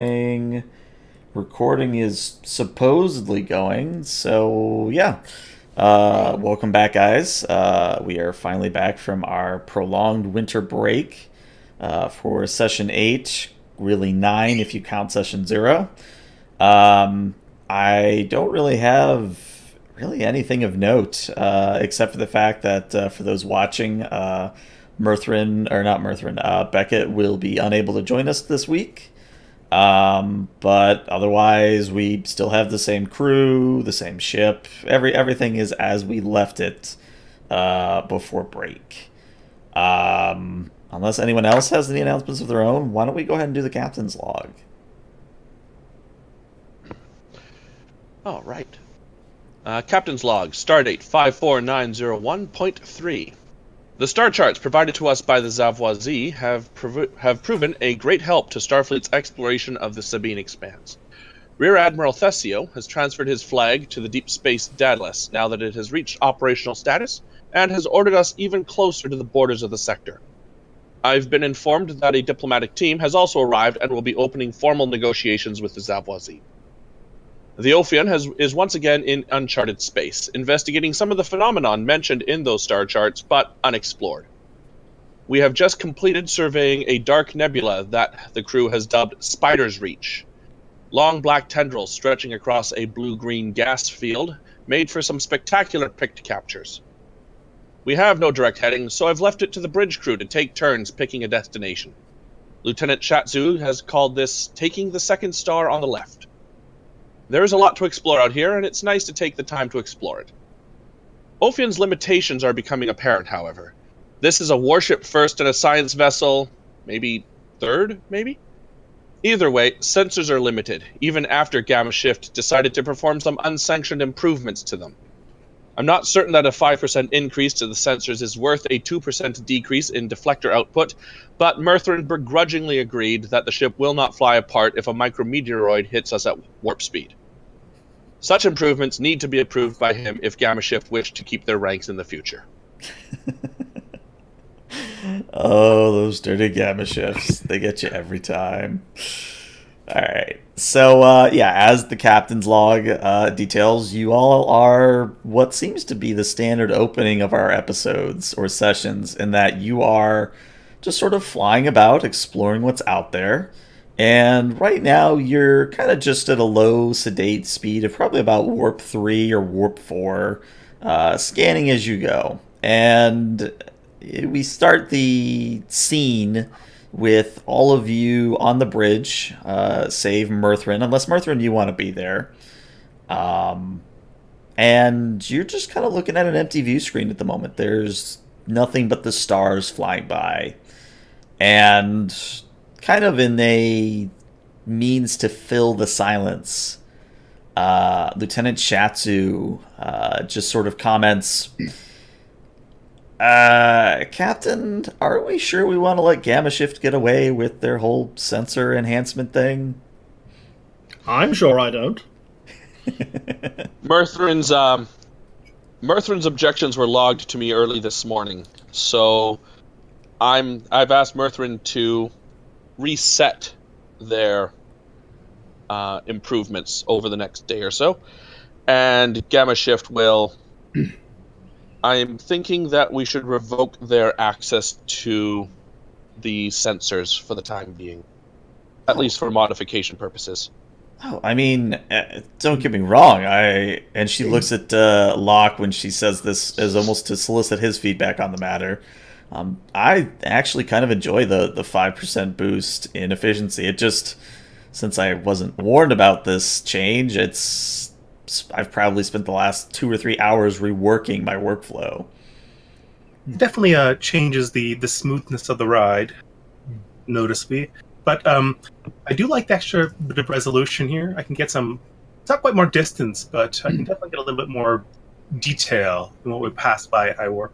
Recording is supposedly going, so yeah. Welcome back, guys. We are finally back from our prolonged winter break for session 8, really 9 if you count session 0. Um, I don't really have anything of note except for the fact that for those watching, Murthrin, or not Murthrin, Beckett will be unable to join us this week. But otherwise, we still have the same crew, the same ship. Everything is as we left it before break. Unless anyone else has any announcements of their own, why don't we go ahead and do the captain's log? All right. Captain's log, stardate 54901.3. The star charts provided to us by the Zavoisie have proven a great help to Starfleet's exploration of the Sabine Expanse. Rear Admiral Thesio has transferred his flag to the Deep Space Daedalus now that it has reached operational status and has ordered us even closer to the borders of the sector. I've been informed that a diplomatic team has also arrived and will be opening formal negotiations with the Zavoisie. The Ophion is once again in uncharted space, investigating some of the phenomenon mentioned in those star charts, but unexplored. We have just completed surveying a dark nebula that the crew has dubbed Spider's Reach. Long black tendrils stretching across a blue-green gas field made for some spectacular picked captures. We have no direct heading, so I've left it to the bridge crew to take turns picking a destination. Lieutenant Shatzu has called this taking the second star on the left. There is a lot to explore out here, and it's nice to take the time to explore it. Ophion's limitations are becoming apparent, however. This is a warship first and a science vessel, maybe third, maybe? Either way, sensors are limited, even after Gamma Shift decided to perform some unsanctioned improvements to them. I'm not certain that a 5% increase to the sensors is worth a 2% decrease in deflector output, but Murthrin begrudgingly agreed that the ship will not fly apart if a micrometeoroid hits us at warp speed. Such improvements need to be approved by him if Gamma Shift wish to keep their ranks in the future. Oh, those dirty gamma shifts. They get you every time. Alright. So, yeah, as the captain's log details, you all are what seems to be the standard opening of our episodes or sessions, in that you are just sort of flying about, exploring what's out there. And right now, you're kind of just at a low, sedate speed of probably about warp 3 or warp 4, scanning as you go. And we start the scene with all of you on the bridge, save Murthrin, unless Murthrin, you want to be there. And you're just kind of looking at an empty view screen at the moment. There's nothing but the stars flying by. And kind of in a means to fill the silence, Lieutenant Shatsu just sort of comments, Captain, are we sure we want to let Gamma Shift get away with their whole sensor enhancement thing? I'm sure I don't. Murthrin's objections were logged to me early this morning, so I've asked Murthrin to reset their improvements over the next day or so, and Gamma Shift will. I'm thinking that we should revoke their access to the sensors for the time being, at least for modification purposes. Oh, I mean, don't get me wrong. And she looks at Locke when she says this as almost to solicit his feedback on the matter. I actually kind of enjoy the 5% boost in efficiency. It just, since I wasn't warned about this change, I've probably spent the last 2 or 3 hours reworking my workflow. Definitely changes the smoothness of the ride, noticeably. But I do like the extra bit of resolution here. I can get some, it's not quite more distance, but I can definitely get a little bit more detail than what would pass by iWarp.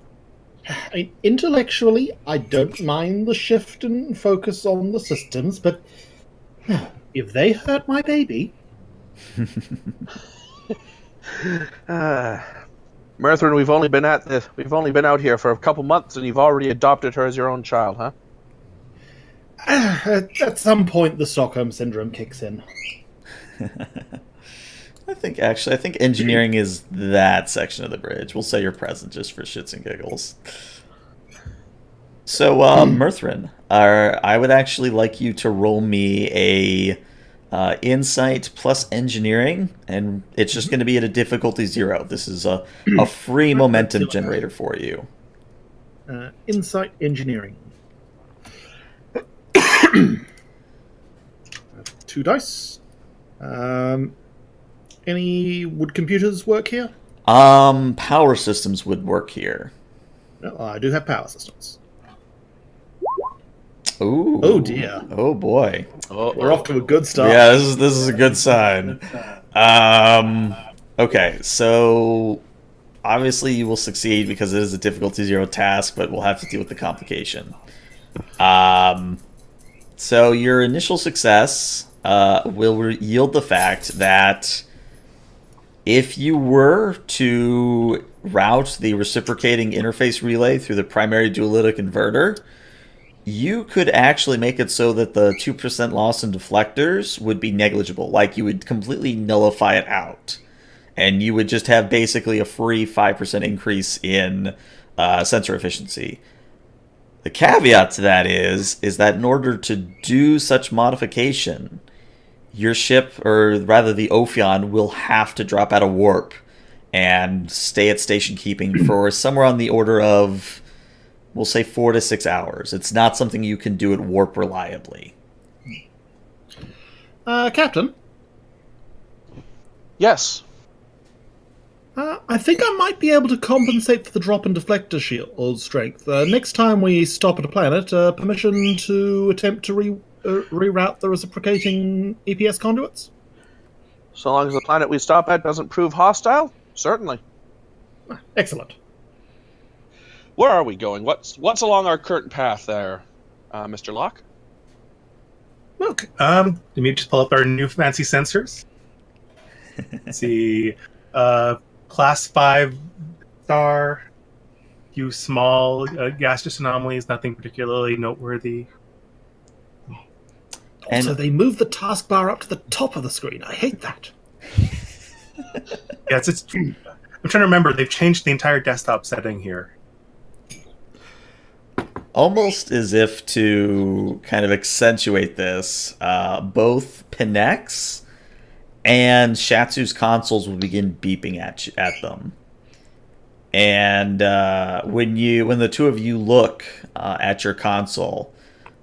Intellectually, I don't mind the shift and focus on the systems, but if they hurt my baby... Murthrin, we've only been out here for a couple months, and you've already adopted her as your own child, huh? At some point, the Stockholm syndrome kicks in. I think engineering is that section of the bridge. We'll say you're present just for shits and giggles. So, Mirthrin, I would actually like you to roll me a insight plus engineering, and it's just going to be at a difficulty 0. This is a free momentum generator for you. Insight engineering. 2 dice. Any would computers work here? Power systems would work here. No, I do have power systems. Ooh. Oh dear. Oh boy. We're off to a good start. Yeah, this is a good sign. Okay, so obviously you will succeed because it is a difficulty 0 task, but we'll have to deal with the complication. So your initial success will yield the fact that if you were to route the reciprocating interface relay through the primary dualytic inverter, you could actually make it so that the 2% loss in deflectors would be negligible. Like, you would completely nullify it out. And you would just have basically a free 5% increase in sensor efficiency. The caveat to that is that in order to do such modification, your ship, or rather the Ophion, will have to drop out of warp and stay at station keeping for somewhere on the order of, we'll say, 4 to 6 hours. It's not something you can do at warp reliably. Captain? Yes. I think I might be able to compensate for the drop in deflector shield strength. Next time we stop at a planet, permission to attempt to reroute the reciprocating EPS conduits? So long as the planet we stop at doesn't prove hostile, certainly. Excellent. Where are we going? What's along our current path there, Mr. Locke? Look, let me just pull up our new fancy sensors. Let's see, class 5 star, few small gaseous anomalies, nothing particularly noteworthy. And Also, they moved the taskbar up to the top of the screen. I hate that. Yes, it's. I'm trying to remember. They've changed the entire desktop setting here. almost as if to kind of accentuate this, both Pinex and Shatsu's consoles will begin beeping at them. And when the two of you look at your console,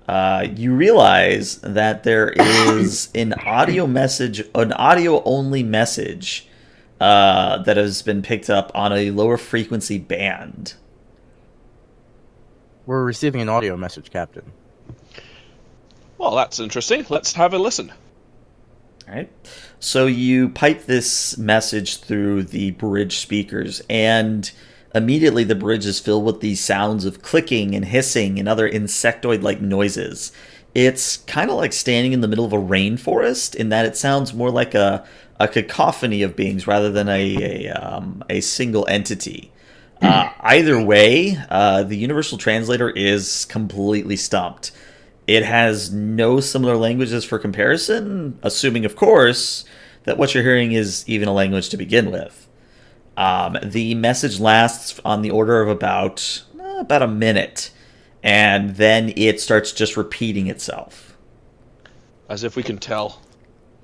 you realize that there is an audio-only message that has been picked up on a lower frequency band. We're receiving an audio message, Captain. Well, that's interesting. Let's have a listen. All right. So you pipe this message through the bridge speakers, and immediately the bridge is filled with these sounds of clicking and hissing and other insectoid-like noises. It's kind of like standing in the middle of a rainforest in that it sounds more like a cacophony of beings rather than a single entity. Either way, the Universal Translator is completely stumped. It has no similar languages for comparison, assuming, of course, that what you're hearing is even a language to begin with. The message lasts on the order of about a minute, and then it starts just repeating itself. As if we can tell.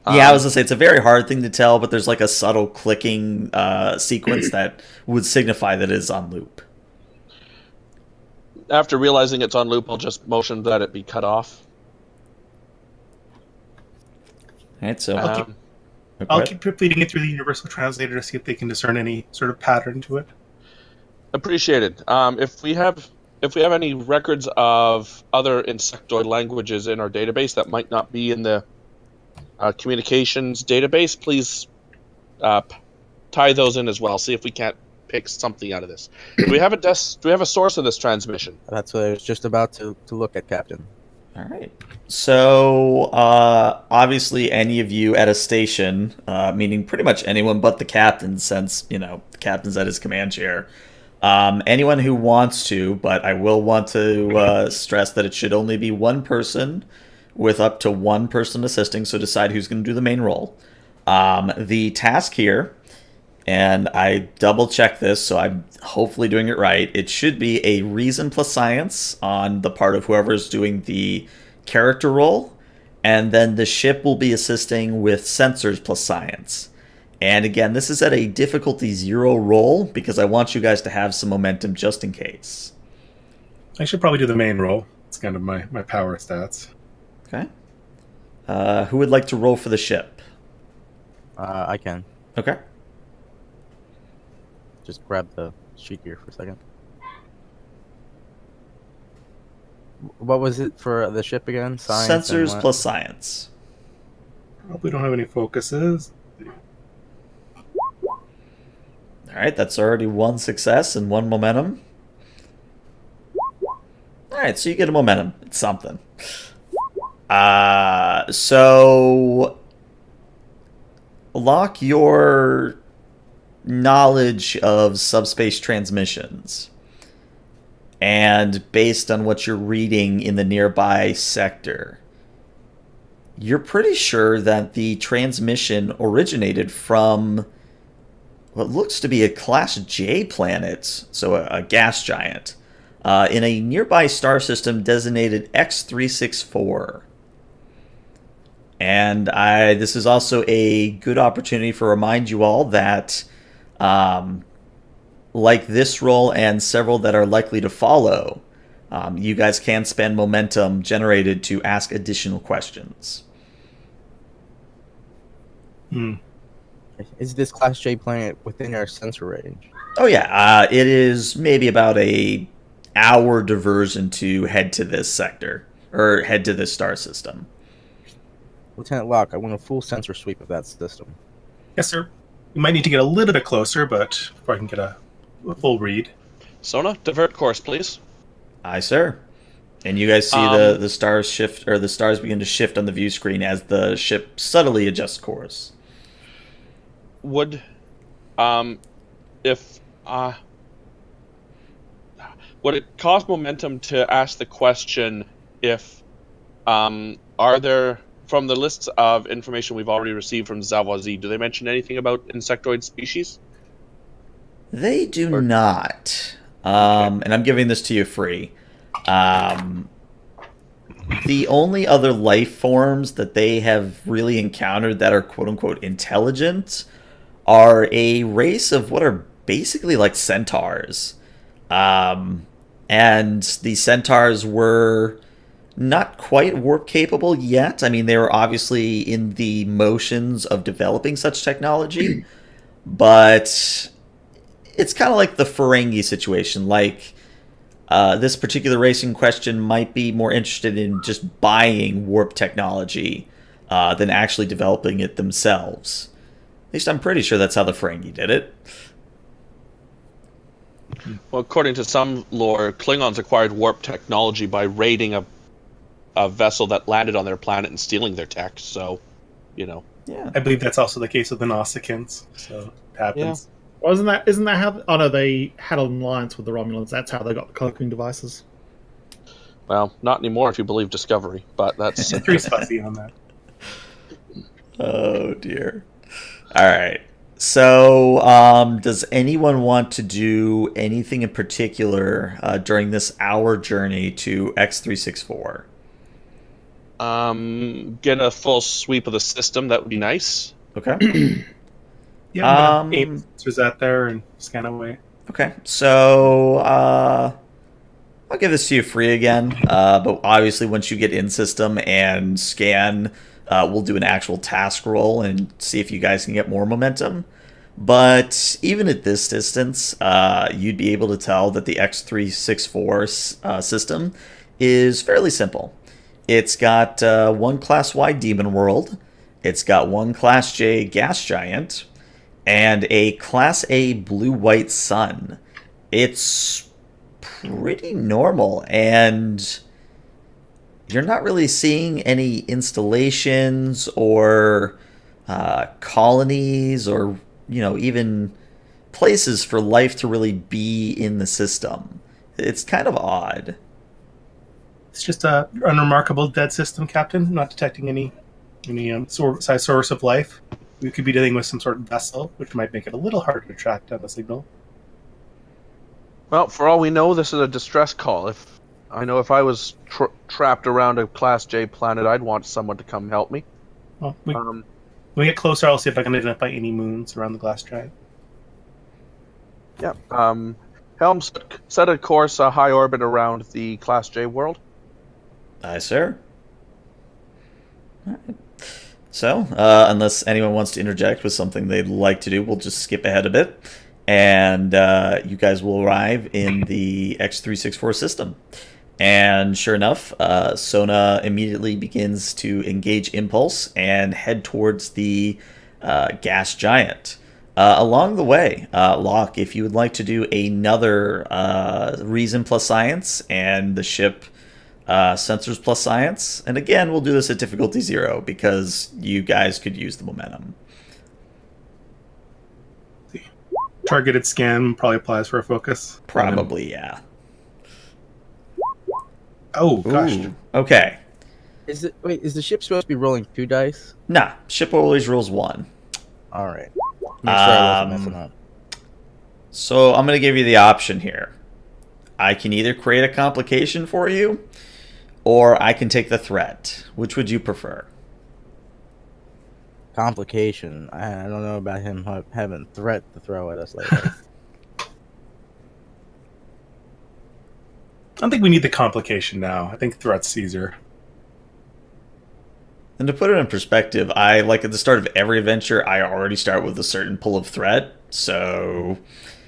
Yeah, I was going to say, it's a very hard thing to tell, but there's like a subtle clicking sequence that would signify that it is on loop. After realizing it's on loop, I'll just motion that it be cut off. All right, so I'll keep feeding it through the Universal Translator to see if they can discern any sort of pattern to it. Appreciated. If we have any records of other insectoid languages in our database that might not be in the communications database, please tie those in as well. See if we can't pick something out of this. Do we have a source of this transmission? That's what I was just about to look at, Captain. All right. So, obviously, any of you at a station, meaning pretty much anyone but the captain, since, the captain's at his command chair, Anyone who wants to, but I will want to stress that it should only be one person with up to one person assisting, so decide who's going to do the main role. The task here, and I double check this, so I'm hopefully doing it right. It should be a reason plus science on the part of whoever's doing the character role, and then the ship will be assisting with sensors plus science. And again, this is at a difficulty 0 roll because I want you guys to have some momentum just in case. I should probably do the main role. It's kind of my power stats. Okay. Who would like to roll for the ship? I can. Okay. Just grab the sheet here for a second. What was it for the ship again? Science and Sensors what? plus science. Probably don't have any focuses. Alright, that's already one success and one momentum. Alright, so you get a momentum. It's something. So lock your knowledge of subspace transmissions. And based on what you're reading in the nearby sector, you're pretty sure that the transmission originated from what looks to be a Class J planet, so a gas giant, in a nearby star system designated X364. And this is also a good opportunity to remind you all that, like this roll and several that are likely to follow, you guys can spend momentum generated to ask additional questions. Is this Class J planet within our sensor range? Oh yeah, it is maybe about a hour diversion to head to this sector, or head to this star system. Lieutenant Locke, I want a full sensor sweep of that system. Yes, sir. You might need to get a little bit closer, but before I can get a full read. Sona, divert course, please. Aye, sir. And you guys see the stars shift, or the stars begin to shift on the view screen as the ship subtly adjusts course. Would it cost momentum to ask the question if are there, from the lists of information we've already received from Zavoisie, do they mention anything about insectoid species? They do not. And I'm giving this to you free. The only other life forms that they have really encountered that are quote-unquote intelligent are a race of what are basically like centaurs. And the centaurs were not quite warp capable yet. I mean, they were obviously in the motions of developing such technology, but it's kind of like the Ferengi situation. Like, this particular race in question might be more interested in just buying warp technology than actually developing it themselves. At least I'm pretty sure that's how the Ferengi did it. Well, according to some lore, Klingons acquired warp technology by raiding a vessel that landed on their planet and stealing their tech, so, Yeah. I believe that's also the case with the Nausicaans, so it happens. Well, isn't that how? Oh no, they had an alliance with the Romulans. That's how they got the cloaking devices. Well, not anymore if you believe Discovery, but that's... Pretty fuzzy on that. Oh, dear. All right. So, does anyone want to do anything in particular during this hour journey to X364? Get a full sweep of the system, that would be nice. Okay. Yeah, I'm gonna aim sensors out there and scan away. Okay. So, I'll give this to you free again. But obviously, once you get in system and scan, we'll do an actual task roll and see if you guys can get more momentum. But even at this distance, you'd be able to tell that the X364 system is fairly simple. It's got one Class-Y Demon World, it's got one Class J Gas Giant, and a Class A Blue-White Sun. It's pretty normal, and you're not really seeing any installations or colonies or, even places for life to really be in the system. It's kind of odd. It's just a unremarkable dead system, Captain. Not detecting any source of life. We could be dealing with some sort of vessel, which might make it a little harder to track down the signal. Well, for all we know, this is a distress call. If I was trapped around a Class J planet, I'd want someone to come help me. Well, when we get closer, I'll see if I can identify any moons around the glass giant. Yeah. Helm, set a course, a high orbit around the Class J world. Aye, sir. All right. So, unless anyone wants to interject with something they'd like to do, we'll just skip ahead a bit. And you guys will arrive in the X364 system. And sure enough, Sona immediately begins to engage Impulse and head towards the gas giant. Along the way, Locke, if you would like to do another Reason plus Science and the ship Sensors plus Science, and again, we'll do this at difficulty 0 because you guys could use the momentum. Targeted scan probably applies for a focus. Probably, yeah. Oh, gosh. Ooh, okay. Is the ship supposed to be rolling 2 dice? Nah, ship always rolls 1. All right. Make sure I wasn't messing up. So I'm going to give you the option here. I can either create a complication for you, or I can take the threat. Which would you prefer? Complication. I don't know about him having threat to throw at us later. I don't think we need the complication now. I think threat's Caesar. And to put it in perspective, I like at the start of every adventure, I already start with a certain pull of threat. So,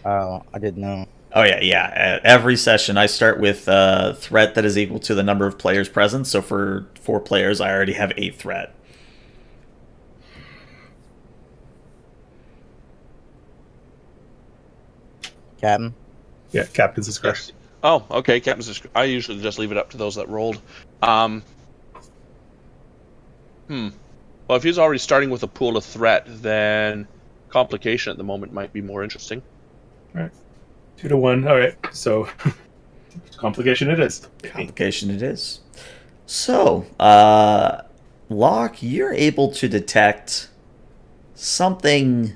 Oh, I didn't know. oh yeah. At every session, I start with a threat that is equal to the number of players present. So for 4 players, I already have 8 threat. Captain? Yeah, Captain's discretion. Oh, okay. I usually just leave it up to those that rolled. Well, if he's already starting with a pool of threat, then complication at the moment might be more interesting. All right. 2 to 1. All right. So, complication it is. Complication it is. So, Locke, you're able to detect something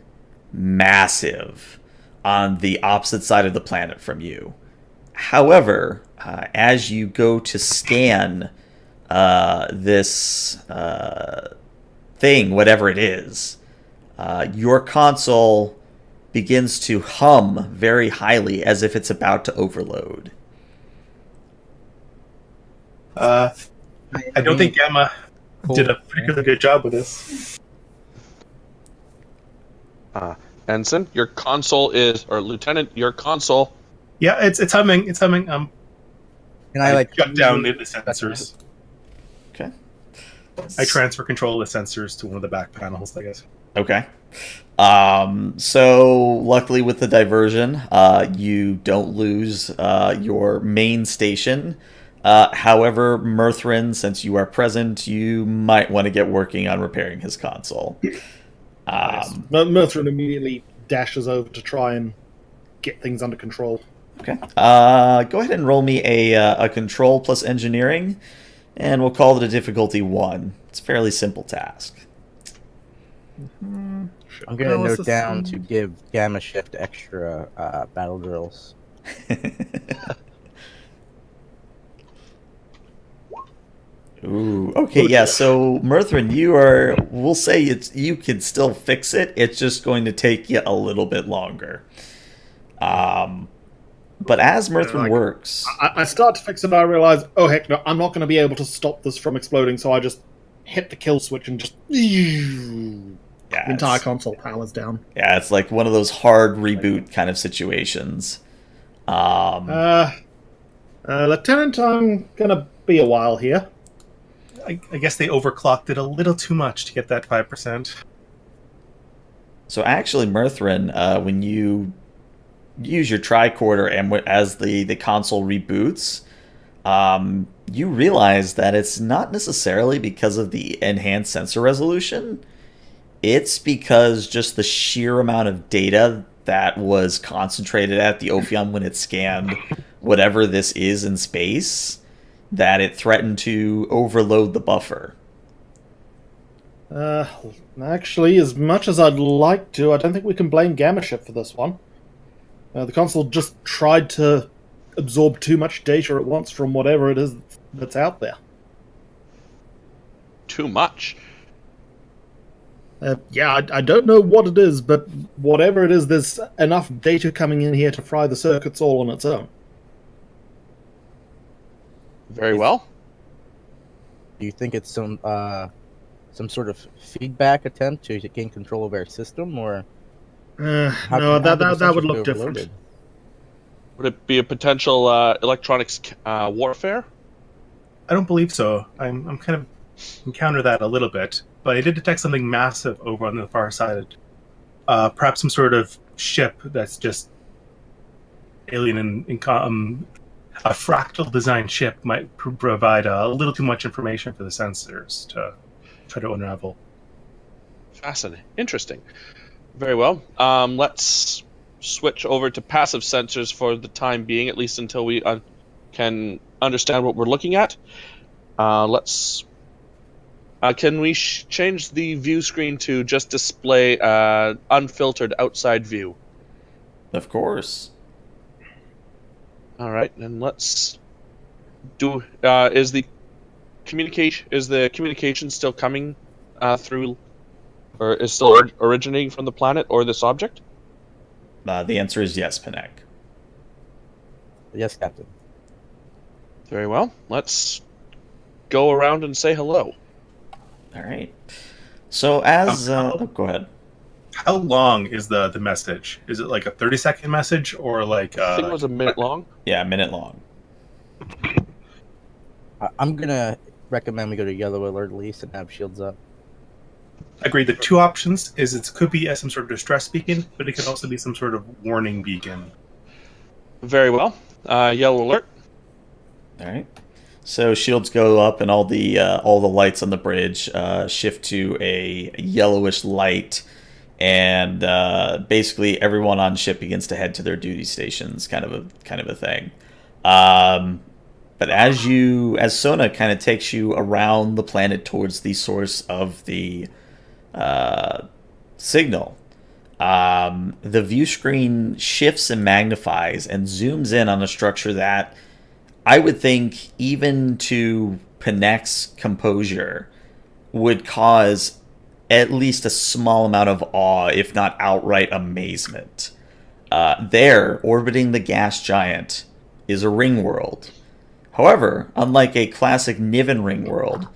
massive on the opposite side of the planet from you. However, as you go to scan this thing, whatever it is, your console begins to hum very highly as if it's about to overload. I don't think Gamma did a particularly good job with this. Ensign, your console is, or Lieutenant, your console. Yeah, it's humming. It's humming. Can I shut down the sensors. Okay. I transfer control of the sensors to one of the back panels, I guess. Okay. So luckily with the diversion, you don't lose your main station. However, Mirthrin, since you are present, you might want to get working on repairing his console. Mirthrin immediately dashes over to try and get things under control. Okay. Go ahead and roll me a control plus engineering, and we'll call it a difficulty 1. It's a fairly simple task. I'm going to note down to give Gamma Shift extra battle drills. Ooh, okay, yeah, so Mirthrin, we'll say you can still fix it, it's just going to take you a little bit longer. But as Mirthrin works... I start to fix it and I realize, oh heck no, I'm not going to be able to stop this from exploding, so I just hit the kill switch and just... the entire console powers down. Yeah, it's like one of those hard reboot kind of situations. Lieutenant, I'm going to be a while here. I guess they overclocked it a little too much to get that 5%. So actually, Mirthrin, when you use your tricorder and as the console reboots, you realize that it's not necessarily because of the enhanced sensor resolution. It's because just the sheer amount of data that was concentrated at the Ophion when it scanned whatever this is in space, that it threatened to overload the buffer. Actually, as much as I'd like to, I don't think we can blame Gamma Shift for this one. The console just tried to absorb too much data at once from whatever it is that's out there. Too much. Yeah, I don't know what it is, but whatever it is, there's enough data coming in here to fry the circuits all on its own. Very well. Do you think it's some sort of feedback attempt to gain control of our system, or No, how that could the would sensors look be different. overloaded? Would it be a potential electronics warfare? I don't believe so. I'm kind of encounter that a little bit, but I did detect something massive over on the far side. Perhaps some sort of ship that's just alien a fractal design ship might provide a little too much information for the sensors to try to unravel. Fascinating. Interesting. Very well. Let's switch over to passive sensors for the time being, at least until we can understand what we're looking at. Let's. Can we change the view screen to just display unfiltered outside view? Of course. All right, and let's do. Is the communication still coming through, or is still originating from the planet or this object? The answer is yes, Panek. Yes, Captain. Very well. Let's go around and say hello. All right. So as go ahead. How long is the message? Is it like a 30-second message or like? I think it was a minute long. Yeah, a minute long. I'm gonna recommend we go to yellow alert at least and have shields up. Agreed. The two options is it could be as some sort of distress beacon, but it could also be some sort of warning beacon. Very well. Yellow alert. All right. So shields go up, and all the lights on the bridge shift to a yellowish light, and basically everyone on ship begins to head to their duty stations, kind of a thing. But as Sona kind of takes you around the planet towards the source of the signal, the view screen shifts and magnifies and zooms in on a structure that I would think, even to Panek's composure, would cause at least a small amount of awe, if not outright amazement. There, orbiting the gas giant, is a Ringworld. However, unlike a classic Niven Ringworld,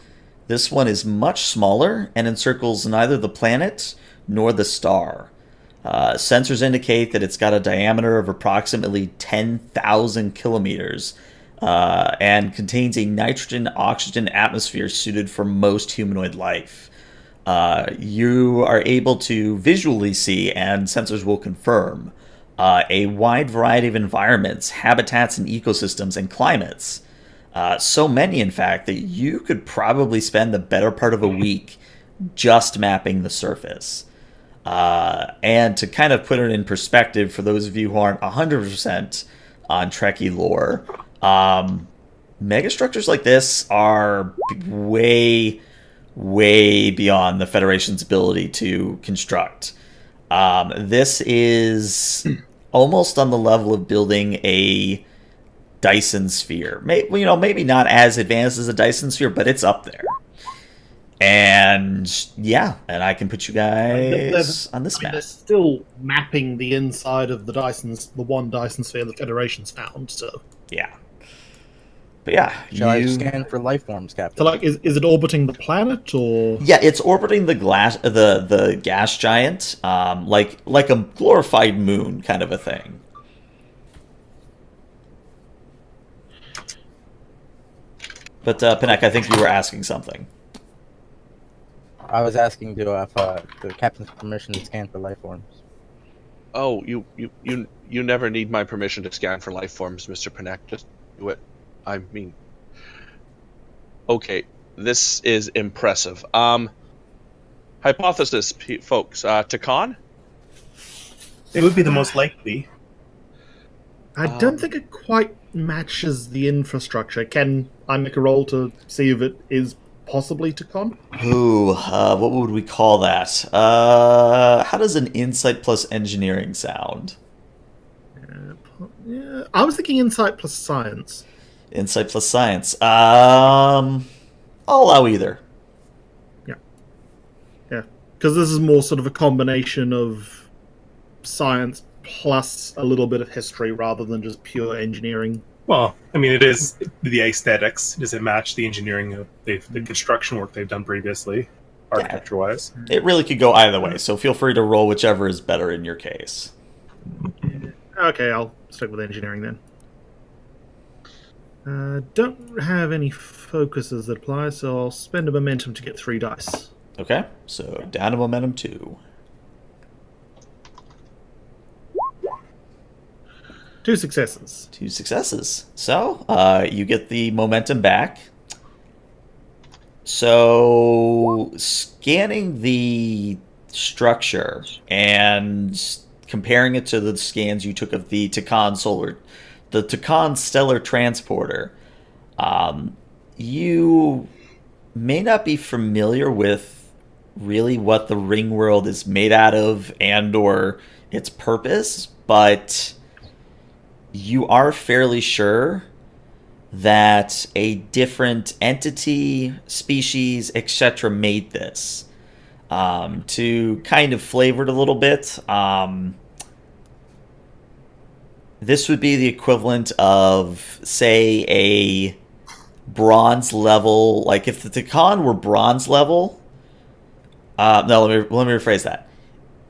this one is much smaller and encircles neither the planet nor the star. Sensors indicate that it's got a diameter of approximately 10,000 kilometers, and contains a nitrogen-oxygen atmosphere suited for most humanoid life. You are able to visually see, and sensors will confirm, a wide variety of environments, habitats, and ecosystems and climates. So many, in fact, that you could probably spend the better part of a week just mapping the surface. And to kind of put it in perspective for those of you who aren't 100% on Trekkie lore, megastructures like this are way beyond the Federation's ability to construct. This is almost on the level of building a Dyson sphere. Maybe not as advanced as a Dyson sphere, but it's up there. And yeah, and I can put you guys on this map. They're still mapping the inside of the one Dyson sphere the Federation's found, so yeah. But yeah, Shall I scan for life forms, Captain? So, like, is it orbiting the planet, or? Yeah, it's orbiting the gas giant, like a glorified moon kind of a thing. But Panek, I think you were asking something. I was asking to have the captain's permission to scan for life forms. Oh, you never need my permission to scan for life forms, Mr. Panek. Just do it. I mean, okay, this is impressive. Hypothesis, folks. Takan? It would be the most likely. I don't think it quite matches the infrastructure. Can I make a roll to see if it is possibly Tacon? Ooh, what would we call that? How does an insight plus engineering sound? Yeah, I was thinking insight plus science. Insight plus science. I'll allow either. Yeah, because this is more sort of a combination of science plus a little bit of history rather than just pure engineering. Well, I mean, it is the aesthetics. Does it match the engineering of the construction work they've done previously, architecture-wise? It really could go either way, so feel free to roll whichever is better in your case. Okay, I'll stick with engineering then. Don't have any focuses that apply, so I'll spend a momentum to get 3 dice. Okay, so down to momentum 2. 2 successes. 2 successes. So, you get the momentum back. So, scanning the structure and comparing it to the scans you took of the Tacon Stellar Transporter, you may not be familiar with really what the Ringworld is made out of and or its purpose, but you are fairly sure that a different entity, species, etc. made this. To kind of flavor it a little bit, this would be the equivalent of, say, a bronze level. Like if the Tacon were bronze level. No, let me rephrase that.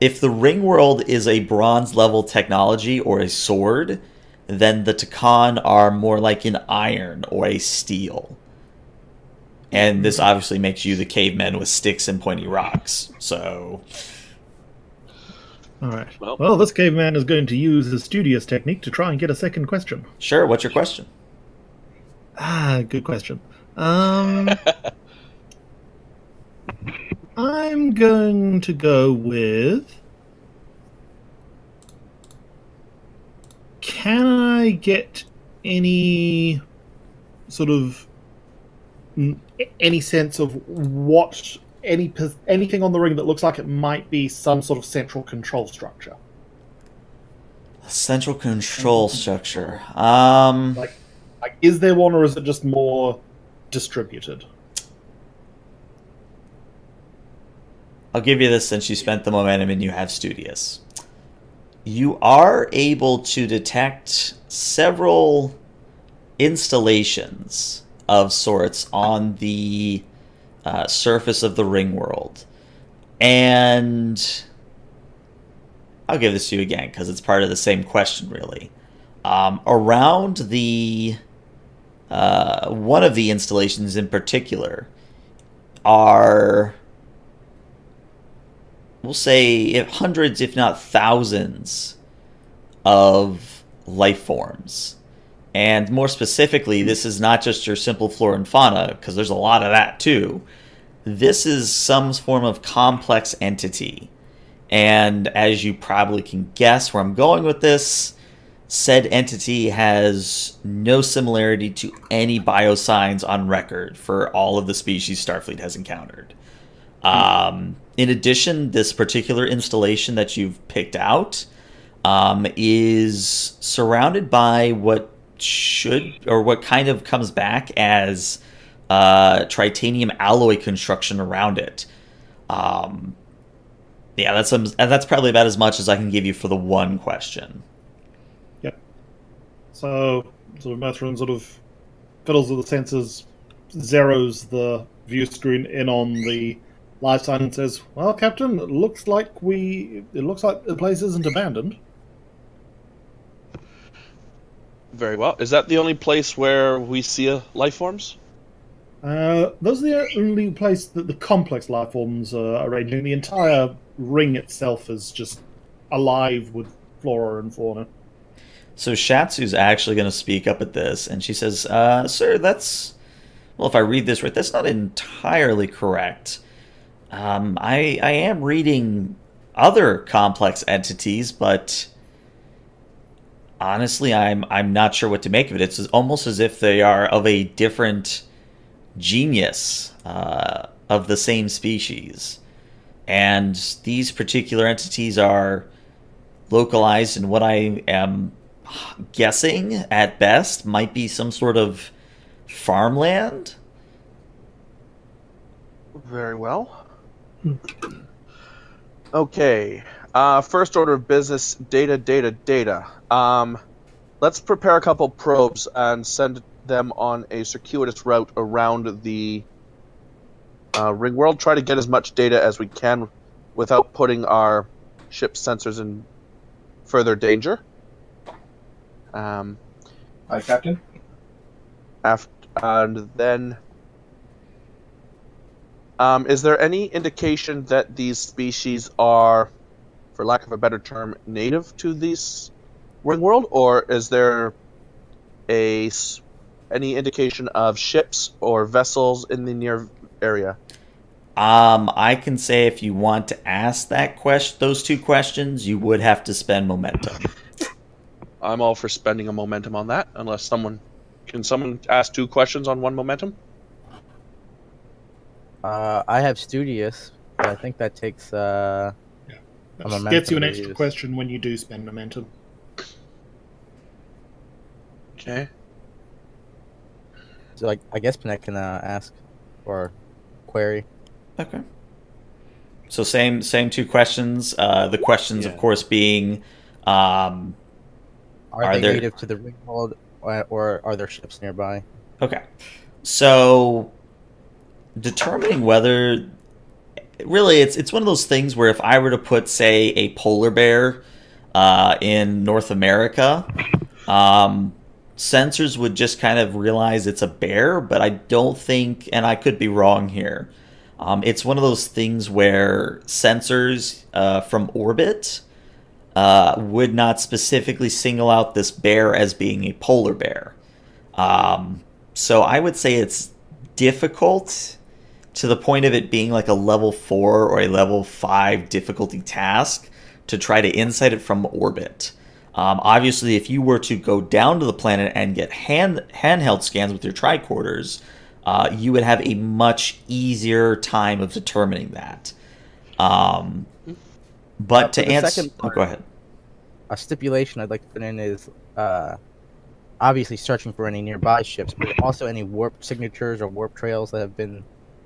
If the Ringworld is a bronze level technology or a sword, then the Tacon are more like an iron or a steel. And this obviously makes you the cavemen with sticks and pointy rocks. So, all right. Well, this caveman is going to use the studious technique to try and get a second question. Sure. What's your question? Good question. I'm going to go with... Can I get any sort of any sense of what anything on the ring that looks like it might be some sort of central control structure? Central control structure. Like, is there one, or is it just more distributed? I'll give you this since you spent the momentum and you have studious. You are able to detect several installations of sorts on the surface of the Ringworld. And I'll give this to you again because it's part of the same question, really. Around the one of the installations in particular are, we'll say, hundreds, if not thousands, of life forms. And more specifically, this is not just your simple flora and fauna, because there's a lot of that too. This is some form of complex entity. And as you probably can guess where I'm going with this, said entity has no similarity to any biosigns on record for all of the species Starfleet has encountered. In addition, this particular installation that you've picked out is surrounded by what kind of comes back as tritanium alloy construction around it. Yeah, that's probably about as much as I can give you for the one question. Yep. So Matron sort of fiddles with the sensors, zeroes the view screen in on the live sign and says, "Well, Captain, it looks like the place isn't abandoned." Very well. Is that the only place where we see life forms? Those are the only place that the complex life forms are arranging. The entire ring itself is just alive with flora and fauna. So Shatsu's actually going to speak up at this, and she says, "Sir, that's... Well, if I read this right, that's not entirely correct. I am reading other complex entities, but honestly, I'm not sure what to make of it. It's almost as if they are of a different genius of the same species. And these particular entities are localized in what I am guessing at best might be some sort of farmland. Very well. Okay. First order of business: data. Let's prepare a couple probes and send them on a circuitous route around the Ringworld. Try to get as much data as we can without putting our ship's sensors in further danger. Hi, Captain. And then, is there any indication that these species are, for lack of a better term, native to this Ringworld, or is there any indication of ships or vessels in the near area? I can say if you want to ask those two questions, you would have to spend momentum. I'm all for spending a momentum on that, unless someone ask two questions on one momentum? I have studious, but I think that takes That momentum gets you an to extra use. question when you do spend momentum. Okay. So I guess Pinek can ask or query. Okay. So same two questions. The questions, of course, being, Are they there native to the Ringworld, or are there ships nearby? okay. So determining whether really it's one of those things where if I were to put, say, a polar bear in North America, sensors would just kind of realize it's a bear, but I don't think, and I could be wrong here, it's one of those things where sensors from orbit would not specifically single out this bear as being a polar bear. So I would say it's difficult to the point of it being like a level 4 or a level 5 difficulty task to try to insight it from orbit. Obviously, if you were to go down to the planet and get handheld scans with your tricorders, you would have a much easier time of determining that. But to answer... go ahead. A stipulation I'd like to put in is obviously searching for any nearby ships, but also any warp signatures or warp trails that have been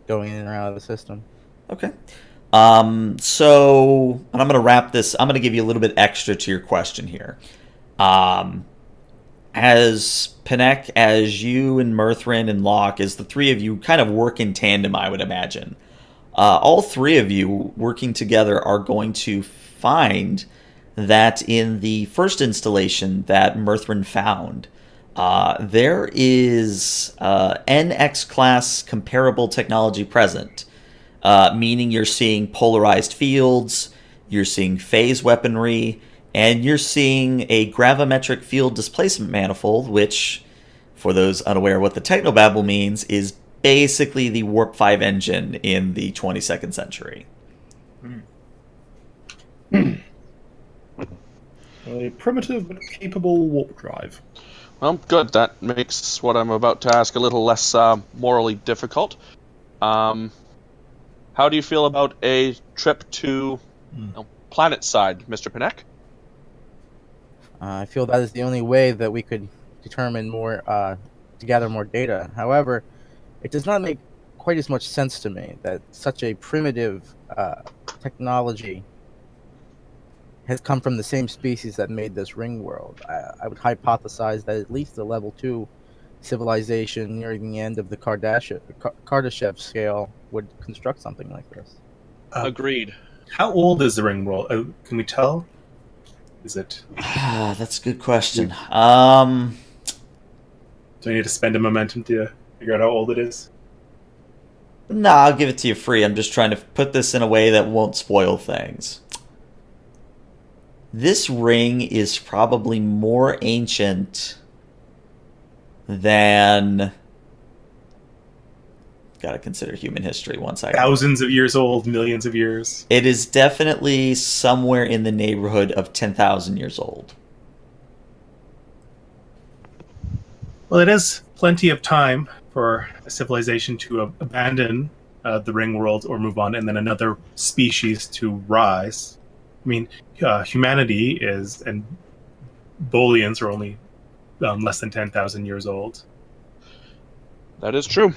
going in and out of the system. Okay. So, and I'm going to wrap this. I'm going to give you a little bit extra to your question here. As Pinek, as you and Mirthrin and Locke, as the three of you kind of work in tandem, I would imagine. All three of you working together are going to find that in the first installation that Mirthrin found, there is NX class comparable technology present. Meaning you're seeing polarized fields, you're seeing phase weaponry, and you're seeing a gravimetric field displacement manifold, which, for those unaware what the technobabble means, is basically the Warp 5 engine in the 22nd century. A primitive but capable warp drive. Well, good. That makes what I'm about to ask a little less morally difficult. How do you feel about a trip to planet side, Mr. Pinek? I feel that is the only way that we could determine more, to gather more data. However, it does not make quite as much sense to me that such a primitive technology has come from the same species that made this ring world. I would hypothesize that at least the level 2 civilization nearing the end of the Kardashev scale would construct something like this. Agreed. How old is the ring world? Can we tell? Is it? That's a good question. Do I need to spend a momentum to figure out how old it is? Nah, I'll give it to you free. I'm just trying to put this in a way that won't spoil things. This ring is probably more ancient than Got to consider human history. 1 second. Thousands of years old, millions of years. It is definitely somewhere in the neighborhood of 10,000 years old. Well, it is plenty of time for a civilization to abandon the Ringworld or move on, and then another species to rise. I mean, humanity is, and Bolians are only less than 10,000 years old. That is true.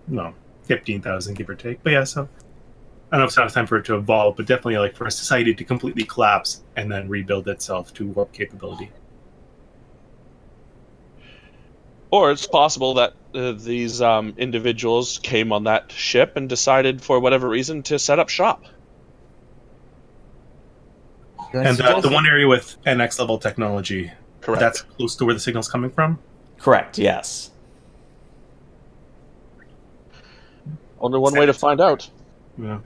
No, 15,000, give or take. But yeah, so I don't know if it's not time for it to evolve, but definitely like for a society to completely collapse and then rebuild itself to warp capability. Or it's possible that these individuals came on that ship and decided, for whatever reason, to set up shop. And the one area with NX level technology, Correct. that's close to where the signal's coming from? Correct, yes. Only one way to find out. Yeah.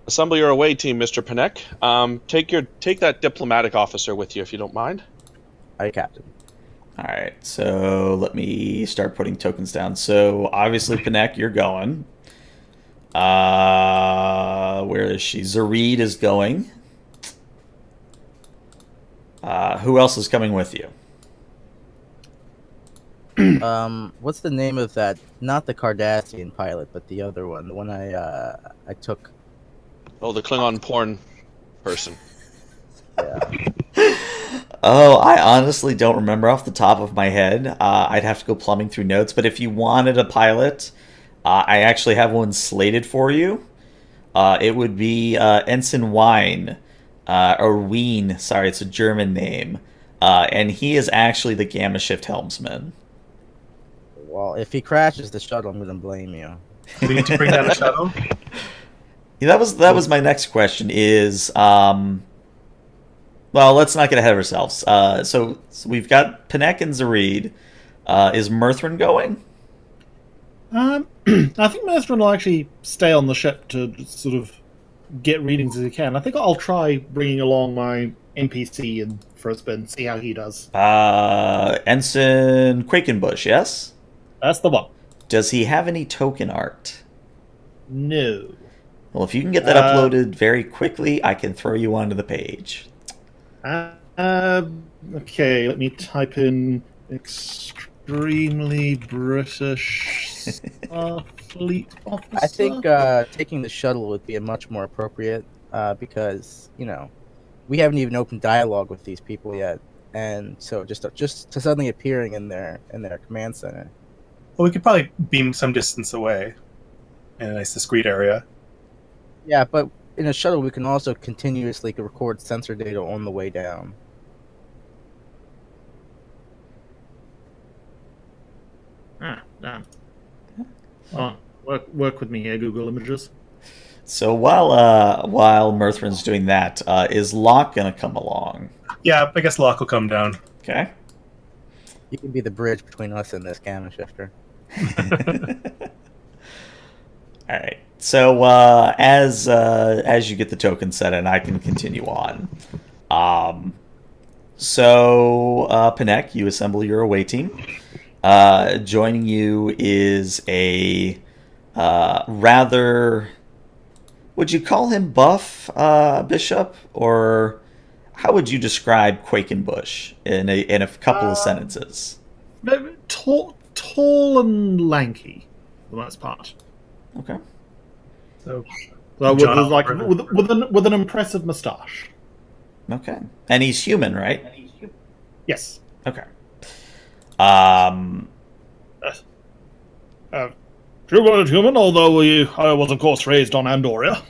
Assemble your away team, Mr. Panek. Take that diplomatic officer with you, if you don't mind. Aye, Captain. All right, so let me start putting tokens down. So obviously, Panek, you're going. Where is she? Zareed is going. Who else is coming with you? What's the name of that? Not the Cardassian pilot, but the other one. The one I took. Oh, the Klingon porn person. Yeah. Oh, I honestly don't remember off the top of my head. I'd have to go plumbing through notes. But if you wanted a pilot, I actually have one slated for you. It would be Ensign Wien, or Wien. Sorry, it's a German name. And he is actually the Gamma Shift helmsman. Well, if he crashes the shuttle, I'm going to blame you. Do we need to bring down the shuttle? Yeah, that was my next question. Is well, let's not get ahead of ourselves. So we've got Panek and Zareed. Is Mirthrin going? I think Mirthrin will actually stay on the ship to sort of get readings as he can. I think I'll try bringing along my NPC and for a spin, see how he does. Ensign Quakenbush, yes? That's the one. Does he have any token art? No. Well, if you can get that uploaded very quickly, I can throw you onto the page. Okay, let me type in extremely British fleet officer. I think taking the shuttle would be a much more appropriate because, we haven't even opened dialogue with these people yet. And so just to suddenly appearing in their command center. Well, we could probably beam some distance away in a nice discrete area. Yeah, but in a shuttle, we can also continuously record sensor data on the way down. Damn. Oh, work with me here, Google Images. So while Mirthrin's doing that, is Locke gonna come along? Yeah, I guess Locke will come down. Okay. You can be the bridge between us and this gamma shifter. All right. So as you get the token set in, I can continue on. So Panek, you assemble your away team. Joining you is a rather, would you call him buff Bishop, or how would you describe Quakenbush in a couple of sentences? Tall and lanky, for the most part. Okay. So, with an impressive moustache. Okay. And he's human, right? Yes. Okay. True-blooded human, although I was of course raised on Andoria.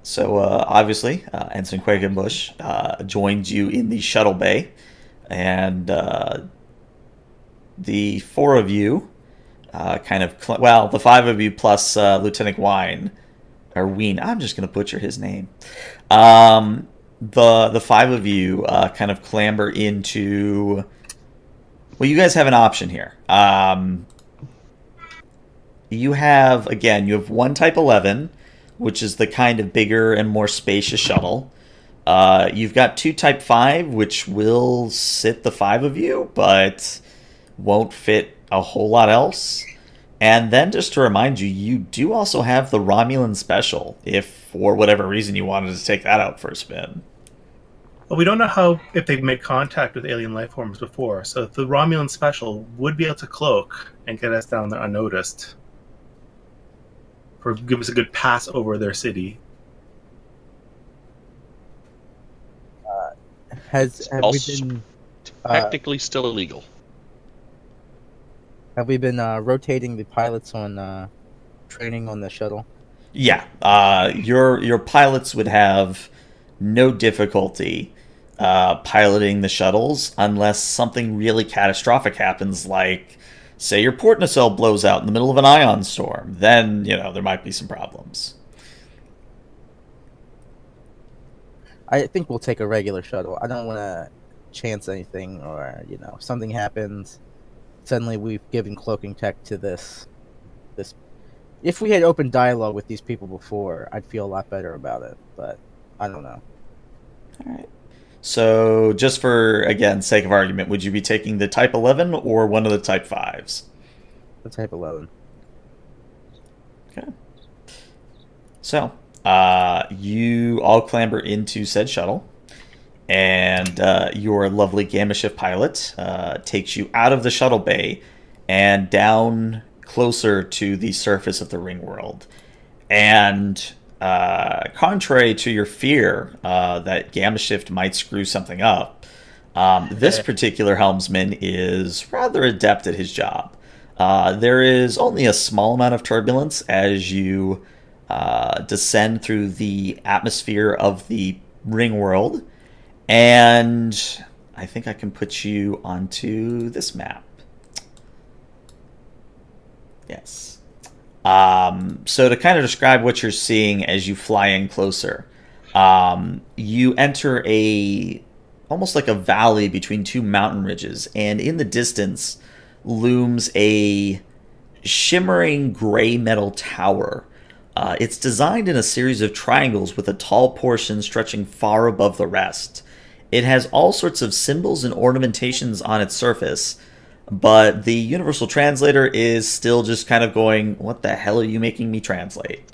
So obviously, Ensign Quakenbush joins you in the shuttle bay, and the four of you the five of you plus Lieutenant Wien, or Wien. I'm just going to butcher his name. The five of you kind of clamber into. Well, you guys have an option here. You have one Type 11, which is the kind of bigger and more spacious shuttle. You've got 2 Type 5, which will sit the 5 of you, but won't fit a whole lot else. And then just to remind you, you do also have the Romulan Special, if for whatever reason you wanted to take that out for a spin. Well, we don't know if they've made contact with alien life forms before, so the Romulan Special would be able to cloak and get us down there unnoticed. Or give us a good pass over their city. Have we Also been technically still illegal. rotating the pilots on training on the shuttle? Yeah, your pilots would have no difficulty piloting the shuttles unless something really catastrophic happens, like, say, your port nacelle blows out in the middle of an ion storm. Then, there might be some problems. I think we'll take a regular shuttle. I don't want to chance anything, or something happens. Suddenly, we've given cloaking tech to this. If we had open dialogue with these people before, I'd feel a lot better about it. But I don't know. All right. So, just for, again, sake of argument, would you be taking the Type 11 or one of the Type 5s? The Type 11. Okay. So, you all clamber into said shuttle, and your lovely Gamma Shift pilot takes you out of the shuttle bay and down closer to the surface of the Ringworld. And contrary to your fear that Gamma Shift might screw something up, this particular helmsman is rather adept at his job. There is only a small amount of turbulence as you descend through the atmosphere of the Ringworld, and I think I can put you onto this map. Yes. So to kind of describe what you're seeing as you fly in closer, you enter almost like a valley between 2 mountain ridges, and in the distance looms a shimmering gray metal tower. It's designed in a series of triangles with a tall portion stretching far above the rest. It has all sorts of symbols and ornamentations on its surface, but the Universal Translator is still just kind of going, what the hell are you making me translate?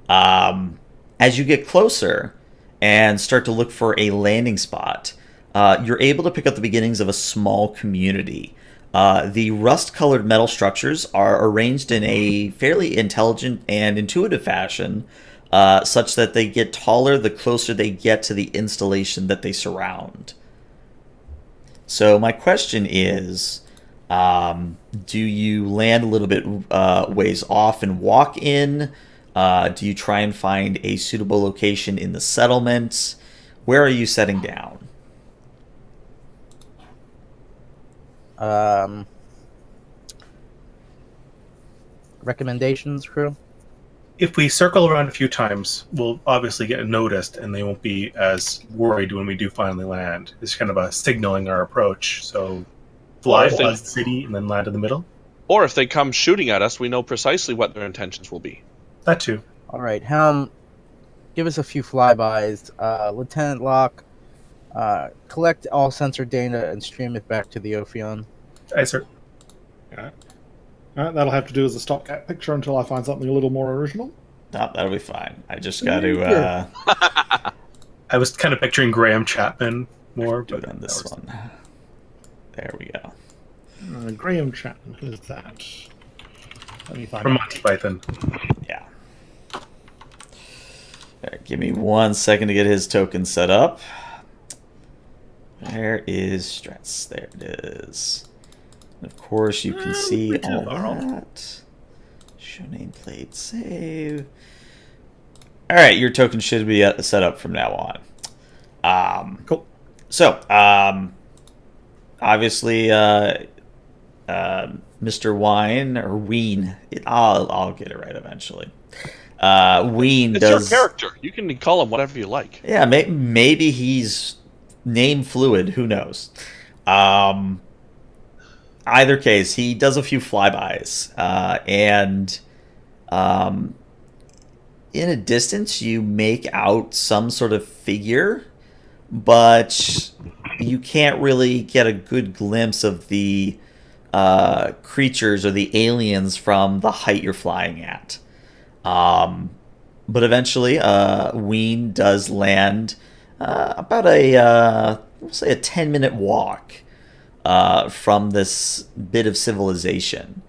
As you get closer and start to look for a landing spot, you're able to pick up the beginnings of a small community. The rust-colored metal structures are arranged in a fairly intelligent and intuitive fashion, such that they get taller the closer they get to the installation that they surround. So my question is, do you land a little bit ways off and walk in? Do you try and find a suitable location in the settlement? Where are you setting down? Recommendations, crew? If we circle around a few times, we'll obviously get noticed, and they won't be as worried when we do finally land. It's kind of a signaling our approach. So fly past the city and then land in the middle. Or if they come shooting at us, we know precisely what their intentions will be. That too. All right, Helm, give us a few flybys. Lieutenant Locke, collect all sensor data and stream it back to the Ophion. Aye, sir. All right, that'll have to do as a stopgap picture until I find something a little more original. No, that'll be fine. I just got to I was kind of picturing Graham Chapman more. do it on this one. There we go. Graham Chapman, who's that? Let me find From out. Monty Python. Yeah. All right, give me 1 second to get his token set up. There is stress. There it is. And of course, you can see all that. Show nameplate, save. All right, your token should be set up from now on. Cool. So, obviously, Mr. Wine or Ween, I'll get it right eventually. Ween It's does your character. You can call him whatever you like. Yeah, maybe he's name fluid. Who knows? Either case, he does a few flybys, and in a distance, you make out some sort of figure but you can't really get a good glimpse of the creatures or the aliens from the height you're flying at. But eventually, Ween does land about we'll say a 10-minute walk from this bit of civilization.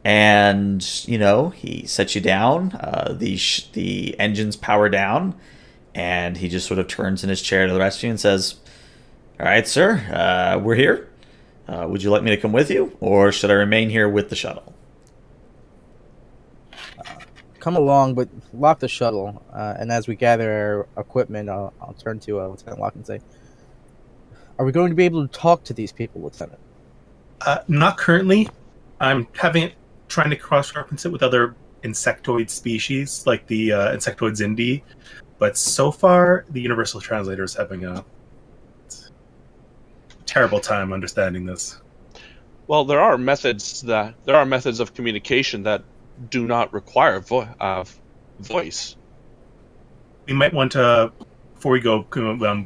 And, he sets you down, the engines power down, and he just sort of turns in his chair to the rest of you and says, "All right, sir, we're here. Would you like me to come with you, or should I remain here with the shuttle?" Come along, but lock the shuttle. And as we gather our equipment, I'll turn to Lieutenant Locke and say, "Are we going to be able to talk to these people, Lieutenant?" Not currently. I'm trying to cross-reference it with other insectoid species, like the insectoid Zindi. But so far, the Universal Translator is having a terrible time understanding this. Well, there are methods of communication that do not require voice. We might want to, before we go,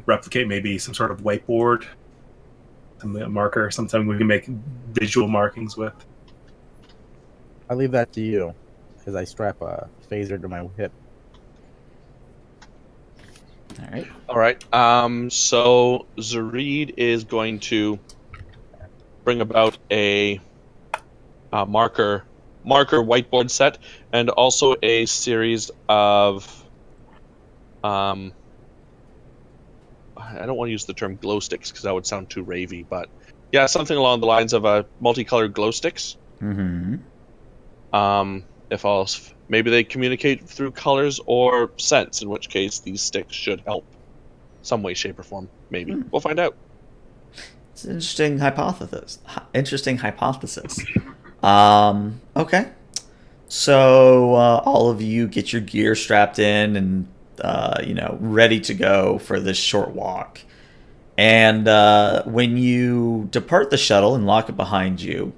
replicate maybe some sort of whiteboard, a marker, something we can make visual markings with. I leave that to you, as I strap a phaser to my hip. All right. So Zareed is going to bring about a marker whiteboard set, and also a series of I don't want to use the term glow sticks because that would sound too ravey, but yeah, something along the lines of multicolored glow sticks. Mm-hmm. If else, maybe they communicate through colors or scents, in which case these sticks should help some way, shape, or form. Maybe we'll find out. It's an interesting hypothesis. Okay. So all of you get your gear strapped in and ready to go for this short walk. And when you depart the shuttle and lock it behind you,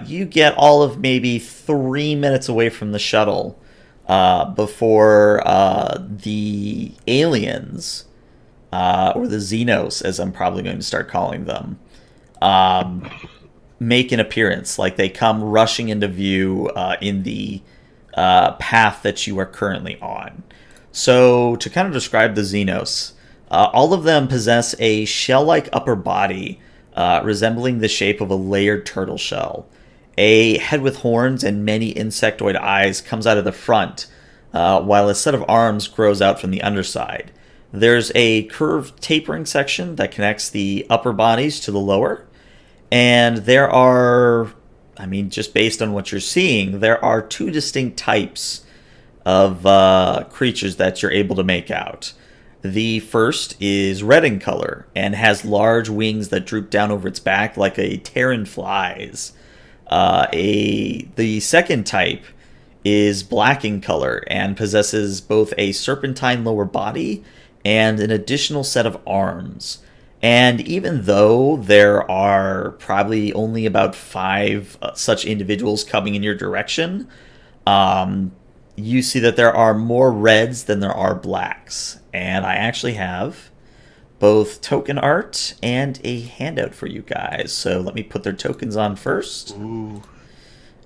you get all of maybe 3 minutes away from the shuttle before the aliens, or the Xenos, as I'm probably going to start calling them, make an appearance. Like, they come rushing into view in the path that you are currently on. So, to kind of describe the Xenos, all of them possess a shell-like upper body resembling the shape of a layered turtle shell. A head with horns and many insectoid eyes comes out of the front, while a set of arms grows out from the underside. There's a curved tapering section that connects the upper bodies to the lower, and there are, just based on what you're seeing, there are 2 distinct types of creatures that you're able to make out. The first is red in color and has large wings that droop down over its back like a Terran fly's. The second type is black in color and possesses both a serpentine lower body and an additional set of arms. And even though there are probably only about 5 such individuals coming in your direction, you see that there are more reds than there are blacks. And I actually have both token art and a handout for you guys. So let me put their tokens on first. Ooh.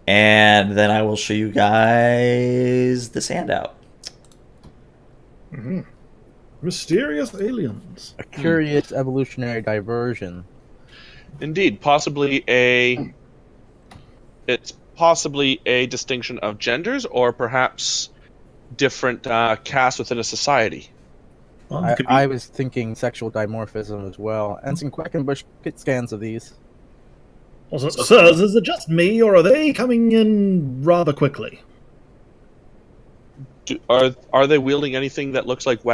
And then I will show you guys this handout. Mm-hmm. Mysterious aliens. A curious evolutionary diversion. Indeed, it's possibly a distinction of genders, or perhaps different castes within a society. Well, I was thinking sexual dimorphism as well, and some Quackenbush kit scans of these. Also, sirs, is it just me, or are they coming in rather quickly? Are they wielding anything that looks like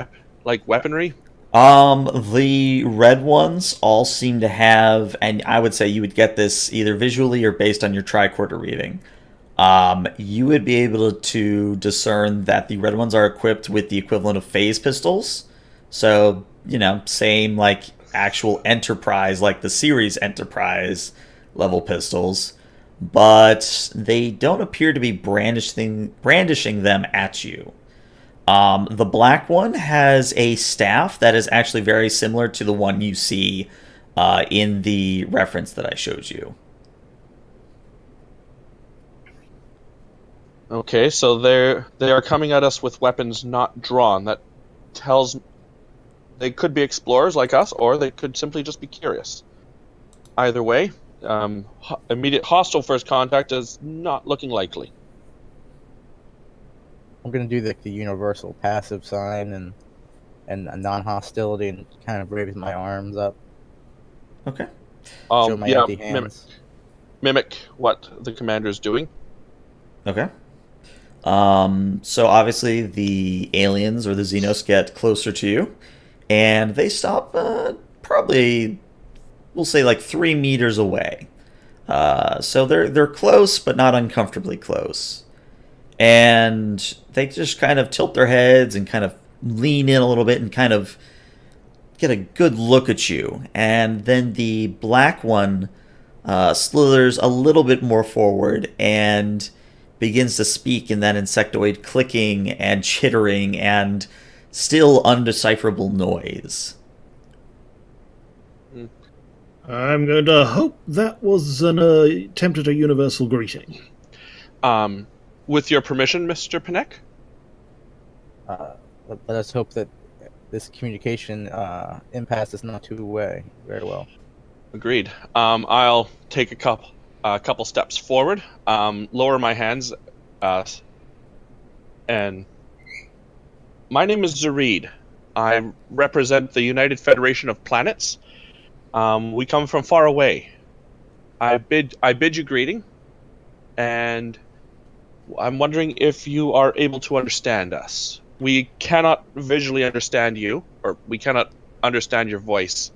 weaponry? The red ones all seem to have, and I would say you would get this either visually or based on your tricorder reading. You would be able to discern that the red ones are equipped with the equivalent of phase pistols. So, same like actual Enterprise, like the series Enterprise level pistols, but they don't appear to be brandishing them at you. The black one has a staff that is actually very similar to the one you see in the reference that I showed you. Okay, so they are coming at us with weapons not drawn. That tells they could be explorers like us, or they could simply just be curious. Either way, immediate hostile first contact is not looking likely. I'm gonna do the universal passive sign and a non-hostility and kind of raise my arms up, Okay. show my empty mimic, hands. mimic what the commander is doing. Okay. So obviously the aliens or the Xenos get closer to you, and they stop probably, we'll say, like 3 meters away. So they're close, but not uncomfortably close. And they just kind of tilt their heads and kind of lean in a little bit and kind of get a good look at you. And then the black one slithers a little bit more forward and begins to speak in that insectoid clicking and chittering and still undecipherable noise. I'm going to hope that was an attempt at a universal greeting. With your permission, Mr. Panek? Let us hope that this communication impasse is not two-way very well. Agreed. I'll take a couple steps forward, lower my hands, and my name is Zareed. I represent the United Federation of Planets. We come from far away. I bid you greeting, and I'm wondering if you are able to understand us. We cannot visually understand you, or we cannot understand your voice.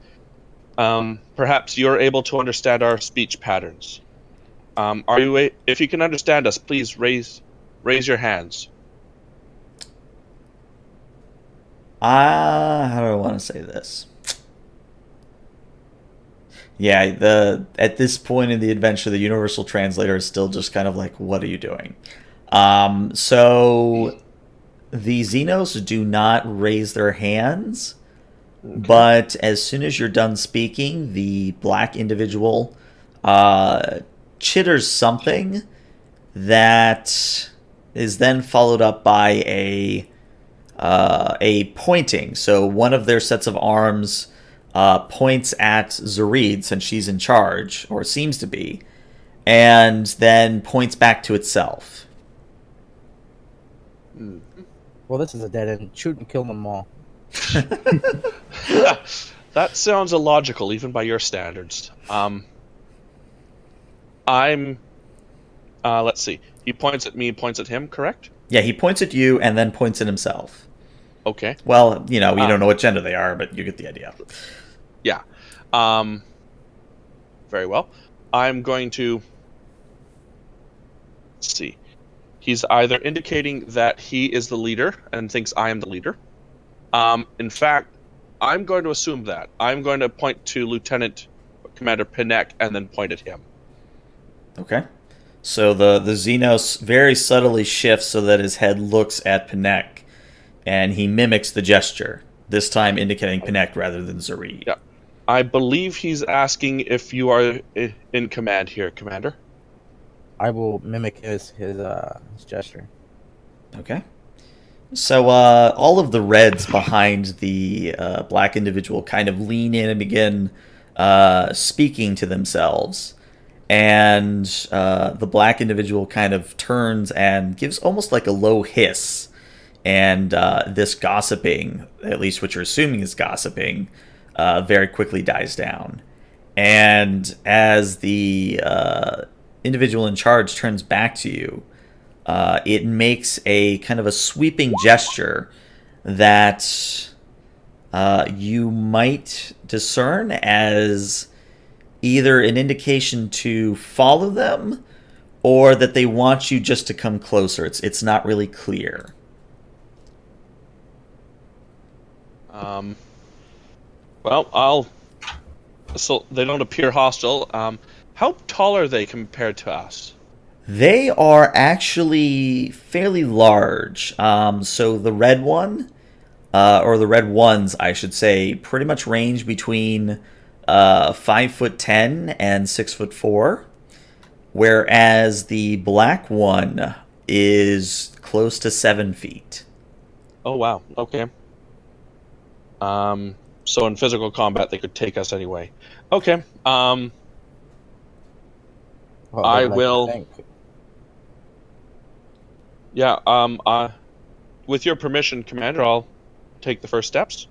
Perhaps you're able to understand our speech patterns. If you can understand us, please raise your hands. How do I want to say this? Yeah, at this point in the adventure, the universal translator is still just kind of like, what are you doing? So the Xenos do not raise their hands, but as soon as you're done speaking, the black individual chitters something that is then followed up by a pointing. So one of their sets of arms points at Zareed, since she's in charge, or seems to be, and then points back to itself. Well, this is a dead end. Shoot and kill them all. That sounds illogical, even by your standards. Let's see. He points at me, points at him, correct? Yeah, he points at you and then points at himself. Okay. Well, you don't know what gender they are, but you get the idea. Yeah. Very well. I'm going to... Let's see. He's either indicating that he is the leader and thinks I am the leader. In fact, I'm going to assume that. I'm going to point to Lieutenant Commander Panek and then point at him. Okay. So the Xenos very subtly shifts so that his head looks at Panek, and he mimics the gesture, this time indicating Panek rather than Zareed. Yeah. I believe he's asking if you are in command here, Commander. I will mimic his gesture. Okay. So all of the reds behind the black individual kind of lean in and begin speaking to themselves. And the black individual kind of turns and gives almost like a low hiss. And this gossiping, at least what you're assuming is gossiping, very quickly dies down. And as the individual in charge turns back to you, it makes a kind of a sweeping gesture that you might discern as either an indication to follow them or that they want you just to come closer. It's not really clear. Well, so they don't appear hostile. How tall are they compared to us? They are actually fairly large. So the red one, or the red ones, I should say, pretty much range between 5'10" and 6'4", whereas the black one is close to 7 feet. Oh wow. Okay. So in physical combat, they could take us anyway. Okay. Well, I they'd like to will. think. Yeah. With your permission, Commander, I'll take the first steps.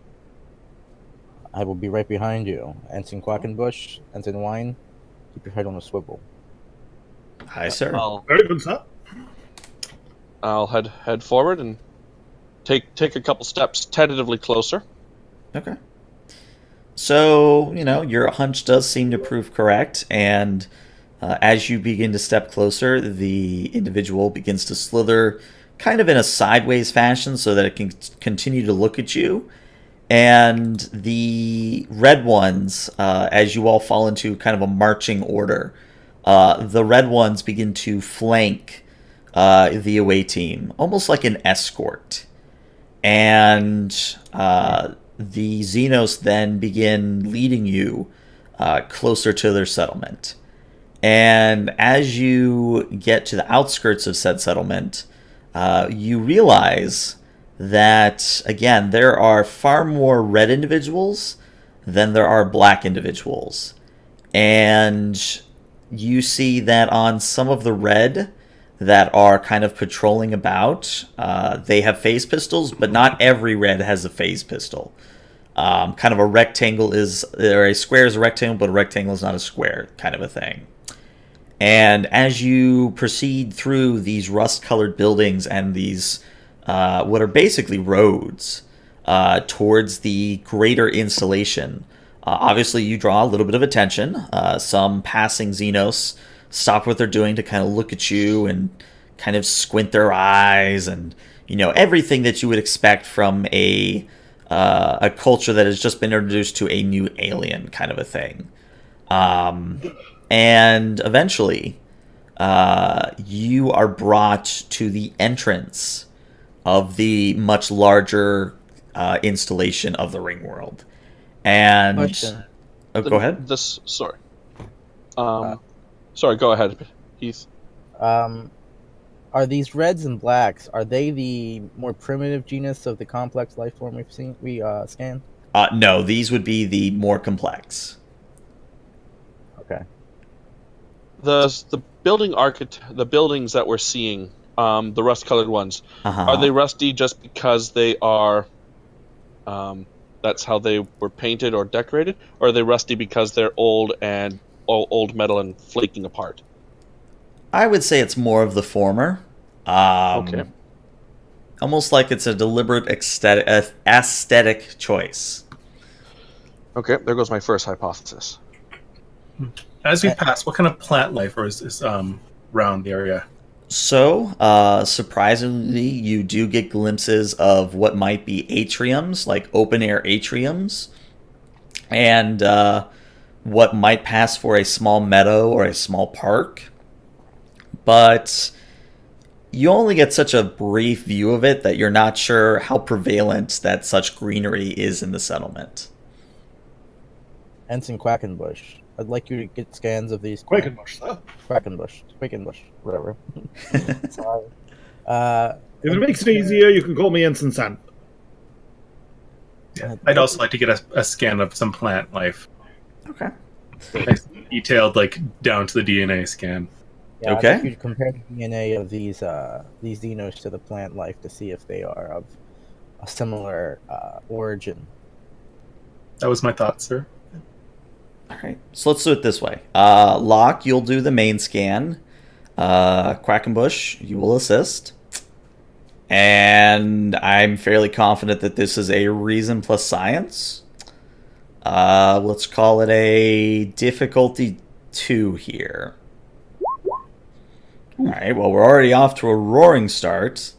I will be right behind you. Ensign Quackenbush, Ensign Wine, keep your head on a swivel. Hi, sir. Very good, sir. I'll head forward and take a couple steps tentatively closer. Okay. So, your hunch does seem to prove correct, and as you begin to step closer, the individual begins to slither kind of in a sideways fashion so that it can continue to look at you. And the red ones, as you all fall into kind of a marching order, the red ones begin to flank the away team, almost like an escort. And the Xenos then begin leading you closer to their settlement. And as you get to the outskirts of said settlement, you realize that, again, there are far more red individuals than there are black individuals. And you see that on some of the red that are kind of patrolling about, they have phase pistols, but not every red has a phase pistol. Kind of a rectangle or a square is a rectangle, but a rectangle is not a square, kind of a thing. And as you proceed through these rust-colored buildings and these what are basically roads towards the greater installation, obviously you draw a little bit of attention. Some passing Xenos stop what they're doing to kind of look at you and kind of squint their eyes, and everything that you would expect from a culture that has just been introduced to a new alien, kind of a thing. And eventually, you are brought to the entrance of the much larger installation of the Ringworld. And Question. go ahead. Sorry. Sorry. Go ahead, Heath. Are these reds and blacks? Are they the more primitive genus of the complex life form we scanned? No, these would be the more complex. Okay. The buildings that we're seeing, the rust-colored ones, Uh-huh. are they rusty just because they are? That's how they were painted or decorated, or are they rusty because they're old metal and flaking apart? I would say it's more of the former. Okay. Almost like it's a deliberate aesthetic choice. Okay, there goes my first hypothesis. As we pass, what kind of plant life is around the area? So, surprisingly, you do get glimpses of what might be atriums, like open-air atriums, and what might pass for a small meadow or a small park. But you only get such a brief view of it that you're not sure how prevalent that such greenery is in the settlement. Ensign Quackenbush, I'd like you to get scans of these. Quakenbush, sir. Quackenbush, whatever. Sorry. If it makes it easier, you can call me Ensign Sand. Yeah. I'd also like to get a scan of some plant life. Okay. Nice, detailed, down to the DNA scan. Yeah, Okay. I'd like you to compare the DNA of these Xenos to the plant life to see if they are of a similar origin. That was my thought, sir. All right. So let's do it this way. Locke, you'll do the main scan. Quackenbush, you will assist. And I'm fairly confident that this is a reason plus science. Let's call it a difficulty 2 here. All right, well, we're already off to a roaring start.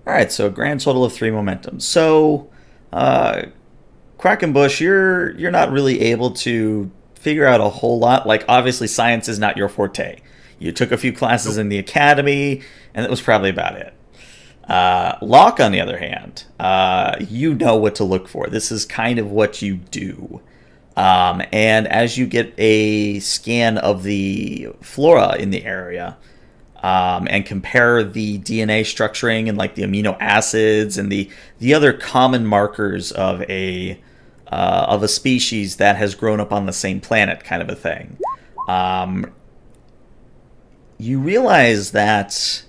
All right, so a grand total of 3 momentum. So, Quackenbush, you're not really able to figure out a whole lot. Like, obviously, science is not your forte. You took a few classes in the academy, and that was probably about it. Locke, on the other hand, you know what to look for. This is kind of what you do. And as you get a scan of the flora in the area, and compare the DNA structuring and like the amino acids and the other common markers of a species that has grown up on the same planet, kind of a thing, you realize that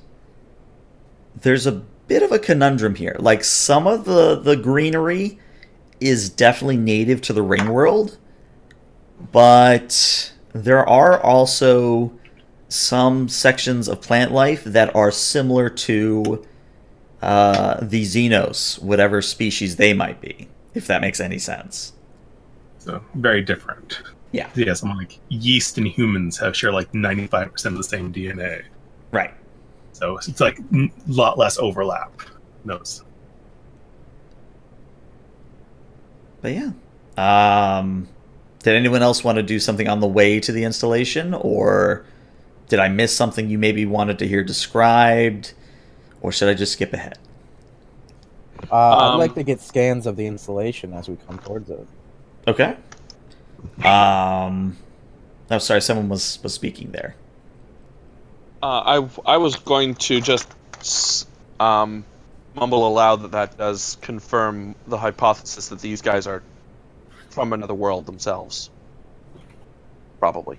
there's a bit of a conundrum here. Like, some of the greenery is definitely native to the Ringworld, but there are also some sections of plant life that are similar to the Xenos, whatever species they might be, if that makes any sense. So very different. Yeah. Yeah, something like yeast and humans share like 95% of the same DNA. Right. So it's like a lot less overlap. Those. But yeah. Did anyone else want to do something on the way to the installation, or did I miss something you maybe wanted to hear described, or should I just skip ahead? I'd like to get scans of the installation as we come towards it. Okay. Oh, sorry, someone was speaking there. I was going to just mumble aloud that does confirm the hypothesis that these guys are from another world themselves. Probably.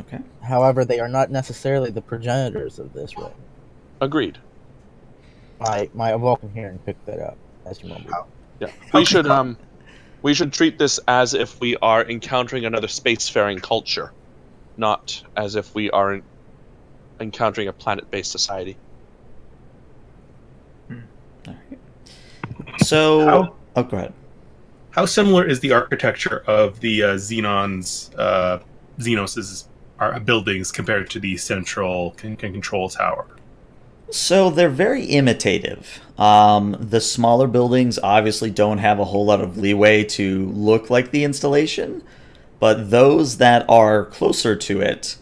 Okay. However, they are not necessarily the progenitors of this ring. Agreed. My Vulcan hearing picked that up as you mumbled. Yeah. We should treat this as if we are encountering another spacefaring culture, not as if we are encountering a planet-based society. All right. So, go ahead. How similar is the architecture of the Xenos' buildings compared to the central control tower? So they're very imitative. The smaller buildings obviously don't have a whole lot of leeway to look like the installation, but those that are closer to it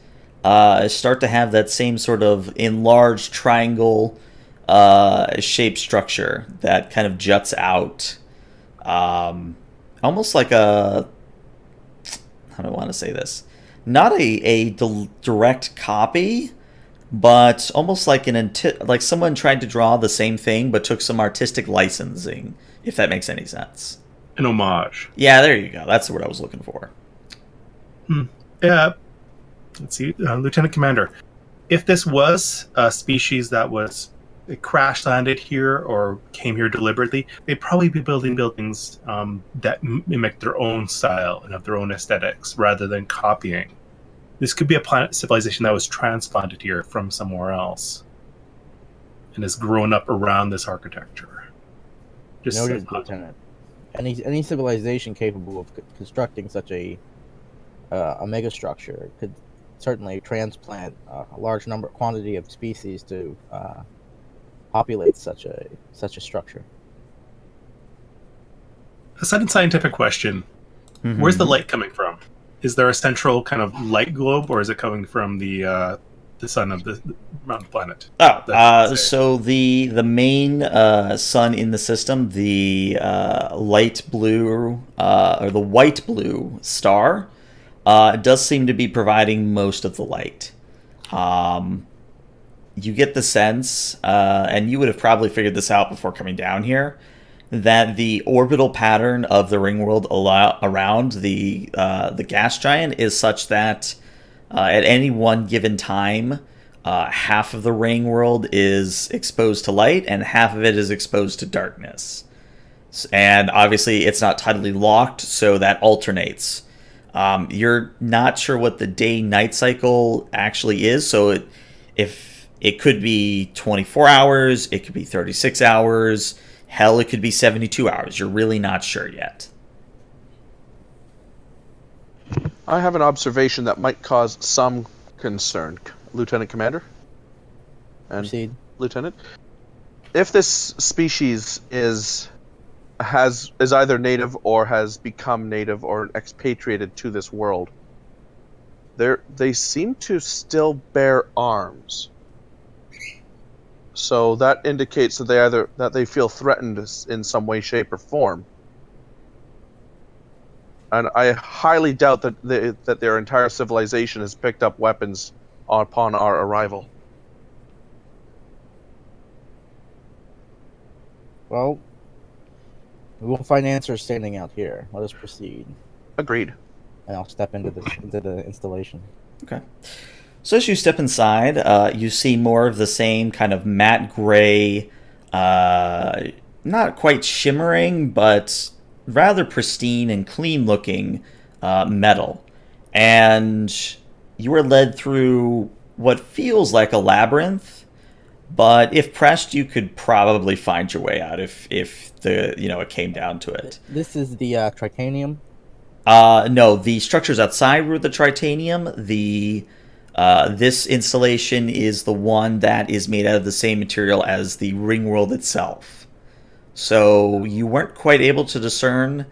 start to have that same sort of enlarged triangle shape structure that kind of juts out. Almost like a... How do I want to say this? Not a direct copy, but almost like like someone tried to draw the same thing but took some artistic licensing, if that makes any sense. An homage. Yeah, there you go. That's the word I was looking for. Yeah. Let's see, Lieutenant Commander. If this was a species that was crash landed here or came here deliberately, they'd probably be building buildings that mimic their own style and have their own aesthetics rather than copying. This could be a planet civilization that was transplanted here from somewhere else and has grown up around this architecture. Noted, Lieutenant. Any civilization capable of constructing such a megastructure could certainly transplant a large quantity of species to populate such a structure. A sudden scientific question. Mm-hmm. Where's the light coming from? Is there a central kind of light globe, or is it coming from the sun of the around the planet? So the main sun in the system, the light blue or the white blue star, does seem to be providing most of the light. You get the sense, and you would have probably figured this out before coming down here, that the orbital pattern of the Ringworld around the gas giant is such that at any one given time, half of the Ringworld is exposed to light and half of it is exposed to darkness. And obviously it's not tidally locked, so that alternates. You're not sure what the day-night cycle actually is, so if it could be 24 hours, it could be 36 hours, hell, it could be 72 hours. You're really not sure yet. I have an observation that might cause some concern, Lieutenant Commander. And Proceed. Lieutenant. If this species is is either native or has become native or expatriated to this world. They seem to still bear arms. So that indicates that they feel threatened in some way, shape, or form. And I highly doubt that their entire civilization has picked up weapons upon our arrival. Well, we won't find answers standing out here. Let us proceed. Agreed. And I'll step into the installation. Okay. So as you step inside, you see more of the same kind of matte gray, not quite shimmering, but rather pristine and clean-looking metal. And you are led through what feels like a labyrinth, but if pressed, you could probably find your way out if it came down to it. This is the tritanium? No, the structures outside were the tritanium. This installation is the one that is made out of the same material as the Ringworld itself. So you weren't quite able to discern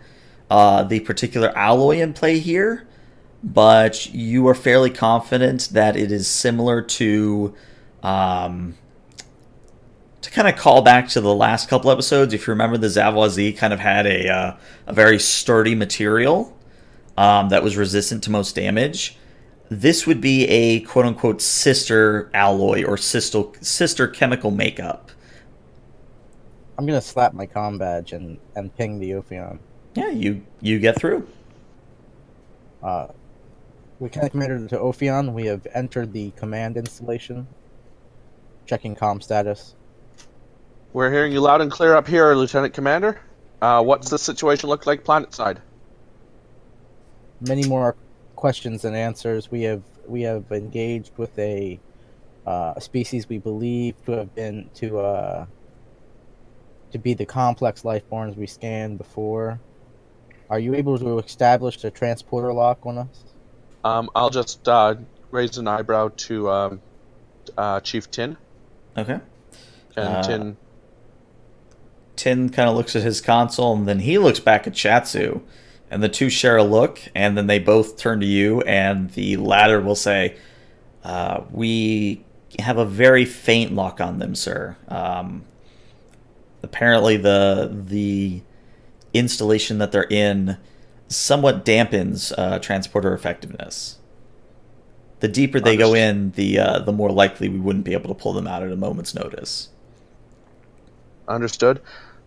the particular alloy in play here, but you are fairly confident that it is similar to kind of call back to the last couple episodes. If you remember, the Zavoisie kind of had a very sturdy material that was resistant to most damage. This would be a quote-unquote sister alloy or sister chemical makeup. I'm going to slap my comm badge and ping the Ophion. Yeah, you get through. Lieutenant Commander to Ophion, we have entered the command installation. Checking comm status. We're hearing you loud and clear up here, Lieutenant Commander. What's the situation look like planet side? Many more questions than answers. We have engaged with a species we believe to have been to be the complex life forms we scanned before. Are you able to establish the transporter lock on us? I'll just raise an eyebrow to Chief Tin. Okay. And Tin. Tin kind of looks at his console, and then he looks back at Chatsu, and the two share a look, and then they both turn to you, and the latter will say, we have a very faint lock on them, sir. Apparently the installation that they're in somewhat dampens transporter effectiveness. The deeper they go in, the more likely we wouldn't be able to pull them out at a moment's notice. Understood.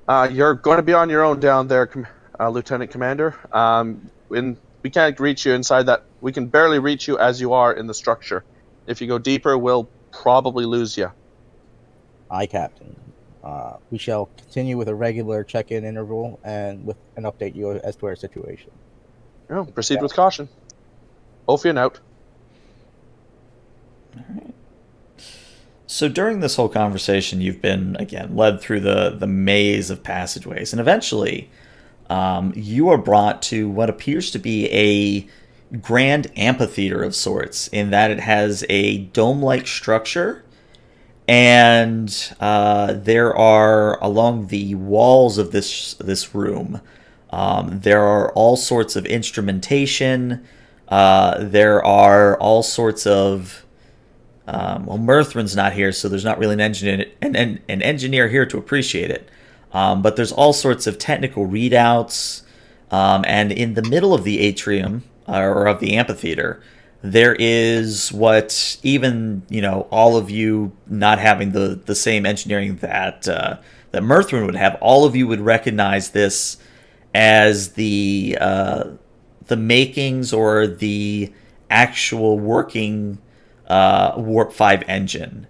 You're going to be on your own down there, Lieutenant Commander. We can't reach you inside that. We can barely reach you as you are in the structure. If you go deeper, we'll probably lose you. Aye, Captain. We shall continue with a regular check-in interval and update you as to our situation. Oh, proceed with caution. Ophion out. All right. So during this whole conversation, you've been, again, led through the maze of passageways, and eventually you are brought to what appears to be a grand amphitheater of sorts, in that it has a dome-like structure, and there are, along the walls of this room, there are all sorts of instrumentation, there are all sorts of Mirthrin's not here, so there's not really an engineer here to appreciate it. But there's all sorts of technical readouts, and in the middle of the atrium, or of the amphitheater, there is what even, all of you not having the same engineering that Mirthrin would have, all of you would recognize this as the makings or the actual working Warp 5 engine,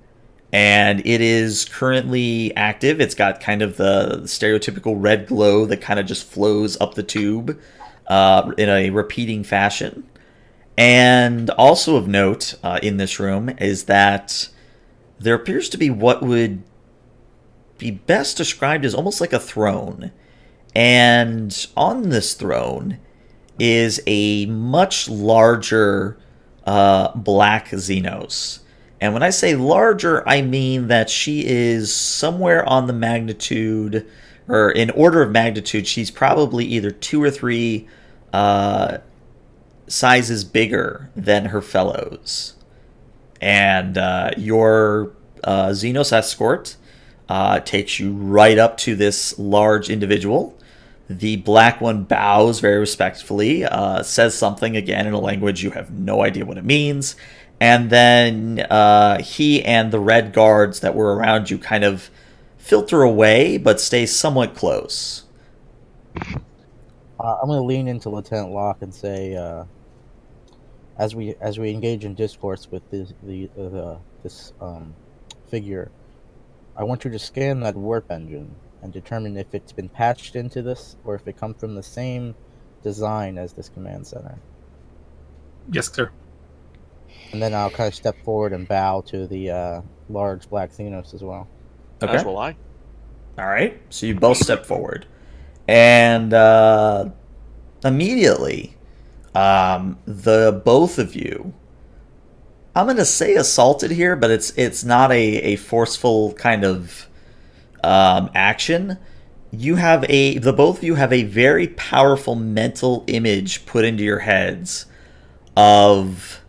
and it is currently active. It's got kind of the stereotypical red glow that kind of just flows up the tube in a repeating fashion. And also of note in this room is that there appears to be what would be best described as almost like a throne, and on this throne is a much larger black Xenos. And when I say larger, I mean that she is somewhere on the magnitude or in order of magnitude, she's probably either 2 or 3 sizes bigger than her fellows. And your Xenos escort takes you right up to this large individual. The black one bows very respectfully, says something again in a language you have no idea what it means, and then he and the red guards that were around you kind of filter away, but stay somewhat close. I'm going to lean into Lieutenant Locke and say, as we engage in discourse with this figure, I want you to scan that warp engine and determine if it's been patched into this or if it comes from the same design as this command center. Yes, sir. And then I'll kind of step forward and bow to the large black Xenos as well. Okay. As will I. All right. So you both step forward, and immediately, the both of you. I'm gonna say assaulted here, but it's not a forceful kind of action. The both of you have a very powerful mental image put into your heads of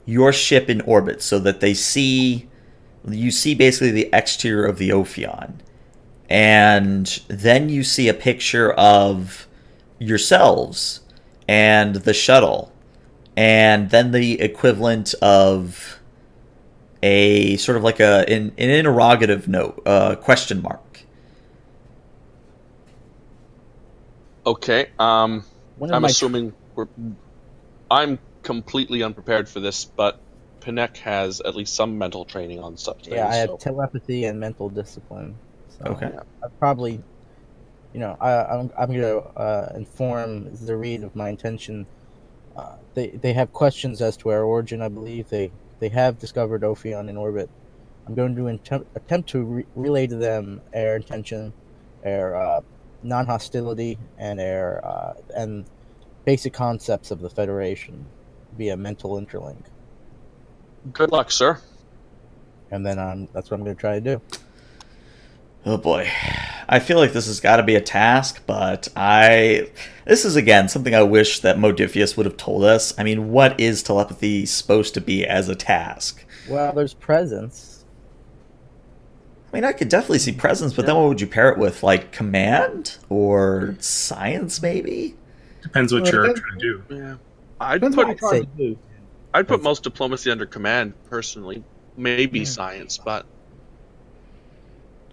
your ship in orbit, so that you see basically the exterior of the Ophion, and then you see a picture of yourselves and the shuttle, and then the equivalent of a sort of like an interrogative note, question mark. Okay. One of I'm my assuming I'm completely unprepared for this, but Pinec has at least some mental training on such things. Yeah, I have so- telepathy and mental discipline. So Okay. I probably, I'm going to inform Zareed of my intention. They have questions as to our origin. I believe they have discovered Ophion in orbit. I'm going to attempt to relay to them our intention, our non-hostility, and our and basic concepts of the Federation via mental interlink. Good luck, sir. And then that's what I'm going to try to do. Oh boy. I feel like this has got to be a task, but this is, again, something I wish that Modifius would have told us. I mean, what is telepathy supposed to be as a task? Well, there's presence. I mean, I could definitely see presence, but then what would you pair it with? Like, command? Or science, maybe? Depends what Well, you're it trying to do. Yeah. I'd Depends put what you're trying to do. most diplomacy under command, personally. Maybe science, but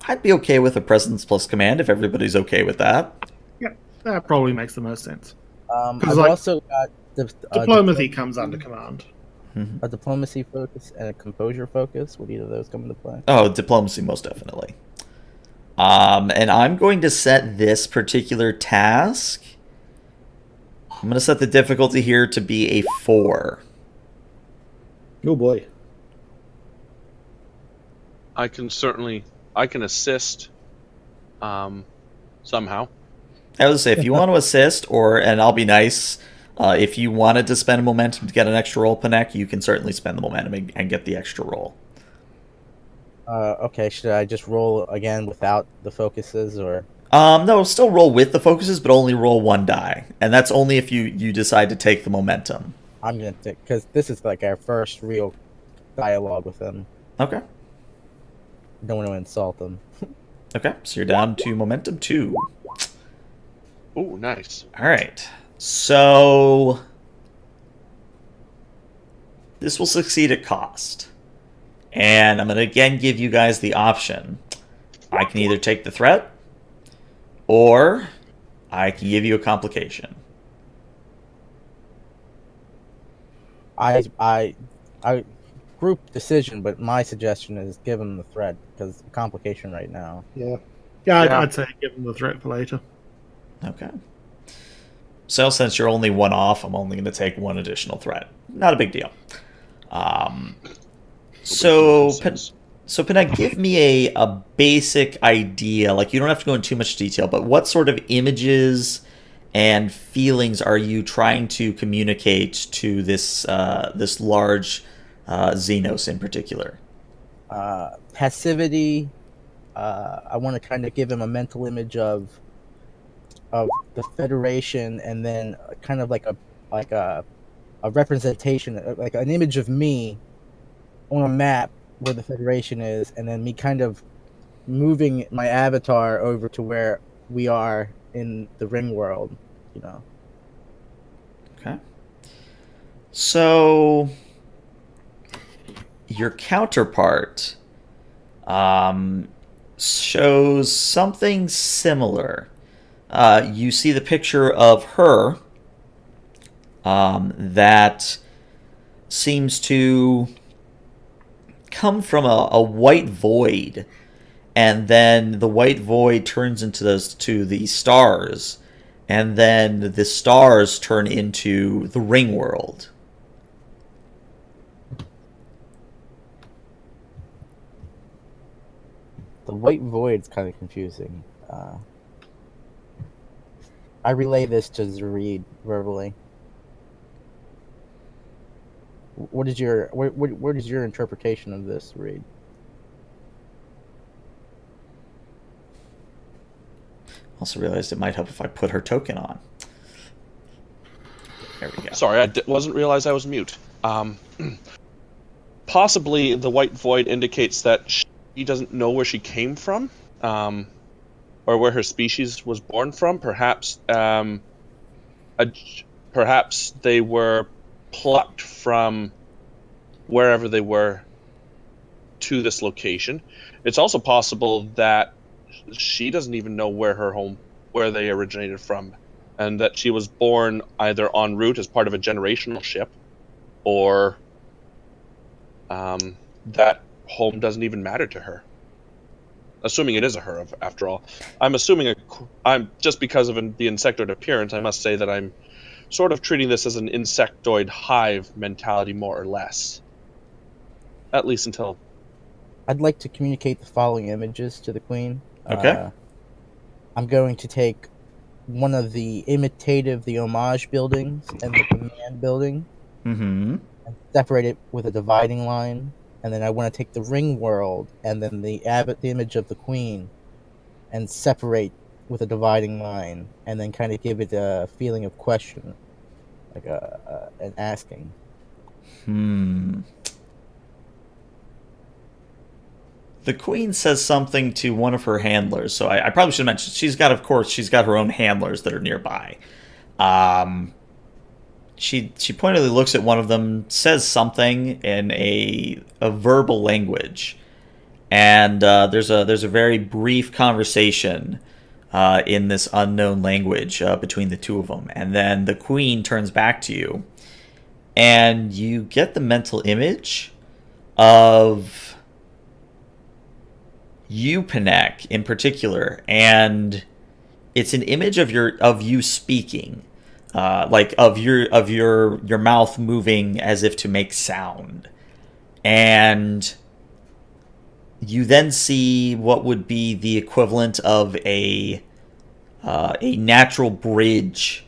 I'd be okay with a presence plus command if everybody's okay with that. Yeah, that probably makes the most sense. I've like, also got Diplomacy comes under command. a diplomacy focus and a composure focus. Would either of those come into play? Oh, diplomacy, most definitely. And I'm going to set this particular task. I'm going to set the difficulty here to be a 4. Oh boy. I can assist somehow. I would say if you want to assist, and I'll be nice, if you wanted to spend momentum to get an extra roll, Panek, you can certainly spend the momentum and get the extra roll. Okay, should I just roll again without the focuses, or? No, still roll with the focuses, but only roll 1 die. And that's only if you decide to take the momentum. I'm gonna take, because this is like our first real dialogue with them. Okay. Don't want to insult them. Okay, so you're down to momentum 2. Oh, nice. All right. So this will succeed at cost. And I'm going to again give you guys the option. I can either take the threat, or I can give you a complication. I group decision, but my suggestion is give them the threat, because complication right now. Yeah, Yeah. I'd say give them the threat for later. Okay. So since you're only 1 off, I'm only going to take 1 additional threat. Not a big deal. So Pinay, give me a basic idea. Like, you don't have to go into too much detail, but what sort of images and feelings are you trying to communicate to this this large Xenos in particular? Passivity, I want to kind of give him a mental image of the Federation, and then kind of like a representation, like an image of me on a map where the Federation is, and then me kind of moving my avatar over to where we are in the Ringworld, you know. Okay. So your counterpart shows something similar. You see the picture of her that seems to come from a white void, and then the white void turns into the stars, and then the stars turn into the Ringworld. The white void's kind of confusing. I relay this to Zareed verbally. What is your interpretation of this, Reed? Also realized it might help if I put her token on. There we go. Sorry, I wasn't realize I was mute. Possibly the white void indicates that she doesn't know where she came from, or where her species was born from. Perhaps, perhaps they were plucked from wherever they were to this location. It's also possible that she doesn't even know where they originated from, and that she was born either en route as part of a generational ship, or that home doesn't even matter to her. Assuming it is a her, after all. I'm assuming I'm just because of the insectoid appearance, I must say that I'm sort of treating this as an insectoid hive mentality, more or less. At least until... I'd like to communicate the following images to the Queen. Okay. I'm going to take one of the homage buildings and the command building, and separate it with a dividing line. And then I want to take the ring world and then the image of the Queen and separate with a dividing line, and then kind of give it a feeling of question, like an asking. The Queen says something to one of her handlers, so I probably should mention she's got her own handlers that are nearby. She pointedly looks at one of them, says something in a verbal language, and there's a very brief conversation in this unknown language between the two of them, and then the Queen turns back to you, and you get the mental image of you, Panek, in particular, and it's an image of you speaking. Like of your mouth moving as if to make sound, and you then see what would be the equivalent of a natural bridge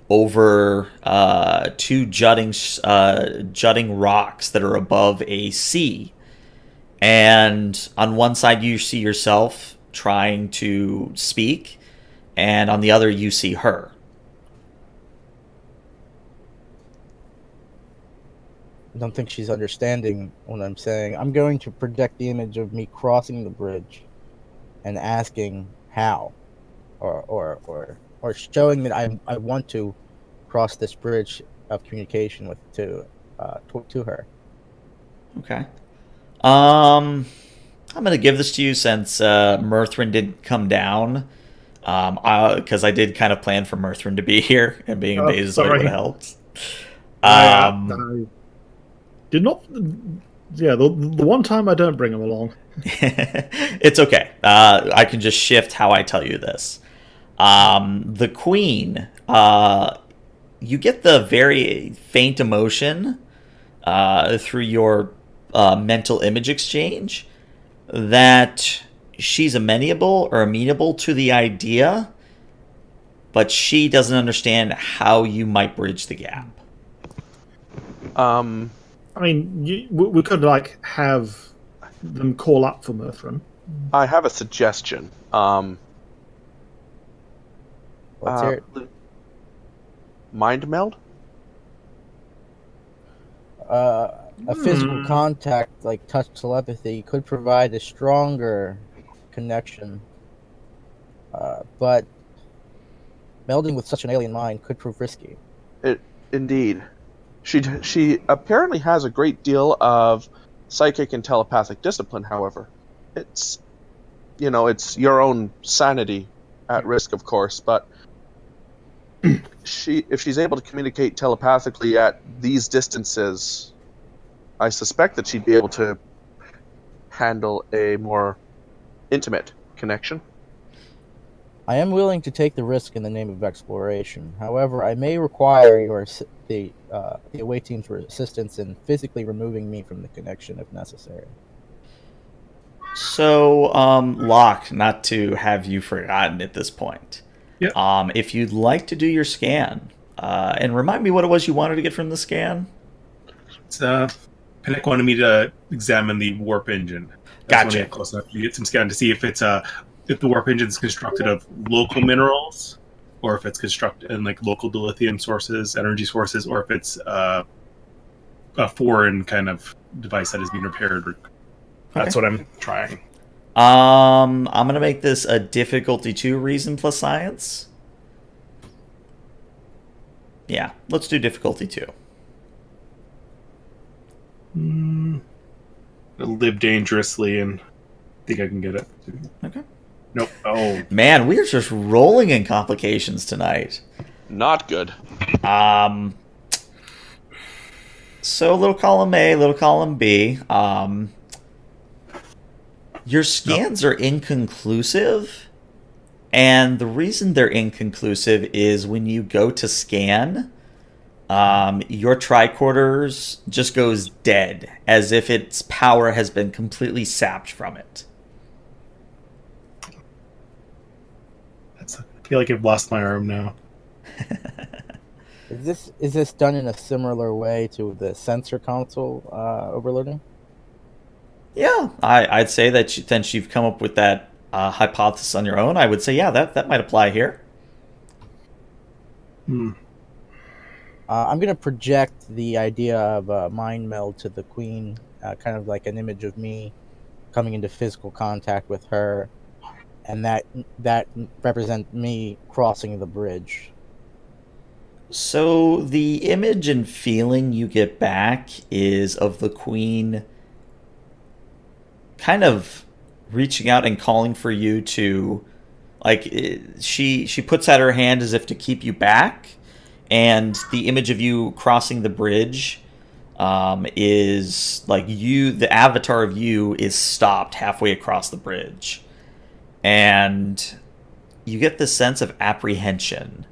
over two jutting rocks that are above a sea, and on one side you see yourself trying to speak, and on the other you see her. I don't think she's understanding what I'm saying. I'm going to project the image of me crossing the bridge and asking how, or showing that I want to cross this bridge of communication to her. Okay. I'm gonna give this to you since Mirthrin did come down. Because I did kind of plan for Mirthrin to be here, and being a Betazoid would have helped. I did not. Yeah, the one time I don't bring him along. It's okay. I can just shift how I tell you this. The Queen, you get the very faint emotion through your mental image exchange that she's amenable to the idea, but she doesn't understand how you might bridge the gap. Um, I mean, we could have them call up for Mirthrin. I have a suggestion. Let's hear it. Mind meld? A physical contact like touch telepathy could provide a stronger connection, but melding with such an alien mind could prove risky. Indeed. She apparently has a great deal of psychic and telepathic discipline, however. It's your own sanity at risk, of course, but if she's able to communicate telepathically at these distances, I suspect that she'd be able to handle a more intimate connection. I am willing to take the risk in the name of exploration. However, I may require the away team's assistance in physically removing me from the connection if necessary. So, Locke, not to have you forgotten at this point. Yep. If you'd like to do your scan, and remind me what it was you wanted to get from the scan. It's Pinnock wanted me to examine the warp engine. That's Gotcha. when I get close enough to get some scan to see if it's if the warp engine is constructed of local minerals, or if it's constructed in like local dilithium sources, energy sources, or if it's a foreign kind of device that is being repaired. That's what I'm trying. I'm gonna make this a difficulty 2 reason plus science. Yeah, let's do difficulty 2. I'll live dangerously and think I can get it. Okay. Nope. Oh. Man, we're just rolling in complications tonight. Not good. So little column A, little column B. Your scans are inconclusive, and the reason they're inconclusive is when you go to scan, your tricorders just goes dead, as if its power has been completely sapped from it. I feel like I've lost my arm now. Is this done in a similar way to the sensor console overloading? Yeah, I'd say that since you've come up with that hypothesis on your own, I would say, yeah, that might apply here. I'm going to project the idea of a mind meld to the queen, kind of like an image of me coming into physical contact with her, and that represents me crossing the bridge. So the image and feeling you get back is of the queen kind of reaching out and calling for you to, like, she puts out her hand as if to keep you back, and the image of you crossing the bridge is like the avatar of you is stopped halfway across the bridge, and you get this sense of apprehension,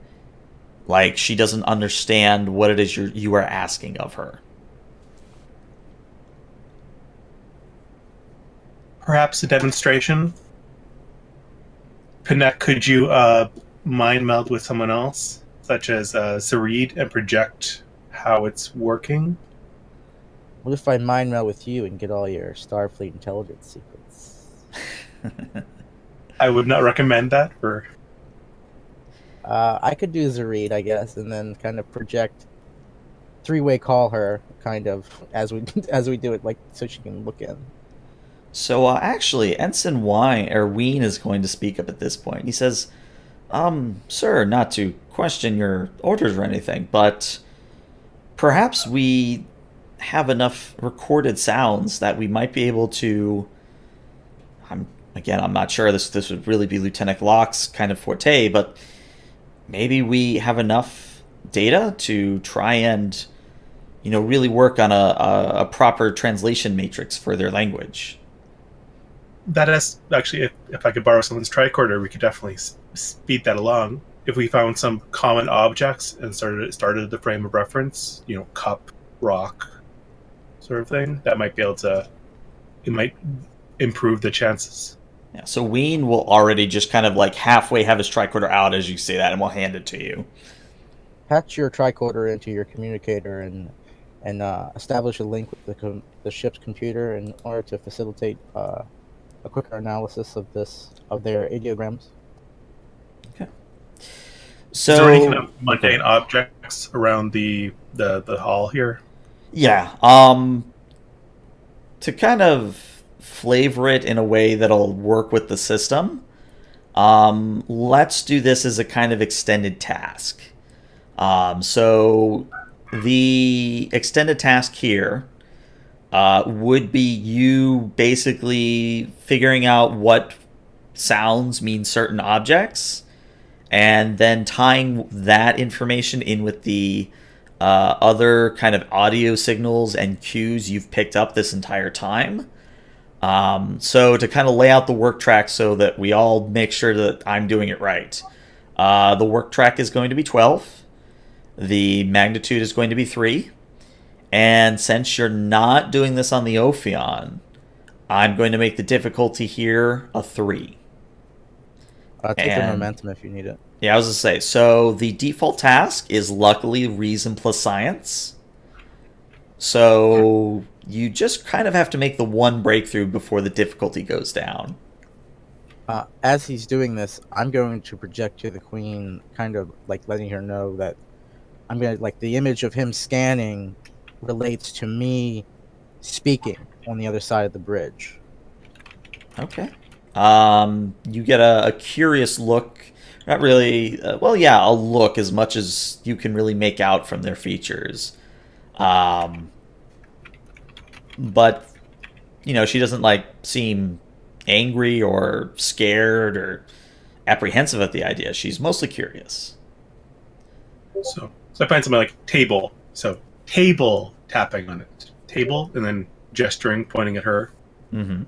like she doesn't understand what it is you are asking of her. Perhaps a demonstration? Pinnock, could you mind meld with someone else, such as Sareed, and project how it's working? What if I mind meld with you and get all your Starfleet intelligence secrets? I would not recommend that for... I could do Zareed, I guess, and then kind of project three-way call her, kind of, as we do it, like, so she can look in. So actually, Ensign Ween is going to speak up at this point. He says, sir, not to question your orders or anything, but perhaps we have enough recorded sounds that we might be able to... I'm not sure this would really be Lieutenant Locke's kind of forte, but maybe we have enough data to try and, really work on a proper translation matrix for their language. That is actually, if I could borrow someone's tricorder, we could definitely speed that along. If we found some common objects and started the frame of reference, cup, rock, sort of thing, that might be able to, it might improve the chances. Yeah, so Ween will already just kind of like halfway have his tricorder out as you say that, and we'll hand it to you. Patch your tricorder into your communicator and establish a link with the ship's computer in order to facilitate a quicker analysis of their ideograms. So, Is there any kind of mundane objects around the hall here? yeah, to kind of flavor it in a way that'll work with the system, let's do this as a kind of extended task. So the extended task here would be you basically figuring out what sounds mean certain objects, and then tying that information in with the other kind of audio signals and cues you've picked up this entire time. So to kind of lay out the work track so that we all make sure that I'm doing it right. The work track is going to be 12. The magnitude is going to be 3. And since you're not doing this on the Ophion, I'm going to make the difficulty here a 3. Take the momentum if you need it. Yeah, I was going to say, so the default task is luckily reason plus science. So you just kind of have to make the one breakthrough before the difficulty goes down. As he's doing this, I'm going to project to the queen, kind of like letting her know that I'm going to, like, the image of him scanning relates to me speaking on the other side of the bridge. Okay. You get a curious look. Not really, well, yeah, a look as much as you can really make out from their features. But, you know, she doesn't, like, seem angry or scared or apprehensive at the idea. She's mostly curious. So I find something like table. So table, tapping on it. Table, and then gesturing, pointing at her. Mm-hmm.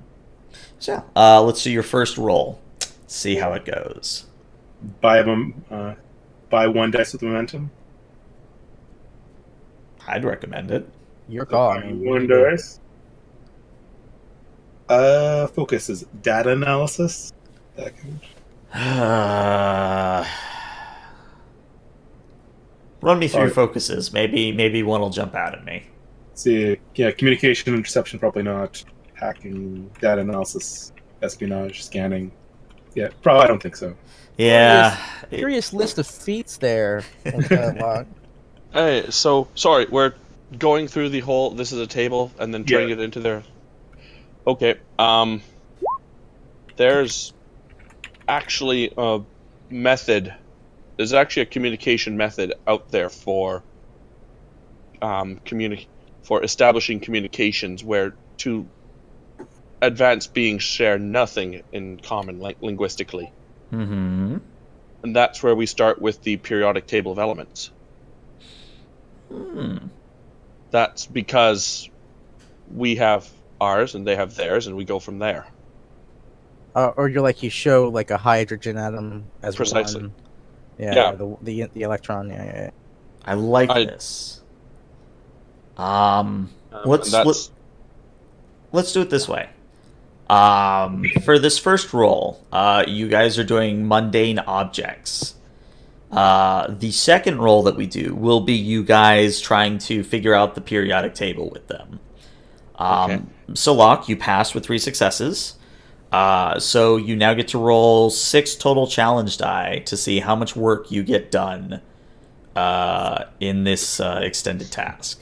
So, let's do your first roll. See how it goes. Buy 1 dice with momentum. I'd recommend it. Your call. I Buy mean, 1 dice. Focus is data analysis. Run me through Sorry. focuses. Maybe one will jump out at me. See, yeah, communication, interception, probably not. Hacking, data analysis, espionage, scanning. Yeah, probably I don't think so. Yeah. Curious list of feats there. On that log. Hey, so sorry, we're going through the whole. This is a table, and then turning it into their. Okay. There's actually a method. There's actually a communication method out there for for establishing communications where two advanced beings share nothing in common, like linguistically. Mm-hmm. And that's where we start with the periodic table of elements. That's because we have ours and they have theirs, and we go from there. Or you're like, you show like a hydrogen atom as Precisely. one. Yeah. The electron. Yeah. I like this. Let's do it this way. For this first roll, you guys are doing mundane objects. The second roll that we do will be you guys trying to figure out the periodic table with them. Okay. So, Locke, you passed with 3 successes. So you now get to roll 6 total challenge die to see how much work you get done in this extended task.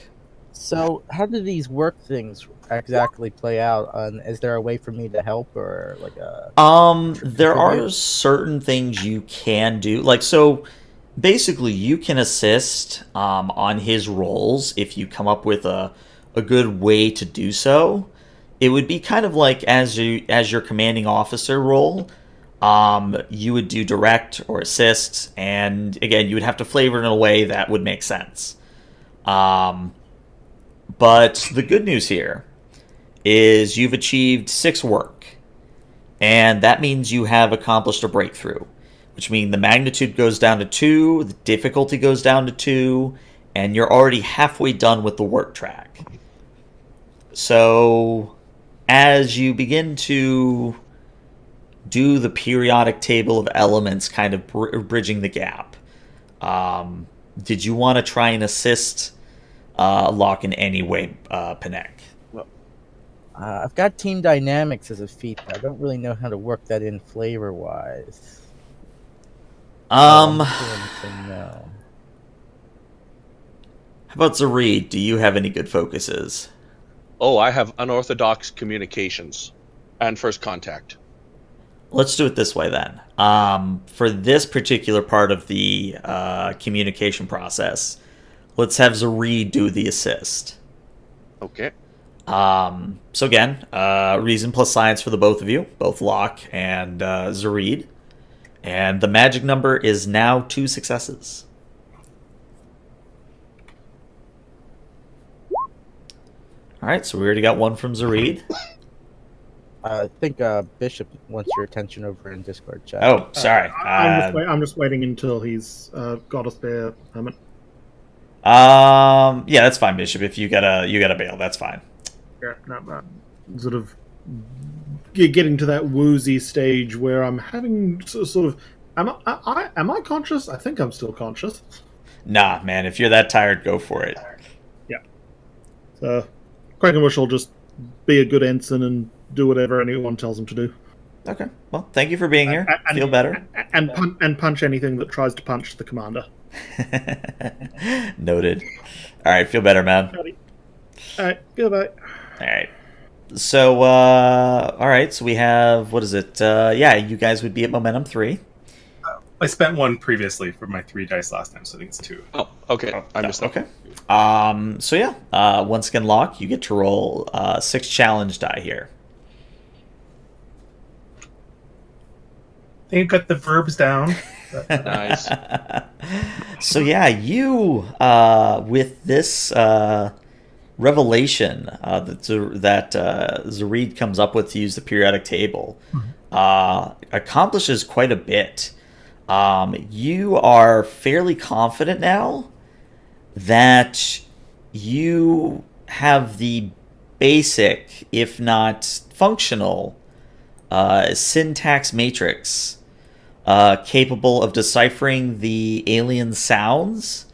So how do these work things exactly play out? Is there a way for me to help, or like a? There are certain things you can do. Like, so basically you can assist on his rolls if you come up with a good way to do so. It would be kind of like as your commanding officer role, you would do direct or assist, and again, you would have to flavor it in a way that would make sense. But the good news here is you've achieved 6 work, and that means you have accomplished a breakthrough, which means the magnitude goes down to 2, the difficulty goes down to 2, and you're already halfway done with the work track. So as you begin to do the periodic table of elements, kind of bridging the gap, did you want to try and assist Locke in any way, Panek? I've got team dynamics as a feat. I don't really know how to work that in flavor-wise. I'm going to say no. How about Zareed? Do you have any good focuses? Oh, I have unorthodox communications and first contact. Let's do it this way then. For this particular part of the communication process, let's have Zareed do the assist. Okay. So again, reason plus science for the both of you, both Locke and Zareed. And the magic number is now 2 successes. All right, so we already got one from Zareed. I think Bishop wants your attention over in Discord chat. Oh, sorry. I'm just waiting until he's got a spare moment. Yeah, that's fine, Bishop. If you gotta bail, that's fine. Yeah, no, sort of getting to that woozy stage where I'm having sort of. Am I conscious? I think I'm still conscious. Nah, man. If you're that tired, go for it. Yeah. So, Quakenbush will just be a good ensign and do whatever anyone tells him to do. Okay. Well, thank you for being here. Feel better. And punch anything that tries to punch the commander. Noted. All right. Feel better, man. All right. Goodbye. All right. So, all right. So we have, what is it? Yeah, you guys would be at Momentum 3. I spent 1 previously for my 3 dice last time, so I think it's 2. Oh, okay. I missed that. Okay. So yeah, once again, Locke, you get to roll 6 challenge die here. I think I got the verbs down. Nice. So yeah, you with this revelation that Zareed comes up with to use the periodic table accomplishes quite a bit. You are fairly confident now that you have the basic, if not functional, syntax matrix capable of deciphering the alien sounds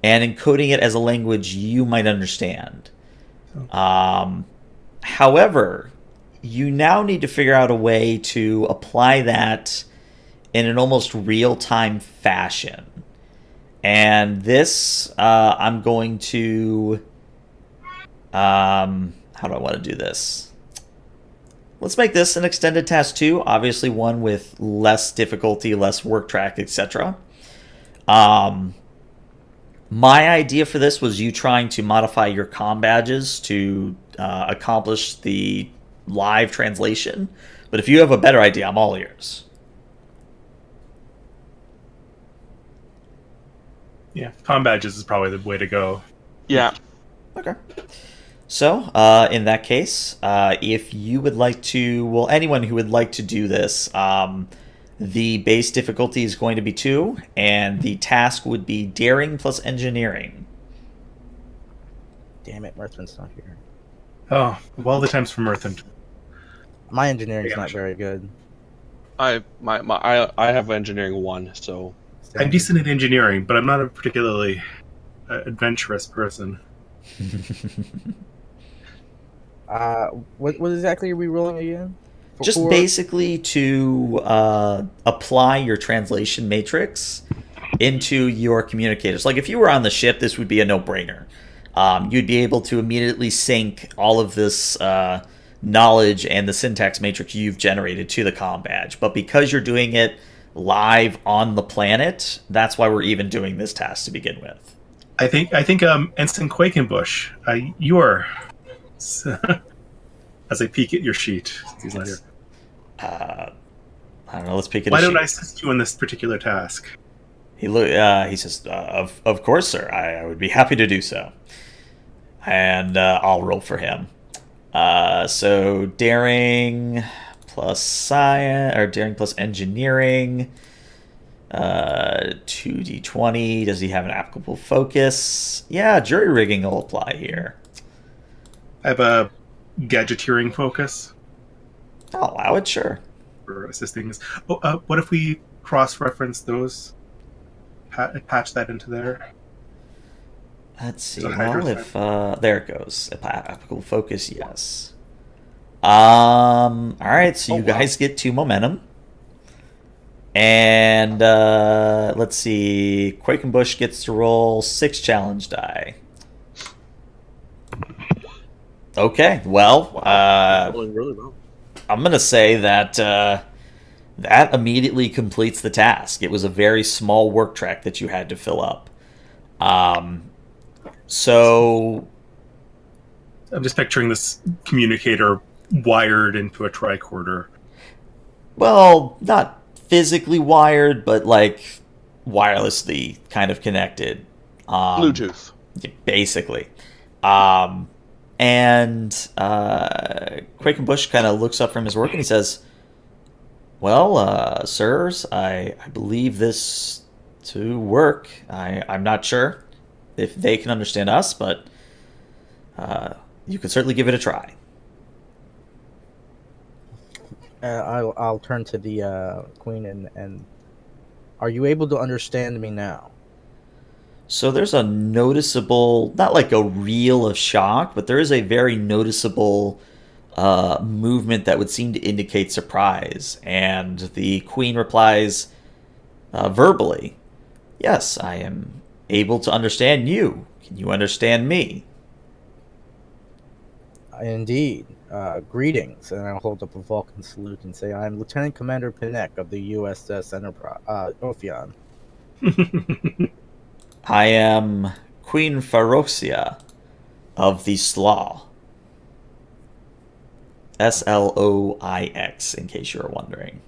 and encoding it as a language you might understand. However, you now need to figure out a way to apply that in an almost real-time fashion. And this, I'm going to... how do I want to do this? Let's make this an extended task 2. Obviously one with less difficulty, less work track, etc. My idea for this was you trying to modify your comm badges to accomplish the live translation. But if you have a better idea, I'm all ears. Yeah, comm badges is probably the way to go. Yeah. Okay. So, in that case, if you would like to, well, anyone who would like to do this, the base difficulty is going to be 2, and the task would be daring plus engineering. Damn it, Mirthman's not here. Oh, of all the times for Mirthan. My engineering's not very good. I have engineering 1, so I'm decent at engineering, but I'm not a particularly adventurous person. What exactly are we rolling again? Just basically to apply your translation matrix into your communicators. Like if you were on the ship, this would be a no-brainer. You'd be able to immediately sync all of this knowledge and the syntax matrix you've generated to the comm badge. But because you're doing it live on the planet, that's why we're even doing this task to begin with. I think Ensign Quakenbush, you are as I peek at your sheet. He's not here. I don't know. Let's peek at. Why his don't sheet. I assist you in this particular task? He says, "Of course, sir. I would be happy to do so." And I'll roll for him. So daring plus science, or daring plus engineering. 2d20. Does he have an applicable focus? Yeah, jury rigging will apply here. I have a gadgeteering focus I'll allow it, sure. for assisting us. What if we cross-reference those? Patch that into there. Let's see. So Well, if there it goes. Applicable focus, yes. All right, so you guys get 2 momentum. And let's see. Quakenbush gets to roll 6 challenge die. Okay, well, Rolling really well. I'm going to say that that immediately completes the task. It was a very small work track that you had to fill up. So I'm just picturing this communicator wired into a tricorder. well, not physically wired, but like wirelessly kind of connected. Bluetooth. Basically. And Quakenbush kind of looks up from his work and he says, well, sirs, I believe this to work. I'm not sure if they can understand us, but you could certainly give it a try. I'll turn to the queen and are you able to understand me now? So there's a noticeable, not like a reel of shock, but there is a very noticeable movement that would seem to indicate surprise. And the queen replies verbally, yes, I am able to understand you. Can you understand me? Indeed. Greetings, and I'll hold up a Vulcan salute and say, I'm Lieutenant Commander Pinek of the USS Ophion. I am Queen Ferocia of the Slaw. Sloix, in case you were wondering.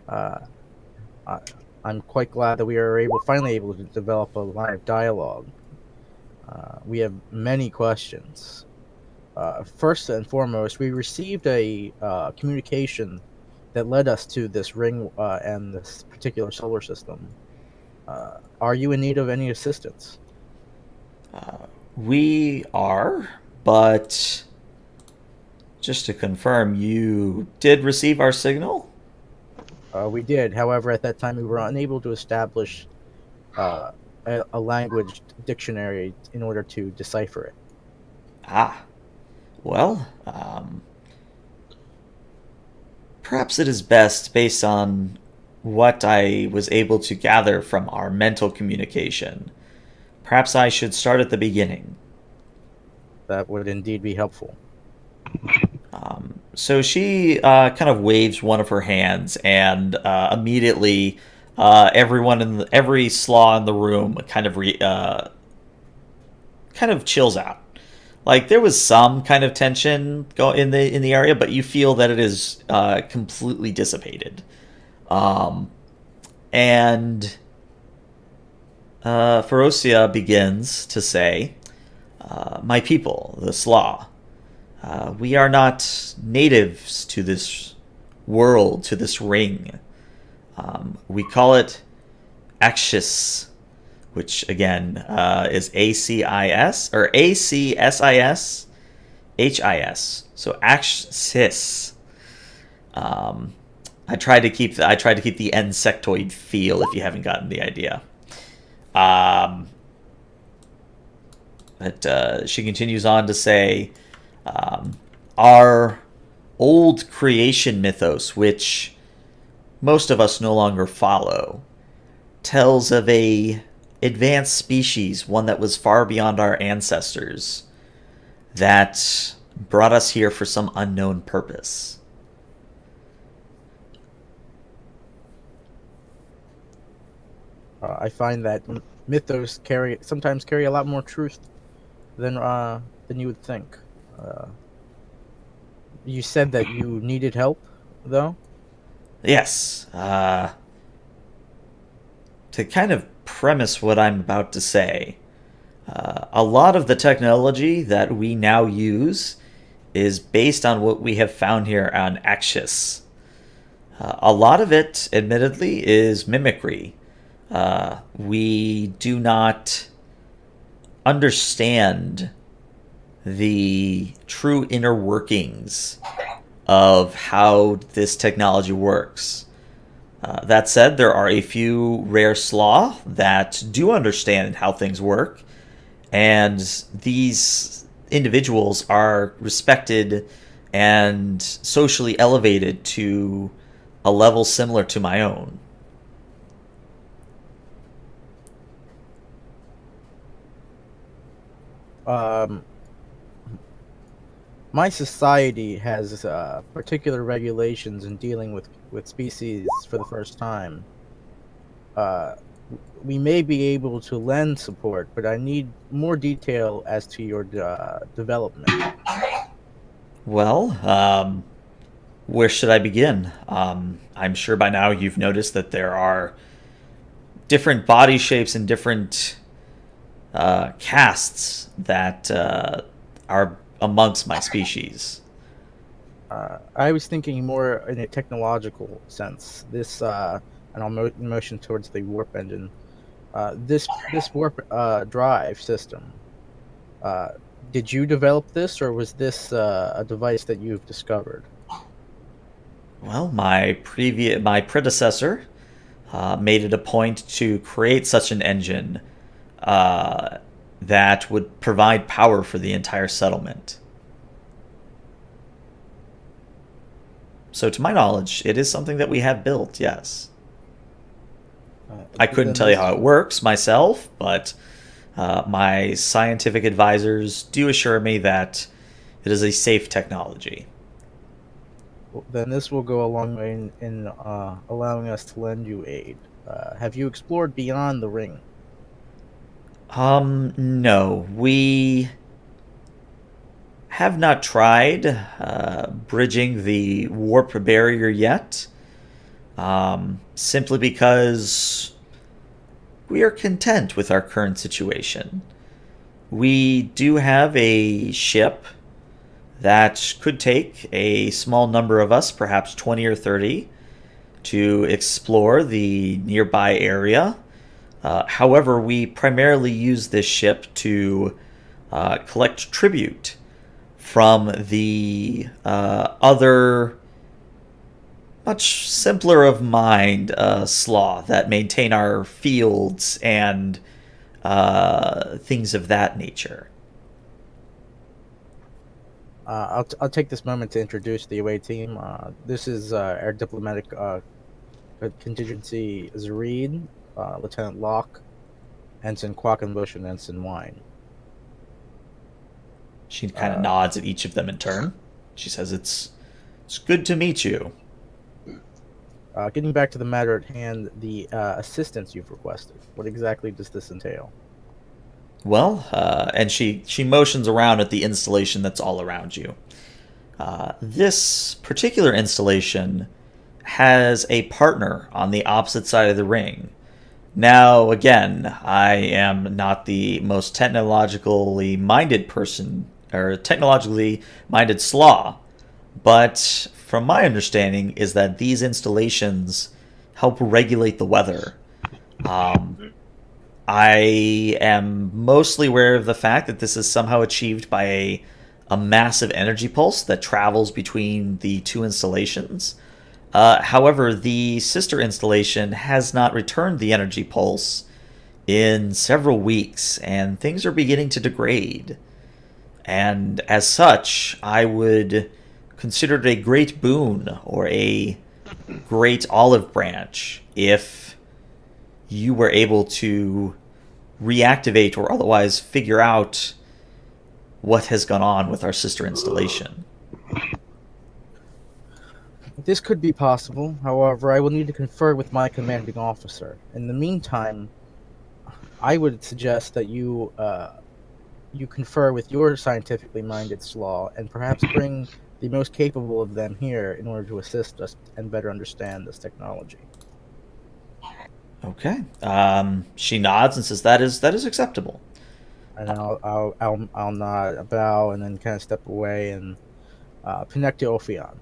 I'm quite glad that we are finally able to develop a line of dialogue. We have many questions. First and foremost, we received a communication that led us to this ring and this particular solar system. Are you in need of any assistance? We are, but just to confirm, you did receive our signal? We did. However, at that time, we were unable to establish a language dictionary in order to decipher it. Well, perhaps it is best, based on what I was able to gather from our mental communication, perhaps I should start at the beginning. That would indeed be helpful. So she kind of waves one of her hands, and immediately every slaw in the room kind of chills out. Like there was some kind of tension in the area, but you feel that it is completely dissipated. And Ferocia begins to say, "My people, the Slaw, we are not natives to this world, to this ring. We call it Axis, which again is ACIS or ACSIS HIS. So Axis. I tried to keep the insectoid feel. If you haven't gotten the idea, but she continues on to say, our old creation mythos, which most of us no longer follow, tells of a advanced species, one that was far beyond our ancestors, that brought us here for some unknown purpose. I find that mythos sometimes carry a lot more truth than you would think. You said that you needed help, though? Yes. To kind of premise what I'm about to say, a lot of the technology that we now use is based on what we have found here on Axis. A lot of it, admittedly, is mimicry. We do not understand the true inner workings of how this technology works. That said, there are a few rare slaw that do understand how things work, and these individuals are respected and socially elevated to a level similar to my own. Um, my society has particular regulations in dealing with species for the first time. We may be able to lend support, but I need more detail as to your development. Well, where should I begin? I'm sure by now you've noticed that there are different body shapes and different castes that are amongst my species. I was thinking more in a technological sense. This, and I'll motion towards the warp engine. This warp drive system. Did you develop this, or was this a device that you've discovered? Well, my predecessor made it a point to create such an engine that would provide power for the entire settlement. So, to my knowledge, it is something that we have built. Yes, I couldn't tell you how it works myself, but my scientific advisors do assure me that it is a safe technology. Then this will go a long way in allowing us to lend you aid. Have you explored beyond the ring? No, we have not tried bridging the warp barrier yet, simply because we are content with our current situation. We do have a ship that could take a small number of us, perhaps 20 or 30, to explore the nearby area. However, we primarily use this ship to collect tribute from the other, much simpler of mind slaw that maintain our fields and things of that nature. I'll take this moment to introduce the away team. This is our diplomatic contingency Zareed, Lieutenant Locke, Ensign Quackenbush, and Ensign Wine. She kind of nods at each of them in turn. She says, "It's good to meet you." Getting back to the matter at hand, the assistance you've requested. What exactly does this entail? Well, and she motions around at the installation that's all around you. This particular installation has a partner on the opposite side of the ring. Now, again, I am not the most technologically minded person, or technologically minded slaw, but from my understanding is that these installations help regulate the weather. I am mostly aware of the fact that this is somehow achieved by a massive energy pulse that travels between the two installations. However, the sister installation has not returned the energy pulse in several weeks, and things are beginning to degrade. And as such, I would consider it a great boon or a great olive branch if you were able to reactivate or otherwise figure out what has gone on with our sister installation. This could be possible. However, I will need to confer with my commanding officer. In the meantime, I would suggest that you confer with your scientifically minded slaw and perhaps bring the most capable of them here in order to assist us and better understand this technology. Okay. She nods and says, "That is acceptable." And I'll nod, bow, and then kind of step away and connect to Ophion.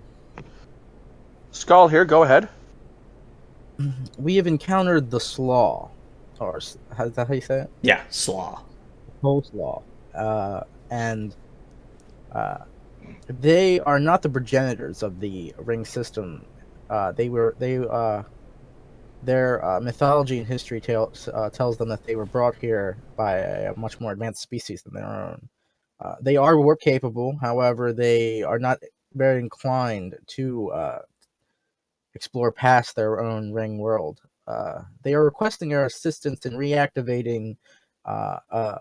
Skull here, go ahead. We have encountered the slaw, or is that how you say it? Yeah, slaw. Whole slaw, and they are not the progenitors of the ring system. Their mythology and history tells them that they were brought here by a much more advanced species than their own. They are warp capable, however, they are not very inclined to explore past their own ring world. They are requesting our assistance in reactivating a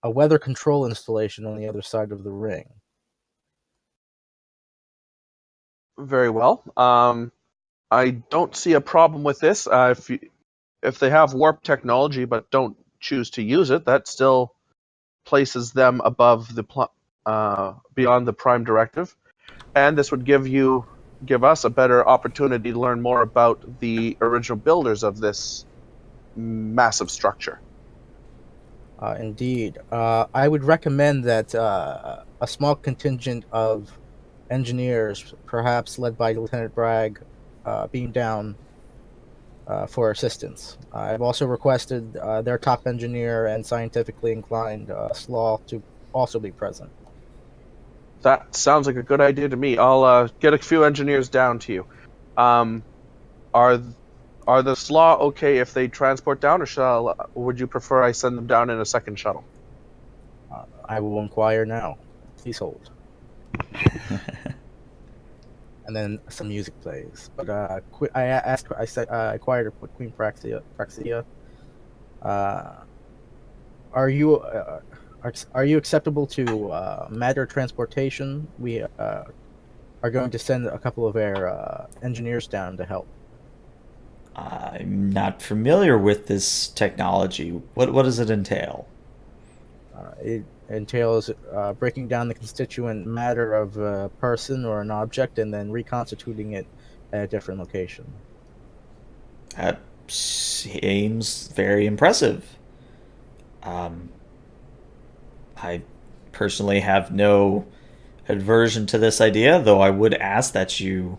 weather control installation on the other side of the ring. Very well. I don't see a problem with this. If they have warp technology but don't choose to use it, that still places them above beyond the prime directive, and this would give us a better opportunity to learn more about the original builders of this massive structure. Indeed. I would recommend that a small contingent of engineers, perhaps led by Lieutenant Bragg, beam down for assistance. I've also requested their top engineer and scientifically inclined Slaw to also be present. That sounds like a good idea to me. I'll get a few engineers down to you. Um, are are the Slaw okay if they transport down, or would you prefer I send them down in a second shuttle? I will inquire now. Please hold. And then some music plays. But I asked. I said I inquired with Queen Praxia. Uh, are you acceptable to matter transportation? We are going to send a couple of our engineers down to help. I'm not familiar with this technology. What does it entail? It entails breaking down the constituent matter of a person or an object and then reconstituting it at a different location. That seems very impressive. Um, I personally have no aversion to this idea, though I would ask that you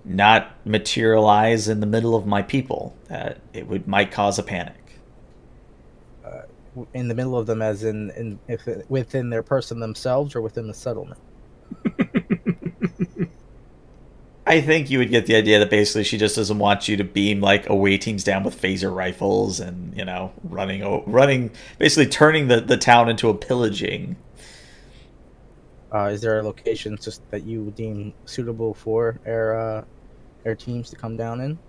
not materialize in the middle of my people. That it might cause a panic. In the middle of them, as in if within their person themselves or within the settlement. I think you would get the idea that basically she just doesn't want you to beam like away teams down with phaser rifles and running, basically turning the town into a pillaging. Is there a location just that you deem suitable for air teams to come down in?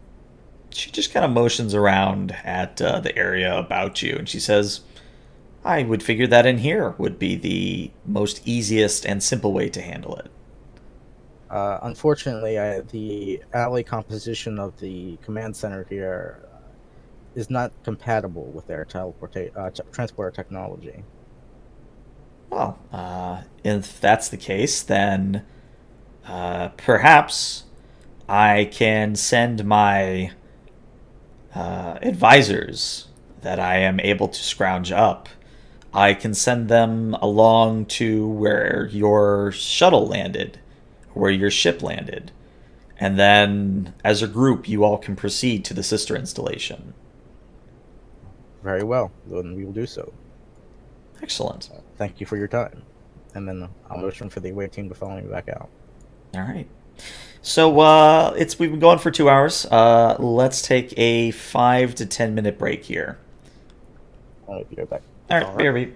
She just kind of motions around at the area about you, and she says, "I would figure that in here would be the most easiest and simple way to handle it." Unfortunately, the alley composition of the command center here is not compatible with their transporter technology. Well, if that's the case, then perhaps I can send my advisors that I am able to scrounge up. I can send them along to where your shuttle landed, where your ship landed. And then, as a group, you all can proceed to the sister installation. Very well, then we will do so. Excellent. Thank you for your time. And then I'll motion for the away team to follow me back out. All right. So we've been going for 2 hours. Let's take a 5 to 10 minute break here. I'll be right back. All right, BRB.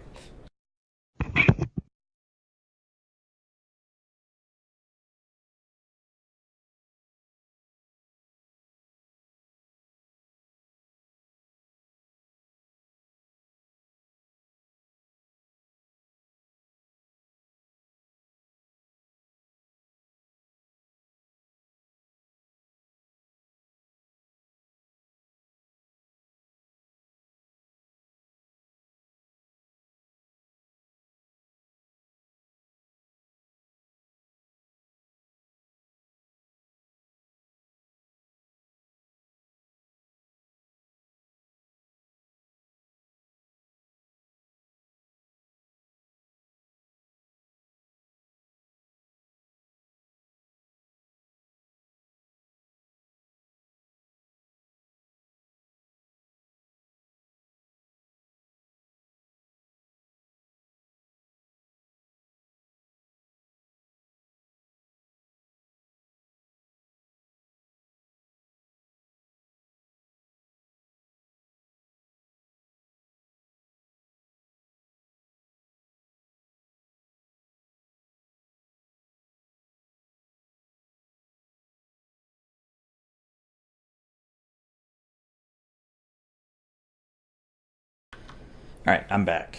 All right, I'm back.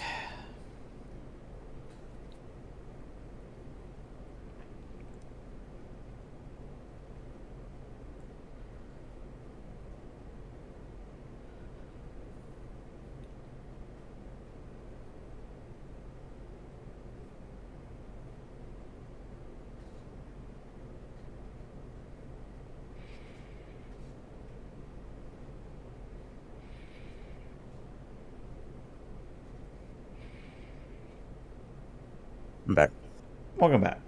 I'm back. Welcome back.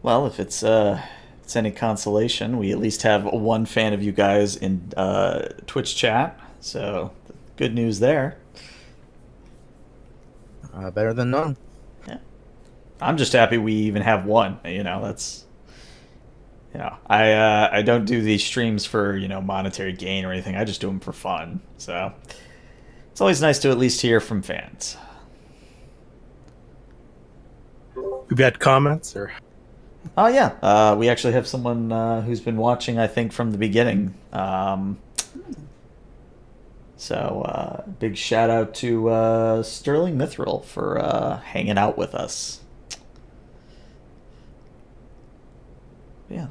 Well, if it's any consolation, we at least have one fan of you guys in Twitch chat. So, good news there. Better than none. Yeah. I'm just happy we even have one. That's I don't do these streams for monetary gain or anything. I just do them for fun. So it's always nice to at least hear from fans. We've had comments or. Oh yeah, we actually have someone who's been watching, I think, from the beginning. So big shout out to Sterling Mithril for hanging out with us. Yeah.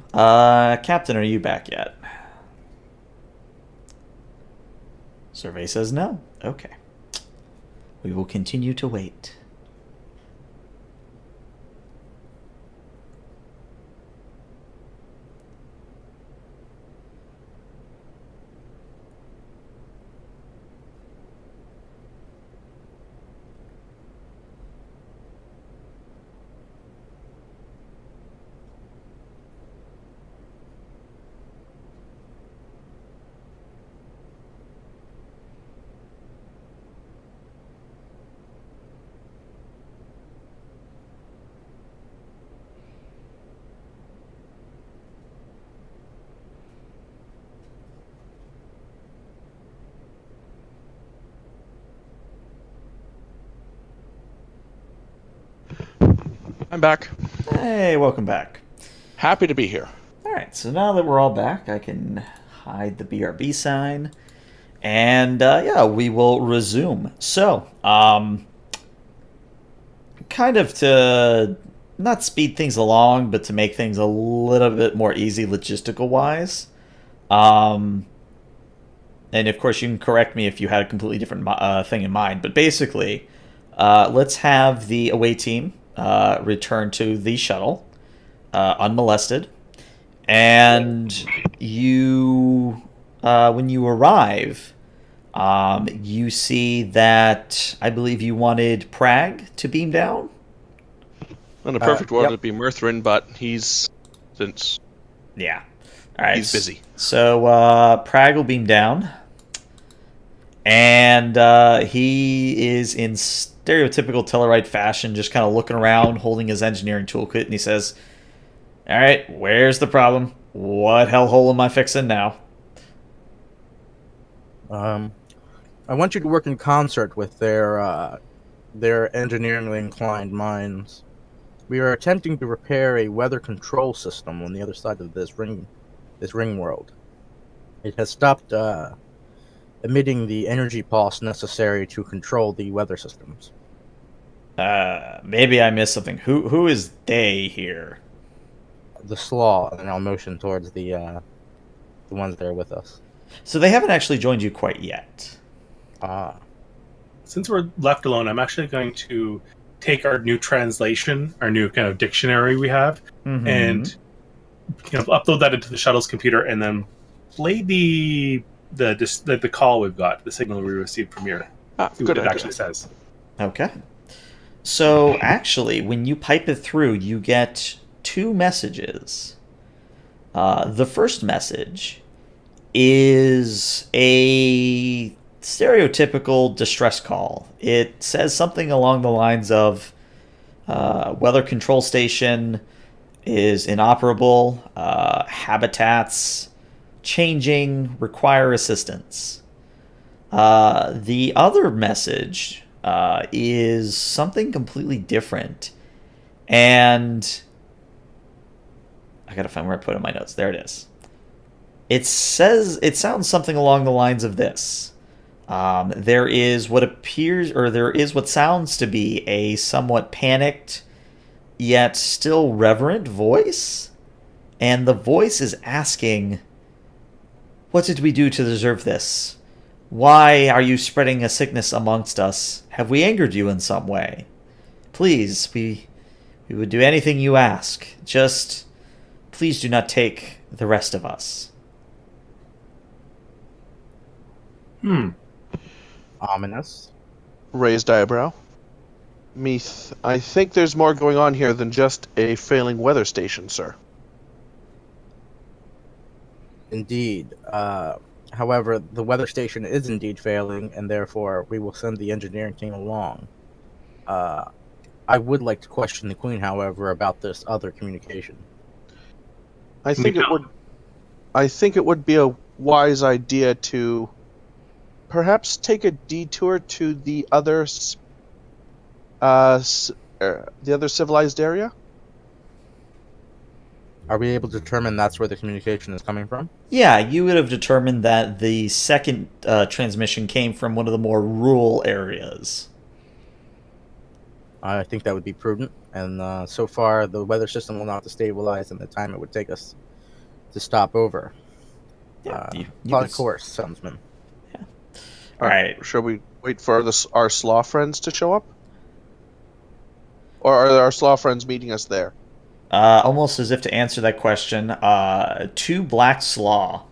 Captain, are you back yet? Survey says no. Okay. We will continue to wait. I'm back. Hey, welcome back. Happy to be here. Alright, so now that we're all back, I can hide the BRB sign. And, yeah, we will resume. So, kind of to not speed things along, but to make things a little bit more easy logistical-wise. And, of course, you can correct me if you had a completely different thing in mind. But basically, let's have the away team return to the shuttle unmolested. And you, when you arrive, you see that I believe you wanted Prag to beam down. In a perfect world, yep. it'd be Mirthrin, but he's Yeah. All right. He's busy. So Prag will beam down, and he is in stereotypical Tellarite fashion, just kind of looking around, holding his engineering toolkit, and he says, "All right, where's the problem? What hellhole am I fixing now?" I want you to work in concert with their engineeringly inclined minds. We are attempting to repair a weather control system on the other side of this ring world. It has stopped emitting the energy pulse necessary to control the weather systems. Maybe I missed something. Who is they here? The slaw, and I'll motion towards the ones that are with us. So they haven't actually joined you quite yet. Ah, Since we're left alone, I'm actually going to take our new translation, our new kind of dictionary we have, Mhm. and upload that into the shuttle's computer, and then play the call we've got, the signal we received from here. See what Good it idea. actually says. Okay. So actually, when you pipe it through, you get two messages. The first message is a stereotypical distress call. It says something along the lines of weather control station is inoperable, habitats changing, require assistance. The other message is something completely different. And I gotta find where I put it in my notes. There it is. It sounds something along the lines of this. There is what sounds to be a somewhat panicked yet still reverent voice. And the voice is asking, "What did we do to deserve this? Why are you spreading a sickness amongst us? Have we angered you in some way? Please, we would do anything you ask. Just please do not take the rest of us." ominous. Raised eyebrow. I think there's more going on here than just a failing weather station, sir. Indeed. However, the weather station is indeed failing, and therefore we will send the engineering team along. I would like to question the Queen, however, about this other communication. I think it would be a wise idea to perhaps take a detour to the other civilized area. Are we able to determine that's where the communication is coming from? Yeah, you would have determined that the second transmission came from one of the more rural areas. I think that would be prudent, and so far the weather system will not stabilize in the time it would take us to stop over. Yeah, you Plot could course, Sunsman. All right. Shall we wait for our slaw friends to show up? Or are our slaw friends meeting us there? Almost as if to answer that question, two black slaw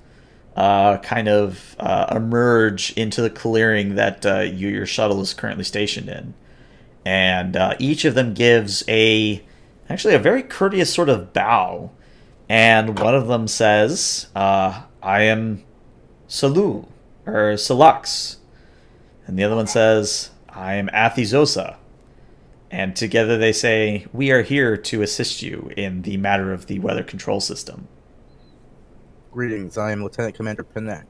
kind of emerge into the clearing that your shuttle is currently stationed in. And each of them gives actually a very courteous sort of bow. And one of them says, "I am Salu, or Salux." And the other one says, "I am Athizosa." And together they say, "We are here to assist you in the matter of the weather control system." Greetings, I am Lieutenant Commander Pinnack.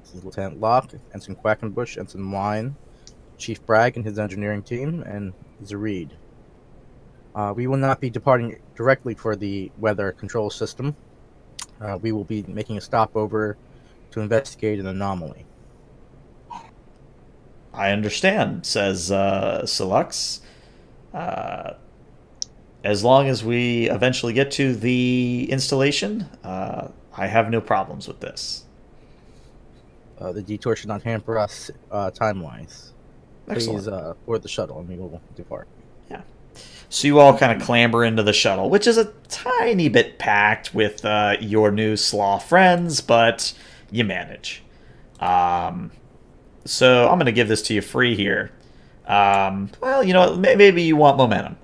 This is Lieutenant Locke, Ensign Quackenbush, Ensign Wine, Chief Bragg and his engineering team, and Zareed. We will not be departing directly for the weather control system. We will be making a stopover to investigate an anomaly. "I understand," says Salux. "As long as we eventually get to the installation, I have no problems with this." The detour should not hamper us time-wise. Excellent. Please board the shuttle and we will depart. Yeah. So you all kind of clamber into the shuttle, which is a tiny bit packed with your new slaw friends, but you manage. So I'm going to give this to you free here. Well, you know what? Maybe you want momentum.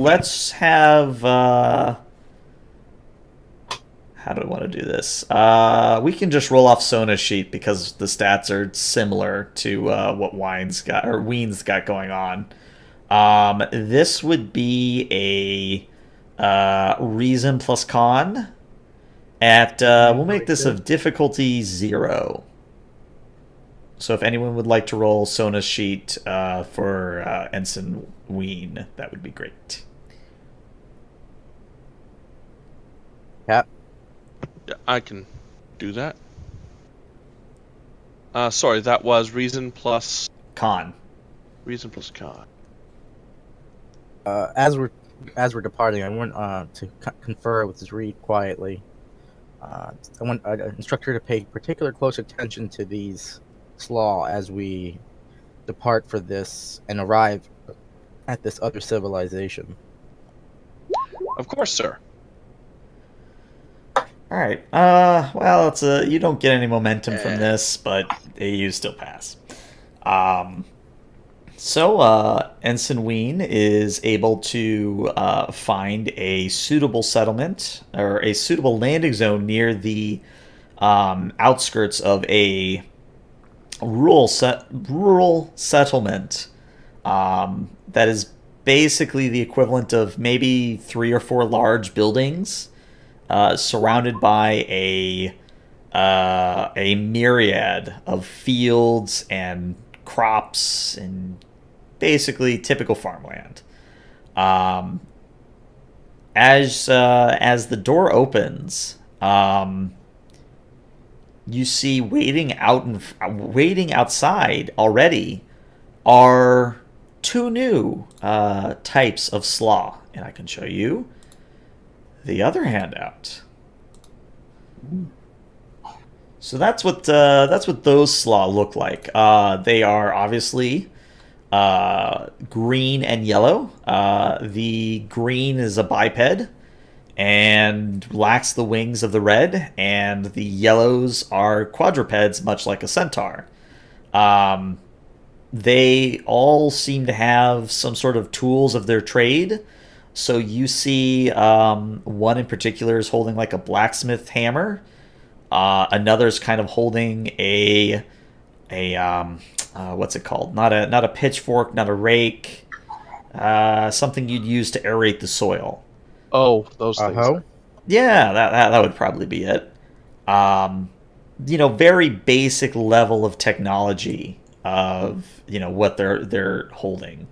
Let's have... how do I want to do this? We can just roll off Sona's sheet because the stats are similar to what Ween's got going on. This would be a reason plus con at we'll make this of difficulty 0. So if anyone would like to roll Sona's sheet for Ensign Ween, that would be great. Cap. Yeah, I can do that. Sorry, that was reason plus Con. con. As we're departing, I want to confer with Reed quietly. I want an instructor to pay particular close attention to these slaw as we depart for this and arrive at this other civilization. Of course, sir. All right. Well, it's you don't get any momentum from this, but you still pass. So Ensign Ween is able to find a suitable settlement or a suitable landing zone near the outskirts of a rural settlement that is basically the equivalent of maybe 3 or 4 large buildings surrounded by a myriad of fields and crops and basically typical farmland. As the door opens, you see waiting outside already are 2 new types of slaw, and I can show you the other handout. So that's what those slaw look like. They are obviously green and yellow. The green is a biped and lacks the wings of the red, and the yellows are quadrupeds, much like a centaur. They all seem to have some sort of tools of their trade. So you see one in particular is holding like a blacksmith hammer. Another's kind of holding a what's it called? Not a pitchfork, not a rake. Something you'd use to aerate the soil. Oh, those things. Yeah, that would probably be it. Very basic level of technology of what they're holding.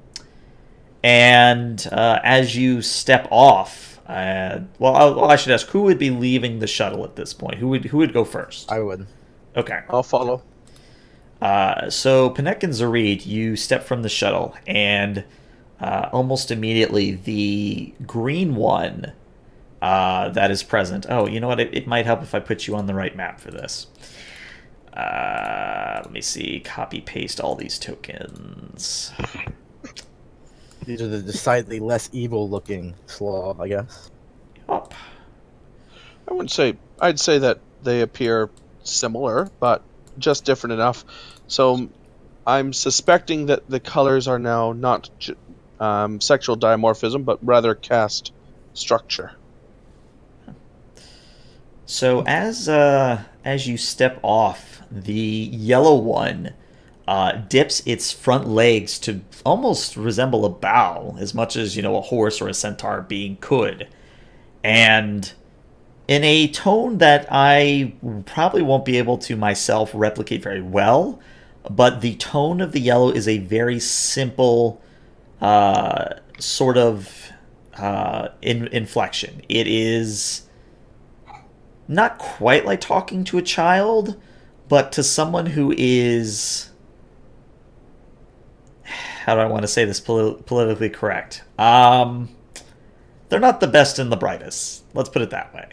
And as you step off, I should ask, who would be leaving the shuttle at this point? Who would go first? I would. Okay. I'll follow. So Panek and Zareed, you step from the shuttle, and almost immediately the green one that is present. Oh, you know what? It might help if I put you on the right map for this. Let me see. Copy paste all these tokens. These are the decidedly less evil-looking slaw, I guess. Yup. I'd say that they appear similar, but just different enough. So I'm suspecting that the colors are now not sexual dimorphism, but rather caste structure. So as you step off, the yellow one dips its front legs to almost resemble a bow, as much as a horse or a centaur being could, and in a tone that I probably won't be able to myself replicate very well, but the tone of the yellow is a very simple sort of inflection. It is not quite like talking to a child, but to someone who is, how do I want to say this politically correct? They're not the best and the brightest. Let's put it that way.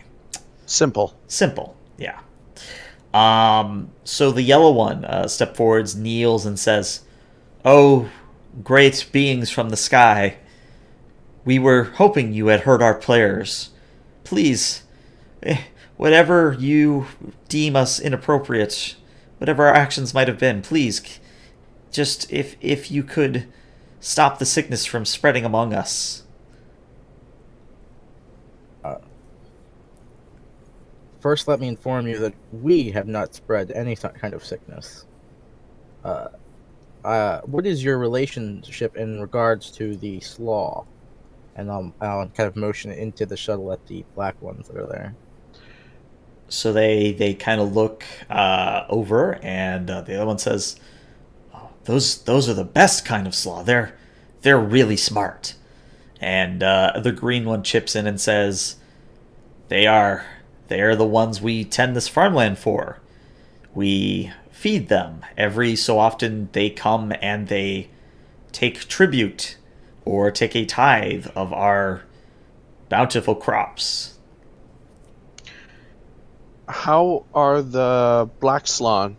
Simple, yeah. So the yellow one steps forwards, kneels, and says, "Oh, great beings from the sky, we were hoping you had heard our prayers. Please, whatever you deem us inappropriate, whatever our actions might have been, please, just if you could stop the sickness from spreading among us." First, let me inform you that we have not spread any kind of sickness. What is your relationship in regards to the slaw? And I'll kind of motion it into the shuttle at the black ones that are there. So they kind of look over, and the other one says, "Oh, those are the best kind of slaw. They're really smart." And the green one chips in and says, They are the ones we tend this farmland for. We feed them. Every so often they come and they take tribute or take a tithe of our bountiful crops. How are the Black Slaw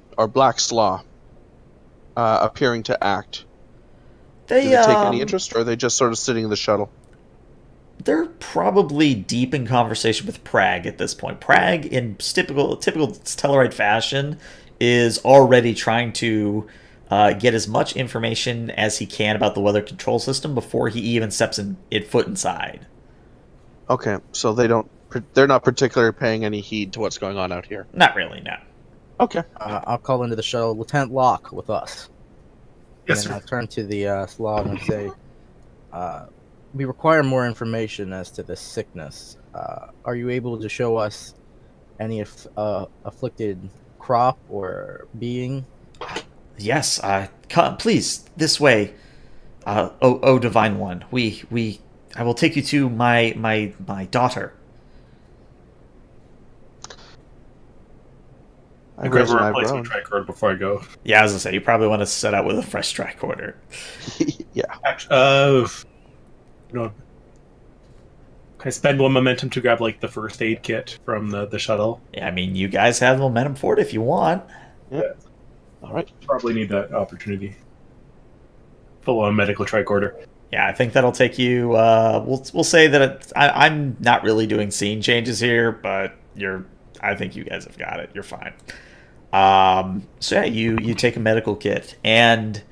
appearing to act? Do They they take any interest, or are they just sort of sitting in the shuttle? They're probably deep in conversation with Prag at this point. Prag, in typical Tellarite fashion, is already trying to get as much information as he can about the weather control system before he even steps foot inside. Okay, so they're not particularly paying any heed to what's going on out here. Not really, no. Okay. I'll call into the shuttle, Lieutenant Locke with us. Yes, And then sir. I'll turn to the Slav and say, we require more information as to this sickness. Are you able to show us any afflicted crop or being? Yes, come, please, this way. Oh, divine one, I will take you to my daughter. I grab a imagine I've replacement grown. tricorder before I go. Yeah, as I say, you probably want to set out with a fresh tricorder. Yeah. Actually, can I spend one momentum to grab like the first aid kit from the shuttle? Yeah, I mean, you guys have momentum for it if you want. All right. Probably need that opportunity. Full on medical tricorder. Yeah, I think that'll take you. We'll say that I'm not really doing scene changes here, but I think you guys have got it. You're fine. So yeah, you take a medical kit, and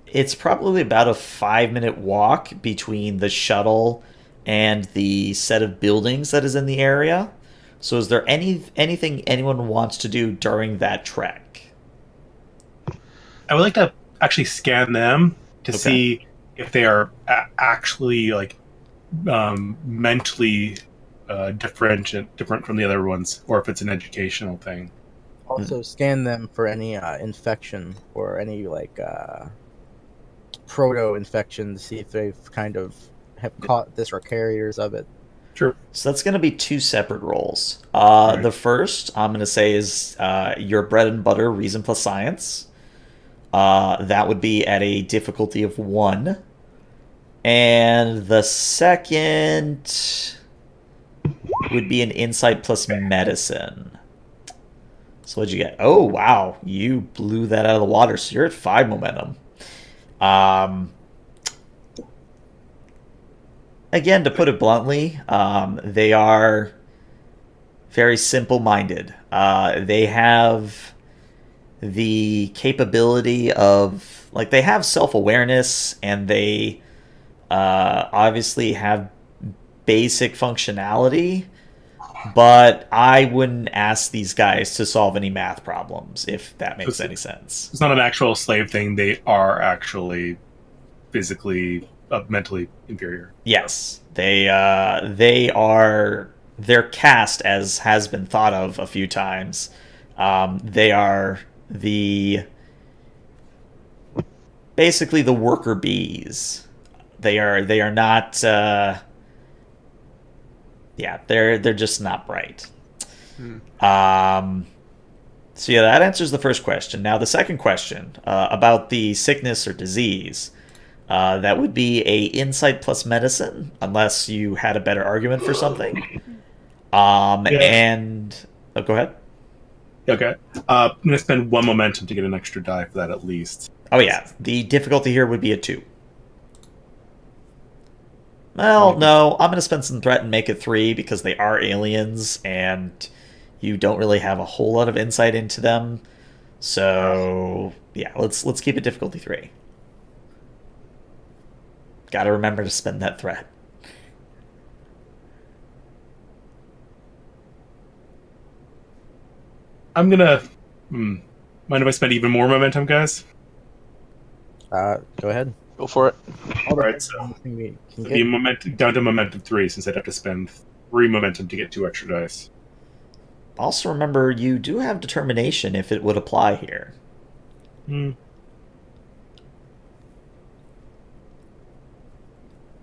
it's probably about a 5-minute walk between the shuttle and the set of buildings that is in the area. So is there anything anyone wants to do during that trek? I would like to actually scan them to Okay. see if they are actually like mentally different from the other ones, or if it's an educational thing. Also, scan them for any infection or any proto-infection to see if they've kind of have caught this or carriers of it. Sure. So that's going to be 2 separate roles. Right. The first I'm going to say is your bread and butter reason plus science. That would be at a difficulty of 1. And the second would be an insight plus medicine. So what'd you get? Oh, wow. You blew that out of the water. So you're at 5 momentum. Again, to put it bluntly, they are very simple-minded. They have the capability of, like, they have self-awareness, and they obviously have basic functionality, but I wouldn't ask these guys to solve any math problems, if that makes any sense. It's not an actual slave thing. They are actually physically, mentally inferior. Yes, they are. They're caste, as has been thought of a few times. They are basically the worker bees. They are not. They're just not bright. So yeah, that answers the first question. Now the second question about the sickness or disease. That would be a insight plus medicine, unless you had a better argument for something. And go ahead. Okay. I'm going to spend 1 momentum to get an extra die for that at least. Oh yeah, the difficulty here would be a 2. Well, no, I'm going to spend some threat and make it 3 because they are aliens and you don't really have a whole lot of insight into them. So yeah, let's keep it difficulty 3. Got to remember to spend that threat. I'm going to... mind if I spend even more momentum, guys? Go ahead. Go for it. Alright, so Anything we can the get. down to momentum 3, since I'd have to spend 3 momentum to get 2 extra dice. Also remember, you do have determination if it would apply here.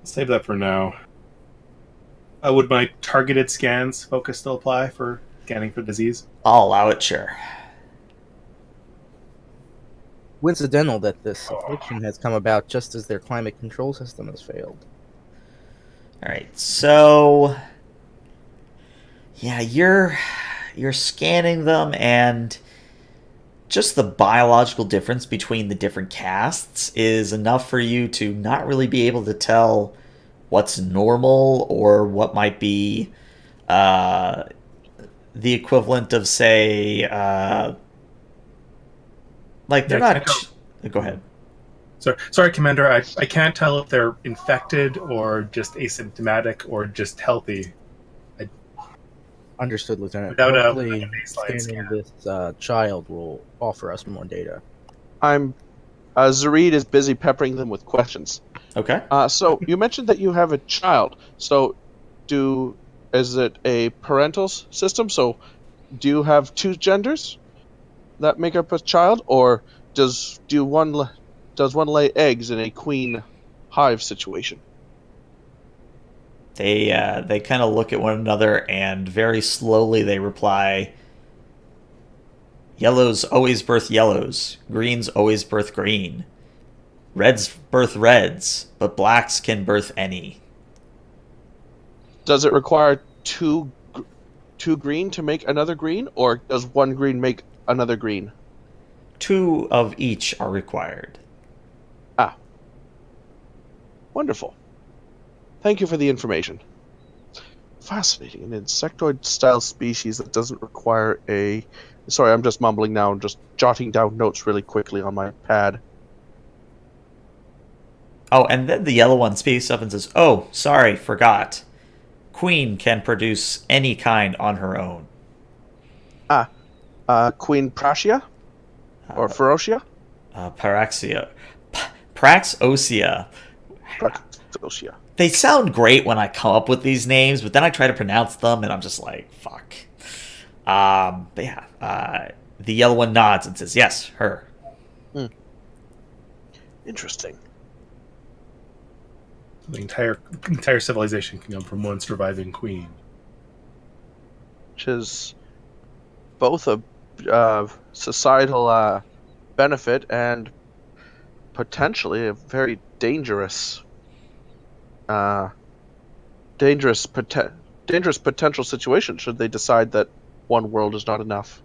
Save that for now. Would my targeted scans focus still apply for scanning for disease? I'll allow it, sure. Coincidental that this affliction has come about just as their climate control system has failed. All right, so yeah, you're scanning them, and just the biological difference between the different castes is enough for you to not really be able to tell what's normal or what might be the equivalent of, say, like they're Yeah, I not. can't Go ahead. Sorry, Commander. I can't tell if they're infected or just asymptomatic or just healthy. Understood, Lieutenant. Without a Hopefully, baseline scanning scan. this child will offer us more data. Zareed is busy peppering them with questions. Okay. So you mentioned that you have a child. So is it a parental system? So do you have two genders that make up a child, or does one lay eggs in a queen hive situation? They kind of look at one another, and very slowly they reply, "Yellows always birth yellows. Greens always birth green. Reds birth reds, but blacks can birth any." Does it require two green to make another green, or does one green make another green? 2 of each are required. Wonderful. Thank you for the information. Fascinating. An insectoid-style species that doesn't require a... Sorry, I'm just mumbling now and just jotting down notes really quickly on my pad. Oh, and then the yellow one speaks up and says, "Oh, sorry, forgot. Queen can produce any kind on her own." Queen Praxia? Or Ferocia? Paraxia. Praxosia. Praxosia. They sound great when I come up with these names, but then I try to pronounce them, and I'm just like, fuck. But yeah, the yellow one nods and says, "Yes, her." Interesting. The entire civilization can come from one surviving queen. Which is both a societal benefit and potentially a very dangerous potential situation should they decide that one world is not enough.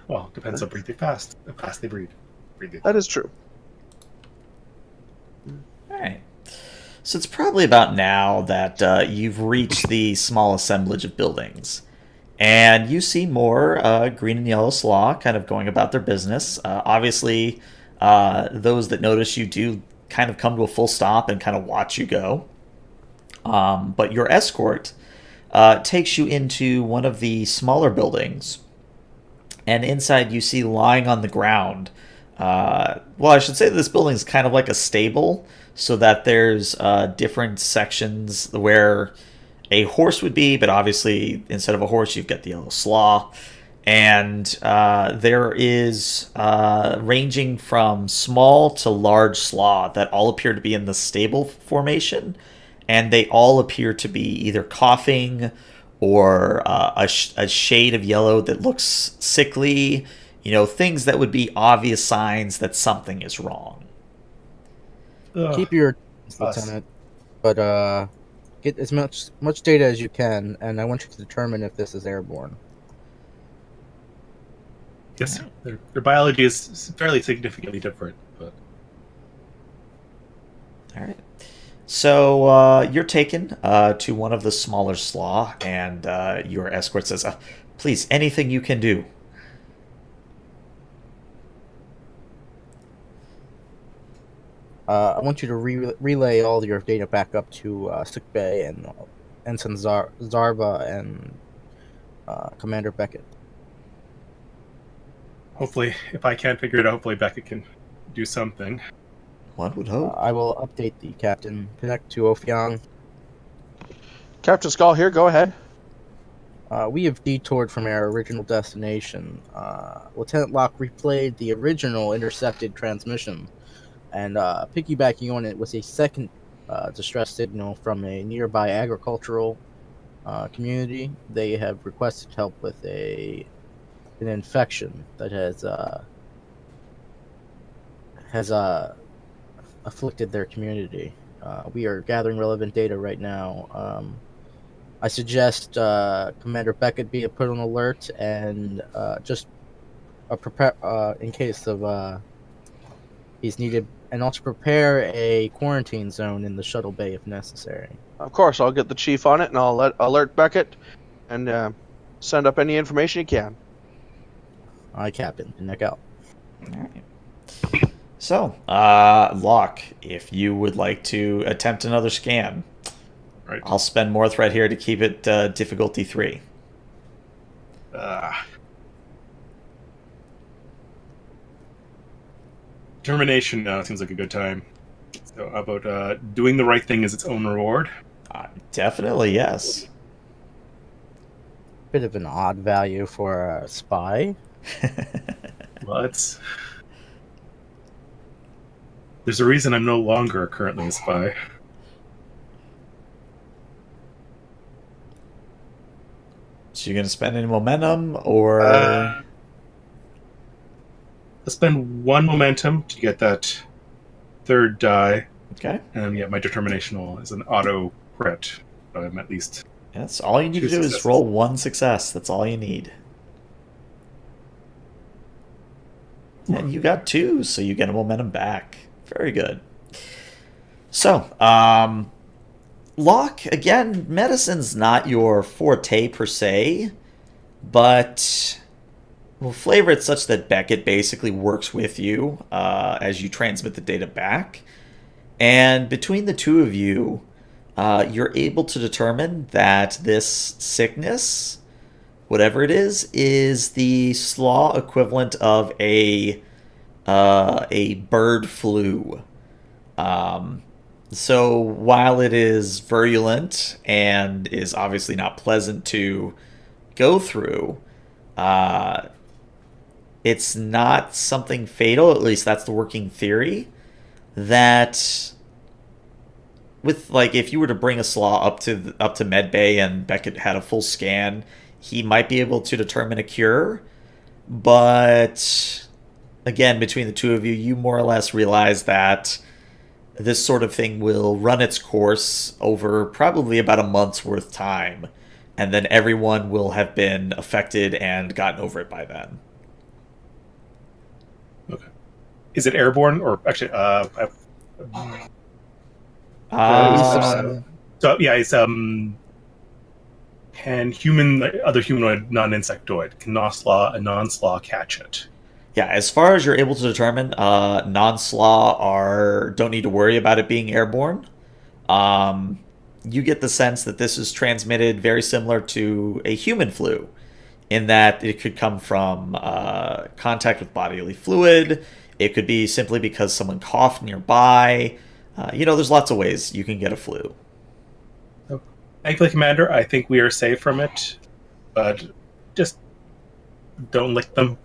Well, depends how fast they breed. That is true. All right. So it's probably about now that you've reached the small assemblage of buildings. And you see more green and yellow slaw kind of going about their business. Obviously, those that notice you do kind of come to a full stop and kind of watch you go. But your escort takes you into one of the smaller buildings. And inside you see lying on the ground. Well, I should say this building is kind of like a stable, so that there's different sections where a horse would be, but obviously instead of a horse, you've got the yellow slaw. And there is ranging from small to large slaw that all appear to be in the stable formation, and they all appear to be either coughing or a shade of yellow that looks sickly, things that would be obvious signs that something is wrong. Keep your Lieutenant, but get as much data as you can, and I want you to determine if this is airborne. Yes, their biology is fairly significantly different. But all right. So you're taken to one of the smaller slaw, and your escort says, "Please, anything you can do." I want you to relay all your data back up to Sickbay and Ensign Zarba and Commander Beckett. hopefully, if I can't figure it out, hopefully Beckett can do something. One would hope. I will update the captain. Connect to Ophion. Captain Skull here, go ahead. We have detoured from our original destination. Lieutenant Locke replayed the original intercepted transmission, and piggybacking on it was a second distress signal from a nearby agricultural community. They have requested help with an infection that has afflicted their community. We are gathering relevant data right now. I suggest Commander Beckett be put on alert and just prepare in case of he's needed, and also prepare a quarantine zone in the shuttle bay if necessary. Of course, I'll get the chief on it, and I'll alert Beckett and send up any information he can. Aye, Captain. Neck out. All right. So, Locke, if you would like to attempt another scan, Right. I'll spend more threat here to keep it difficulty 3. Determination seems like a good time. So how about doing the right thing is its own reward? Definitely, yes. Bit of an odd value for a spy. Well, there's a reason I'm no longer currently a spy. So you're going to spend any momentum, or... I'll spend 1 momentum to get that 3rd die. Okay. And yeah, my determination is an auto crit. So I'm at least... That's all you need to 2 do is successes. roll 1 success. That's all you need. And you got 2, so you get a momentum back. Very good. So, Locke, again, medicine's not your forte per se, but we'll flavor it such that Beckett basically works with you as you transmit the data back. And between the two of you, you're able to determine that this sickness, whatever it is the slaw equivalent of a bird flu. So while it is virulent and is obviously not pleasant to go through, it's not something fatal. At least that's the working theory. That with, like, if you were to bring a slaw up to medbay and Beckett had a full scan, he might be able to determine a cure. But again, between the two of you, you more or less realize that this sort of thing will run its course over probably about a month's worth time, and then everyone will have been affected and gotten over it by then. Okay. Is it airborne or actually? So yeah, it's can other humanoid non-insectoid, can a non-slaw catch it? Yeah, as far as you're able to determine, non-slaw don't need to worry about it being airborne. You get the sense that this is transmitted very similar to a human flu, in that it could come from contact with bodily fluid. It could be simply because someone coughed nearby. There's lots of ways you can get a flu. Thankfully, Commander, I think we are safe from it, but just don't lick them.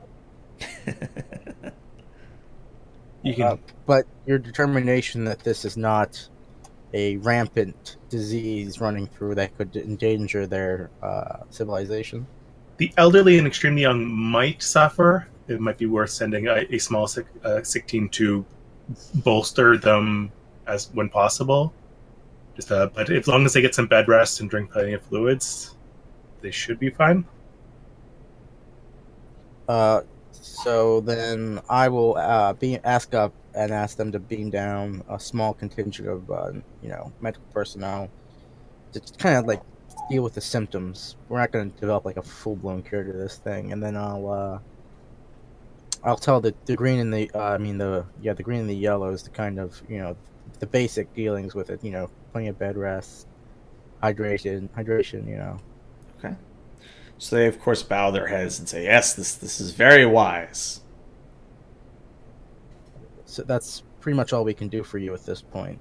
You can, but your determination that this is not a rampant disease running through that could endanger their civilization. The elderly and extremely young might suffer. It might be worth sending a small sick team to bolster them when possible. But as long as they get some bed rest and drink plenty of fluids, they should be fine. So then I will ask them to beam down a small contingent of medical personnel to kind of like deal with the symptoms. We're not going to develop like a full blown cure to this thing, and then I'll tell the green and the the green and the yellows the kind of the basic dealings with it. Plenty of bed rest, hydration. Okay. So they, of course, bow their heads and say, yes, this is very wise. So that's pretty much all we can do for you at this point.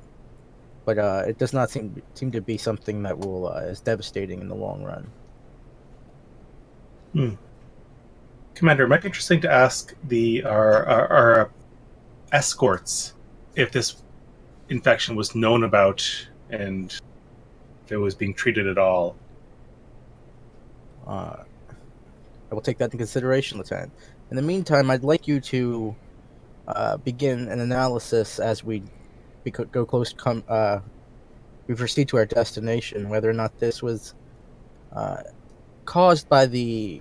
But it does not seem to be something that will is devastating in the long run. Commander, it might be interesting to ask our escorts if this infection was known about and if it was being treated at all. I will take that into consideration, Lieutenant. In the meantime, I'd like you to begin an analysis as we could go close. We proceed to our destination. Whether or not this was caused by the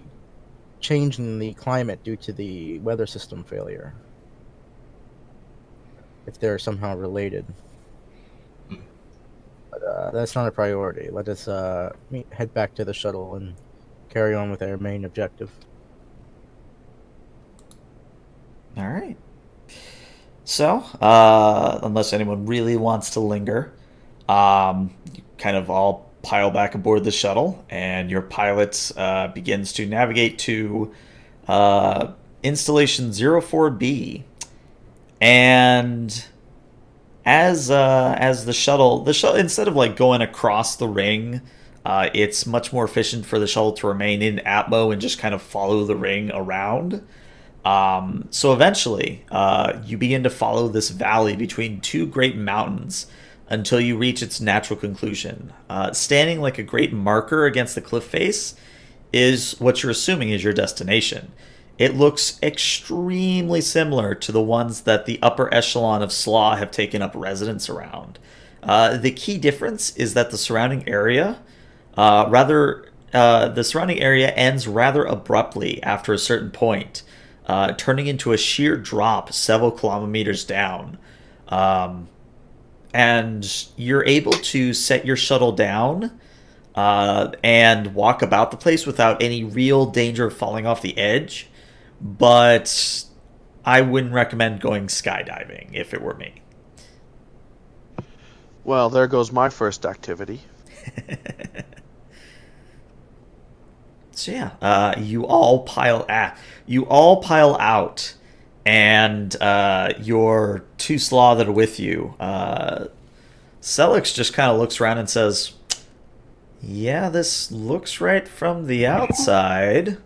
change in the climate due to the weather system failure, if they're somehow related. But that's not a priority. Let us head back to the shuttle and carry on with our main objective. All right. So, unless anyone really wants to linger, you kind of all pile back aboard the shuttle, and your pilot begins to navigate to installation 04B. And as the shuttle, instead of like going across the ring, it's much more efficient for the shuttle to remain in Atmo and just kind of follow the ring around. So eventually, you begin to follow this valley between two great mountains until you reach its natural conclusion. Standing like a great marker against the cliff face is what you're assuming is your destination. It looks extremely similar to the ones that the upper echelon of Slaw have taken up residence around. The key difference is that the surrounding area, the surrounding area ends rather abruptly after a certain point, turning into a sheer drop several kilometers down. And you're able to set your shuttle down and walk about the place without any real danger of falling off the edge. But I wouldn't recommend going skydiving if it were me. Well, there goes my first activity. So yeah, you all pile out, and your two Slaw that are with you, Celix just kind of looks around and says, "Yeah, this looks right from the outside.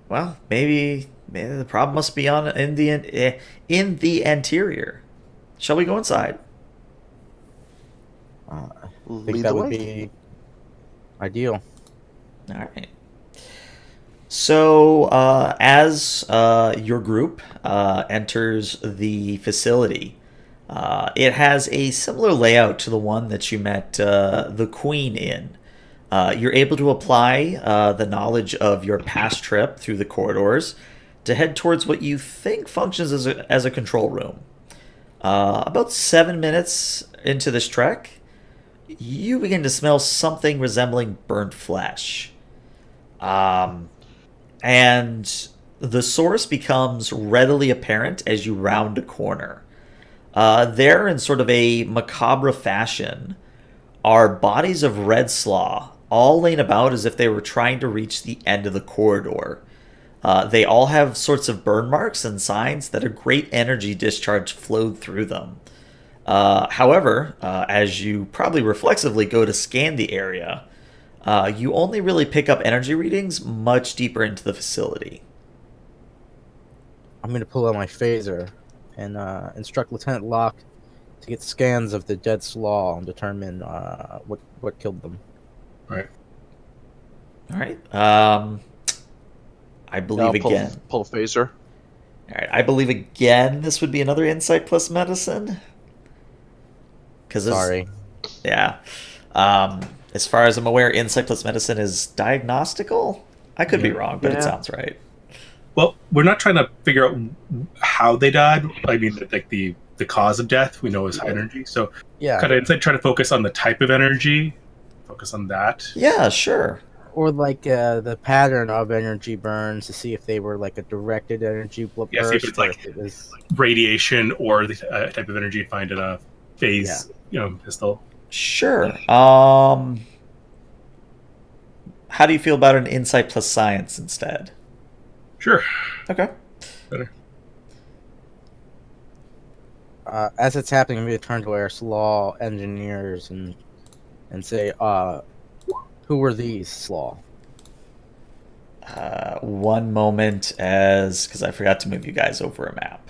Well, maybe the problem must be in the interior. Shall we go inside?" I think Lead that the would way. be ideal. All right. So, as your group enters the facility, it has a similar layout to the one that you met the Queen in. You're able to apply the knowledge of your past trip through the corridors to head towards what you think functions as a control room. About 7 minutes into this trek, you begin to smell something resembling burnt flesh. And the source becomes readily apparent as you round a corner. There, in sort of a macabre fashion, are bodies of red slaw, all laying about as if they were trying to reach the end of the corridor. They all have sorts of burn marks and signs that a great energy discharge flowed through them. However, as you probably reflexively go to scan the area, you only really pick up energy readings much deeper into the facility. I'm going to pull out my phaser and instruct Lieutenant Locke to get scans of the dead Slaw and determine what killed them. Right. All right. I believe again. Pull a phaser. All right. I believe again. This would be another insight plus medicine. Sorry. Yeah. As far as I'm aware, insight plus medicine is diagnostical. I could be wrong, but it sounds right. Well, we're not trying to figure out how they died. I mean, like the cause of death we know is high energy. So Yeah. kind of instead try to focus on the type of energy. Focus on that. Yeah, sure. Or like the pattern of energy burns to see if they were like a directed energy burst. Yeah, see if it's or like if it was... radiation or the type of energy you'd find in a phase, pistol. Sure. How do you feel about an insight plus science instead? Sure. Okay. Better. As it's happening, we turn to our Slaw engineers and say, who were these Slaw? One moment, because I forgot to move you guys over a map.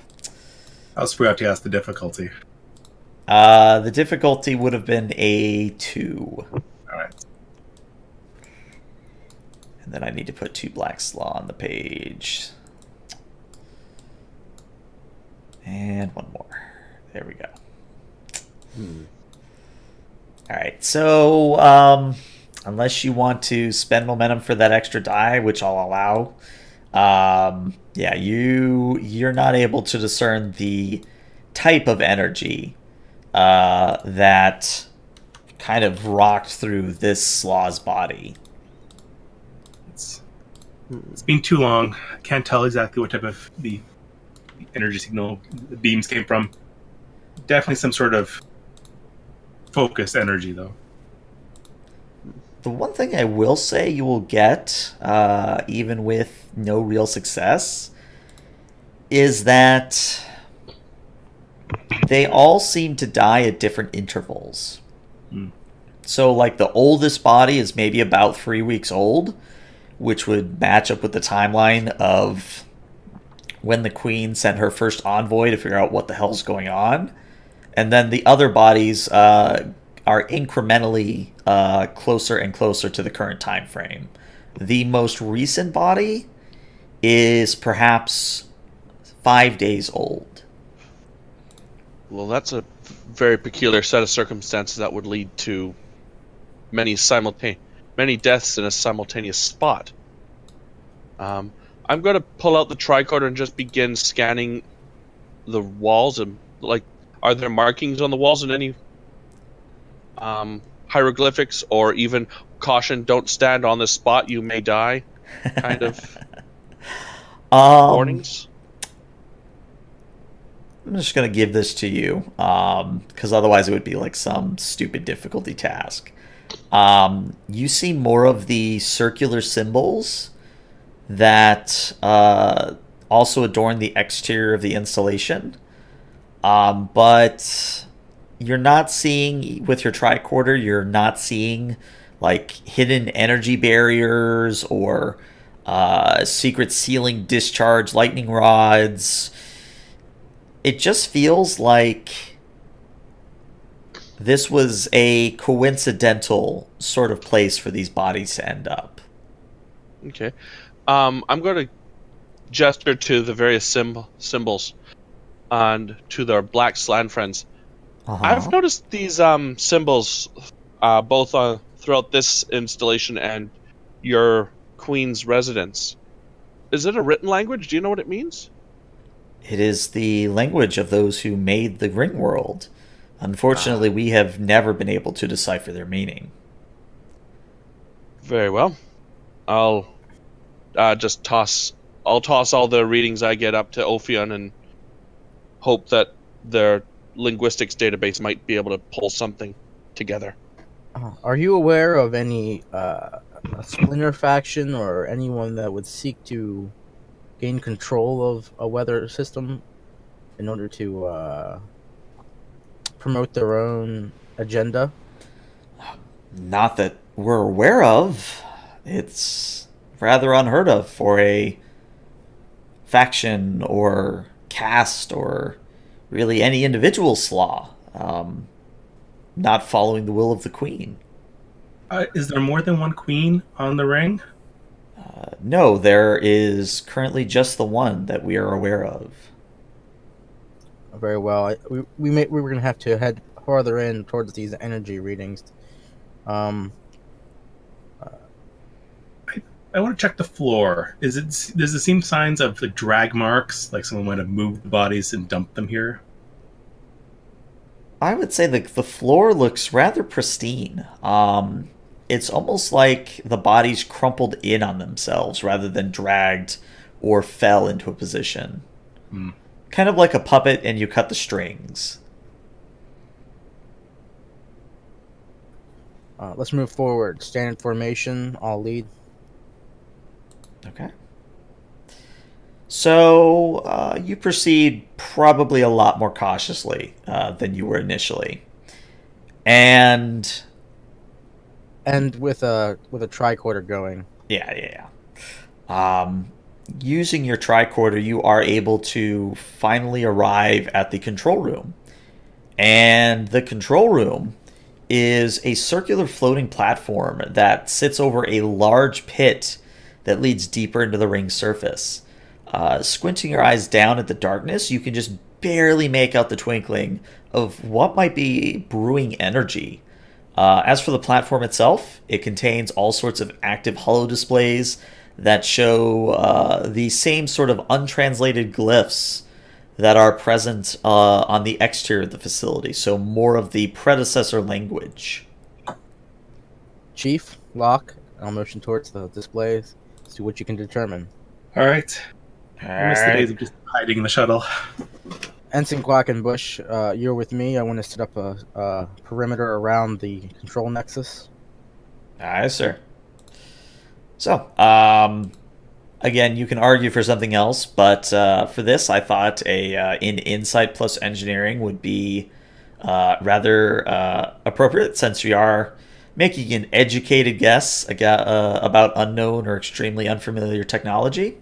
I also forgot to ask the difficulty. The difficulty would have been A2. All right. And then I need to put 2 black slaw on the page. And 1 more. There we go. All right, so unless you want to spend momentum for that extra die, which I'll allow, yeah, you're not able to discern the type of energy that kind of rocked through this slaw's body. It's been too long. I can't tell exactly what type of the energy signal the beams came from. Definitely some sort of focus energy, though. The one thing I will say you will get, even with no real success, is that they all seem to die at different intervals. So, like, the oldest body is maybe about 3 weeks old, which would match up with the timeline of when the Queen sent her first envoy to figure out what the hell's going on. And then the other bodies are incrementally closer and closer to the current time frame. The most recent body is perhaps 5 days old. Well, that's a very peculiar set of circumstances that would lead to many deaths in a simultaneous spot. I'm going to pull out the tricorder and just begin scanning the walls. And are there markings on the walls in any hieroglyphics, or even caution, don't stand on this spot, you may die kind of warnings? I'm just going to give this to you, because otherwise it would be like some stupid difficulty task. You see more of the circular symbols that also adorn the exterior of the installation, but you're not seeing, with your tricorder, you're not seeing like hidden energy barriers or secret ceiling discharge lightning rods. It just feels like this was a coincidental sort of place for these bodies to end up. Okay. I'm going to gesture to the various symbols and to their black slan friends. I've noticed these symbols both throughout this installation and your Queen's residence. Is it a written language? Do you know what it means? It is the language of those who made the Ringworld. Unfortunately, we have never been able to decipher their meaning. Very well. I'll toss all the readings I get up to Ophion and hope that their linguistics database might be able to pull something together. Are you aware of any a splinter faction or anyone that would seek to gain control of a weather system in order to promote their own agenda? Not that we're aware of. It's rather unheard of for a faction or caste or really any individual slaw not following the will of the Queen. Is there more than one queen on the ring? No, there is currently just the one that we are aware of. Very well. We were going to have to head farther in towards these energy readings. I want to check the floor. Does it seem signs of the drag marks, like someone might have moved the bodies and dumped them here? I would say the floor looks rather pristine. It's almost like the bodies crumpled in on themselves rather than dragged or fell into a position. Kind of like a puppet and you cut the strings. Let's move forward. Standard formation, I'll lead. Okay. So you proceed probably a lot more cautiously than you were initially. And with a tricorder going. Yeah. Using your tricorder, you are able to finally arrive at the control room. And the control room is a circular floating platform that sits over a large pit that leads deeper into the ring's surface. Squinting your eyes down at the darkness, you can just barely make out the twinkling of what might be brewing energy. As for the platform itself, it contains all sorts of active holo displays that show the same sort of untranslated glyphs that are present on the exterior of the facility, so more of the predecessor language. Chief, Locke, I'll motion towards the displays. See what you can determine. All right. I miss the days of just hiding in the shuttle. Ensign Quackenbush, you're with me. I want to set up a perimeter around the control nexus. Aye, sir. So, again, you can argue for something else, but for this, I thought in Insight plus Engineering would be rather appropriate, since we are making an educated guess about unknown or extremely unfamiliar technology.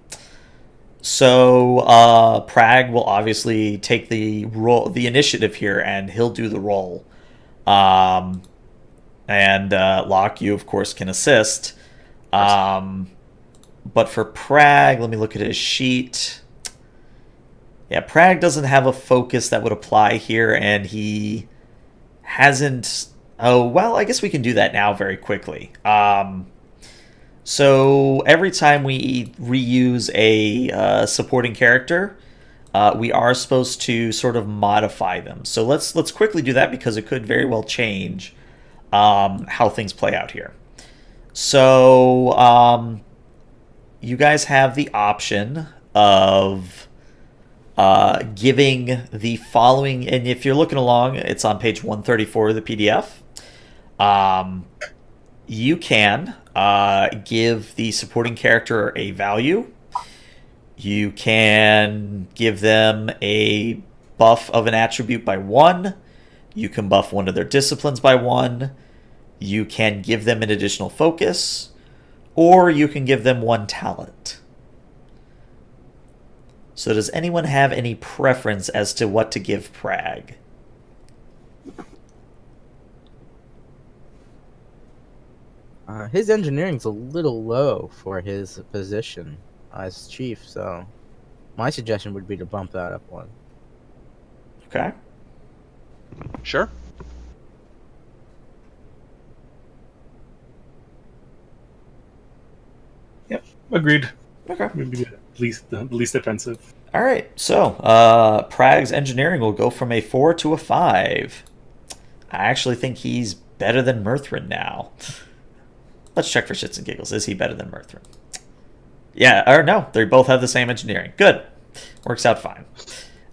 So Prag will obviously take the initiative here, and he'll do the roll. And Locke, you of course can assist. But for Prag, let me look at his sheet. Yeah, Prag doesn't have a focus that would apply here, and he hasn't... Oh, well, I guess we can do that now very quickly. So every time we reuse a supporting character, we are supposed to sort of modify them. So let's quickly do that, because it could very well change how things play out here. So you guys have the option of giving the following, and if you're looking along, it's on page 134 of the PDF. You can give the supporting character a value. You can give them a buff of an attribute by 1. You can buff one of their disciplines by 1. You can give them an additional focus, or you can give them 1 talent. So does anyone have any preference as to what to give Prag? His engineering's a little low for his position as chief, so my suggestion would be to bump that up 1. Okay. Sure. Yep, agreed. Okay. Maybe the least offensive. All right. So Prag's engineering will go from a 4 to a 5. I actually think he's better than Mirthrin now. Let's check for shits and giggles. Is he better than Mirthrin? Yeah, or no. They both have the same engineering. Good. Works out fine.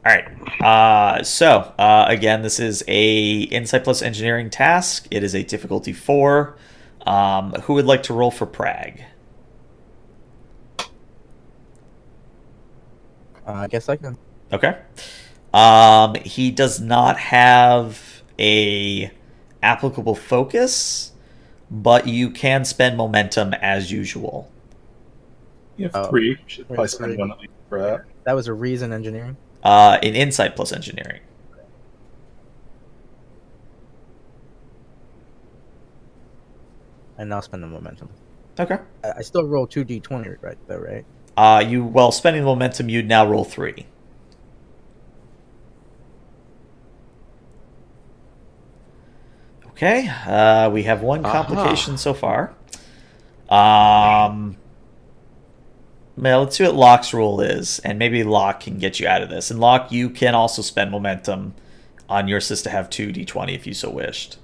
All right. So again, this is a Insight plus Engineering task. It is a difficulty 4. Who would like to roll for Prag? I guess I can. Okay. He does not have a applicable focus, but you can spend momentum as usual. You have 3. Should probably Wait, spend 3. 1 at least for that. That was a reason engineering. In Insight plus Engineering. And now spend the momentum. Okay. I still roll 2d20 right though, right? Spending the momentum, you'd now roll 3. Okay. We have 1 complication so far. Well, let's see what Locke's rule is, and maybe Locke can get you out of this. And Locke, you can also spend momentum on your assist to have 2d20 if you so wished.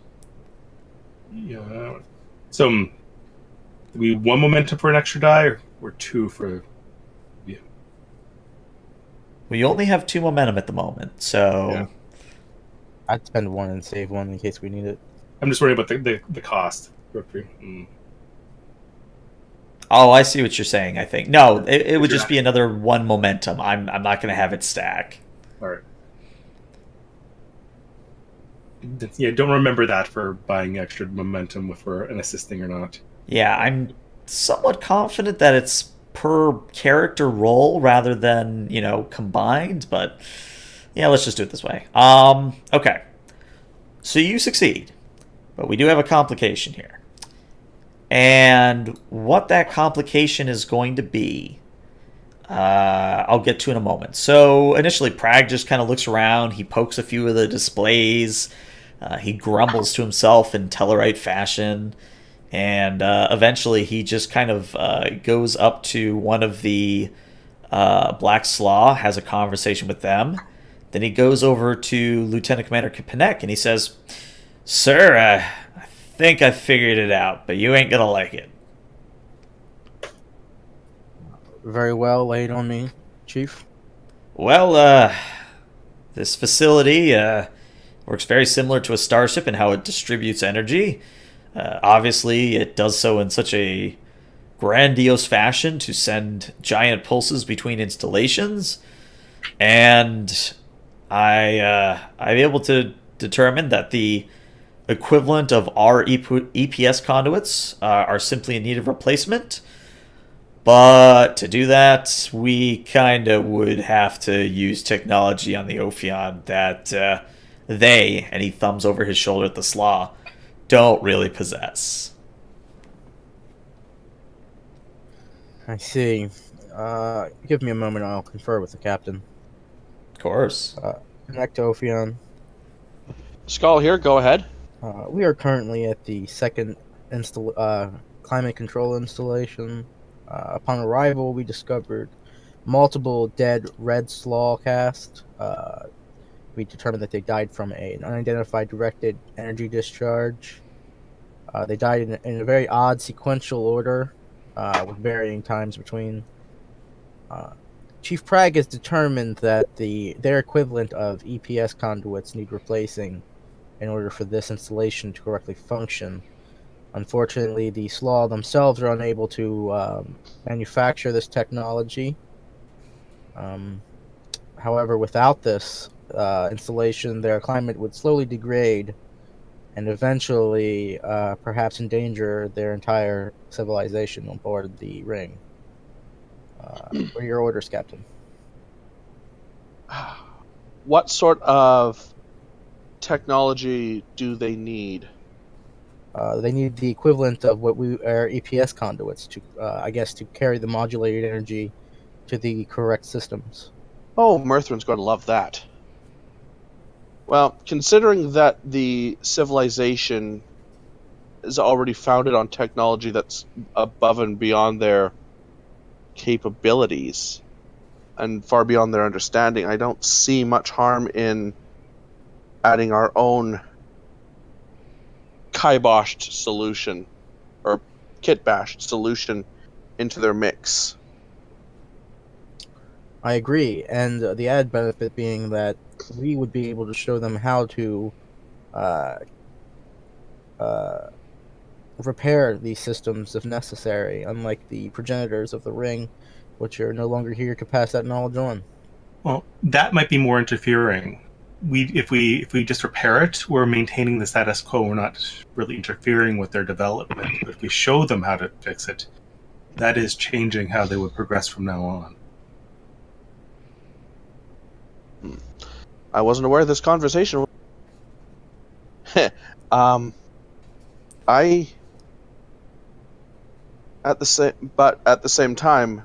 Yeah. So, we 1 momentum for an extra die, or 2 for... Yeah. Well, you only have 2 momentum at the moment, so... Yeah. I'd spend 1 and save 1 in case we need it. I'm just worried about the cost. Oh, I see what you're saying, I think. No, it would just be another 1 momentum. I'm not going to have it stack. All right. Yeah, don't remember that for buying extra momentum if we're an assisting or not. Yeah, I'm somewhat confident that it's per character roll rather than, combined, but yeah, let's just do it this way. Okay. So you succeed, but we do have a complication here. And what that complication is going to be, I'll get to in a moment. So initially, Prag just kind of looks around. He pokes a few of the displays. He grumbles to himself in Tellarite fashion. And eventually, he just kind of goes up to one of the Black Slaw, has a conversation with them. Then he goes over to Lieutenant Commander Kapanek and he says, "Sir, I think I figured it out, but you ain't gonna like it." Very well laid on me, Chief. Well, this facility works very similar to a starship in how it distributes energy. Obviously, it does so in such a grandiose fashion to send giant pulses between installations. And I'm able to determine that the equivalent of our EPS conduits are simply in need of replacement. But to do that, we kind of would have to use technology on the Ophion that they, and he thumbs over his shoulder at the Slaw, don't really possess. I see. Give me a moment, I'll confer with the captain. Of course. Connect to Ophion. Skull here, go ahead. We are currently at the second climate control installation. Upon arrival, we discovered multiple dead red slaw cast. We determined that they died from an unidentified directed energy discharge. They died in a very odd sequential order, with varying times between. Chief Prag has determined that their equivalent of EPS conduits need replacing in order for this installation to correctly function. Unfortunately, the Slaw themselves are unable to manufacture this technology. However, without this installation, their climate would slowly degrade and eventually perhaps endanger their entire civilization on board the ring. What are your orders, Captain? What sort of technology do they need? They need the equivalent of what our EPS conduits to, I guess, to carry the modulated energy to the correct systems. Oh, Mirthrin's going to love that. Well, considering that the civilization is already founded on technology that's above and beyond their capabilities and far beyond their understanding, I don't see much harm in adding our own kiboshed solution or kitbashed solution into their mix. I agree, and the added benefit being that we would be able to show them how to repair these systems if necessary, unlike the progenitors of the ring, which are no longer here to pass that knowledge on. Well, that might be more interfering. If we just repair it, we're maintaining the status quo. We're not really interfering with their development. But if we show them how to fix it, that is changing how they would progress from now on. I wasn't aware of this conversation. At the same time,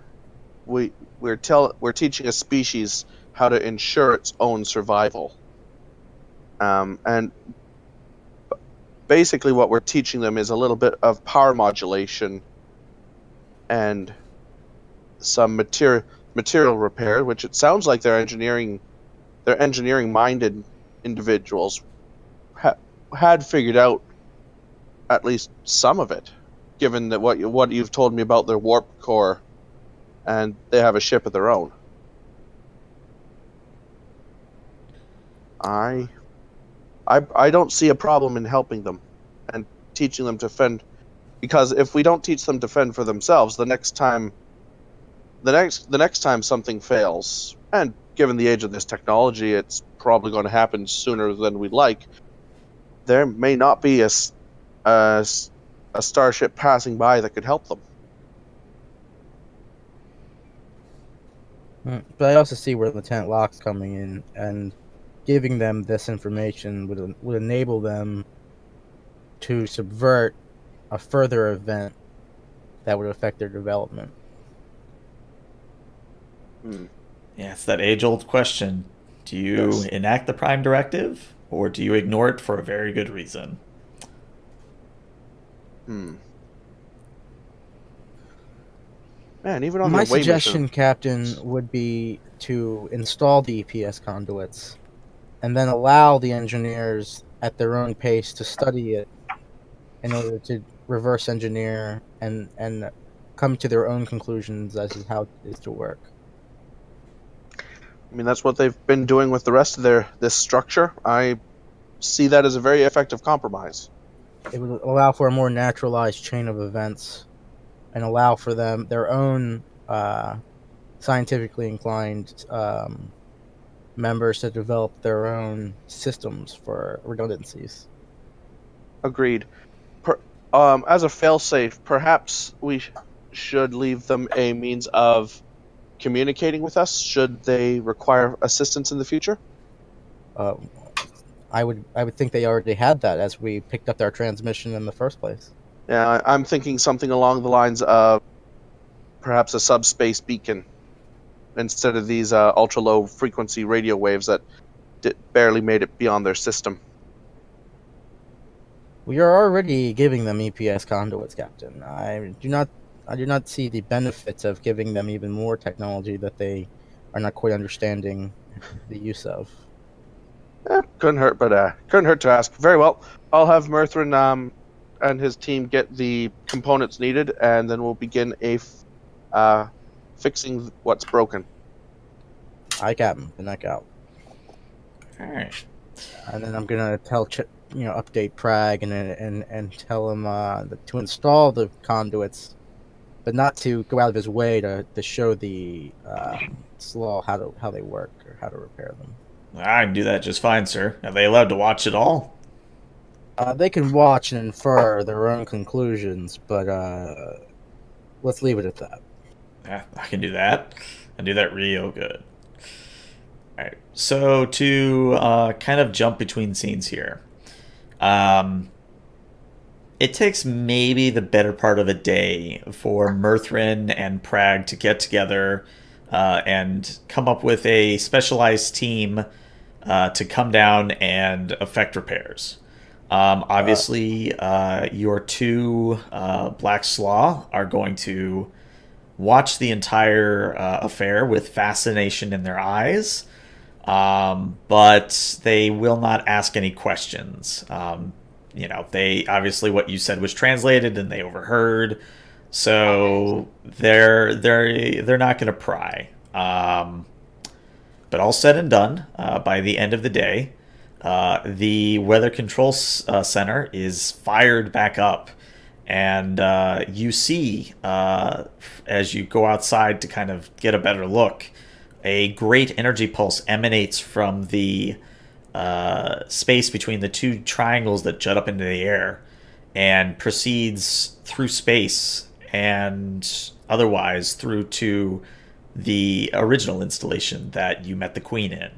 we're teaching a species how to ensure its own survival. And basically what we're teaching them is a little bit of power modulation and some material repair, which it sounds like they're engineering-minded individuals had figured out at least some of it, given that what you've told me about their warp core, and they have a ship of their own. I don't see a problem in helping them and teaching them to fend, because if we don't teach them to fend for themselves, the next time something fails, and given the age of this technology, it's probably going to happen sooner than we'd like, there may not be a starship passing by that could help them. But I also see where Lieutenant Locke's coming in, and giving them this information would enable them to subvert a further event that would affect their development. Yeah, it's that age-old question. Do you Yes. enact the Prime Directive, or do you ignore it for a very good reason? Man, even on My the away suggestion, mission, Captain, would be to install the EPS conduits and then allow the engineers at their own pace to study it in order to reverse engineer and come to their own conclusions as to how it is to work. I mean, that's what they've been doing with the rest of this structure. I see that as a very effective compromise. It would allow for a more naturalized chain of events and allow for them their own scientifically inclined members to develop their own systems for redundancies. Agreed. As a failsafe, perhaps we should leave them a means of communicating with us should they require assistance in the future. I would think they already had that as we picked up their transmission in the first place. Yeah, I'm thinking something along the lines of perhaps a subspace beacon instead of these ultra-low frequency radio waves that barely made it beyond their system. We are already giving them EPS conduits, Captain. I do not see the benefits of giving them even more technology that they are not quite understanding the use of. Couldn't hurt, but couldn't hurt to ask. Very well. I'll have Murthrin and his team get the components needed, and then we'll begin fixing what's broken. Aye, Captain. Good night, out. All right. And then I'm gonna update Prague and tell him to install the conduits, but not to go out of his way to show the slaw how they work or how to repair them. I can do that just fine, sir. Are they allowed to watch it all? They can watch and infer their own conclusions, but let's leave it at that. Yeah, I can do that. I do that real good. All right. So to kind of jump between scenes here, it takes maybe the better part of a day for Murthrin and Prague to get together and come up with a specialized team to come down and effect repairs. Obviously, your two Black Slaw are going to watch the entire affair with fascination in their eyes, but they will not ask any questions. They obviously what you said was translated and they overheard, so they're not going to pry. But all said and done, by the end of the day, the weather control center is fired back up, and you see, as you go outside to kind of get a better look, a great energy pulse emanates from the space between the two triangles that jut up into the air and proceeds through space and otherwise through to the original installation that you met the Queen in.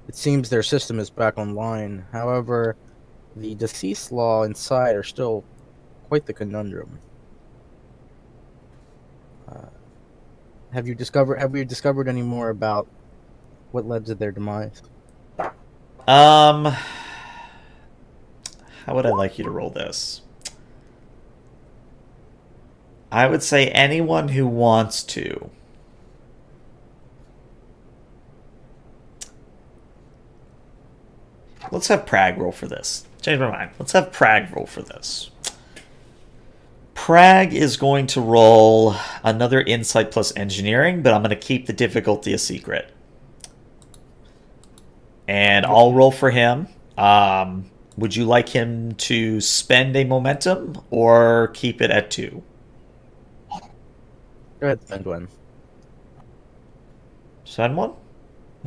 It seems their system is back online. However, the deceased law inside are still quite the conundrum. Have you discovered any more about what led to their demise? How would I like you to roll this? I would say anyone who wants to. Let's have Prague roll for this. Change my mind. Let's have Prague roll for this. Prague is going to roll another insight plus engineering, but I'm going to keep the difficulty a secret. And I'll roll for him. Would you like him to spend a momentum or keep it at 2? Go ahead, spend one. Spend 1?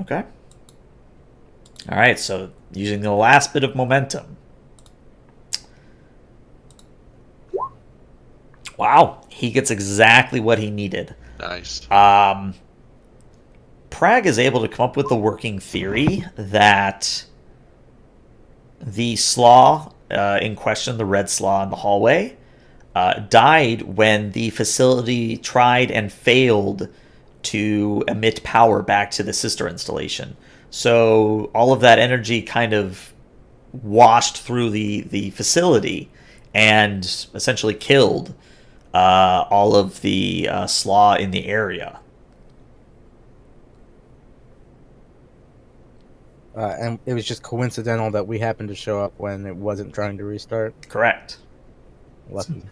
Okay. All right, so using the last bit of momentum. Wow, he gets exactly what he needed. Nice. Prague is able to come up with the working theory that the slaw in question, the Red Slaw in the hallway, died when the facility tried and failed to emit power back to the sister installation. So all of that energy kind of washed through the facility and essentially killed all of the slaw in the area. And it was just coincidental that we happened to show up when it wasn't trying to restart. Correct. Lucky.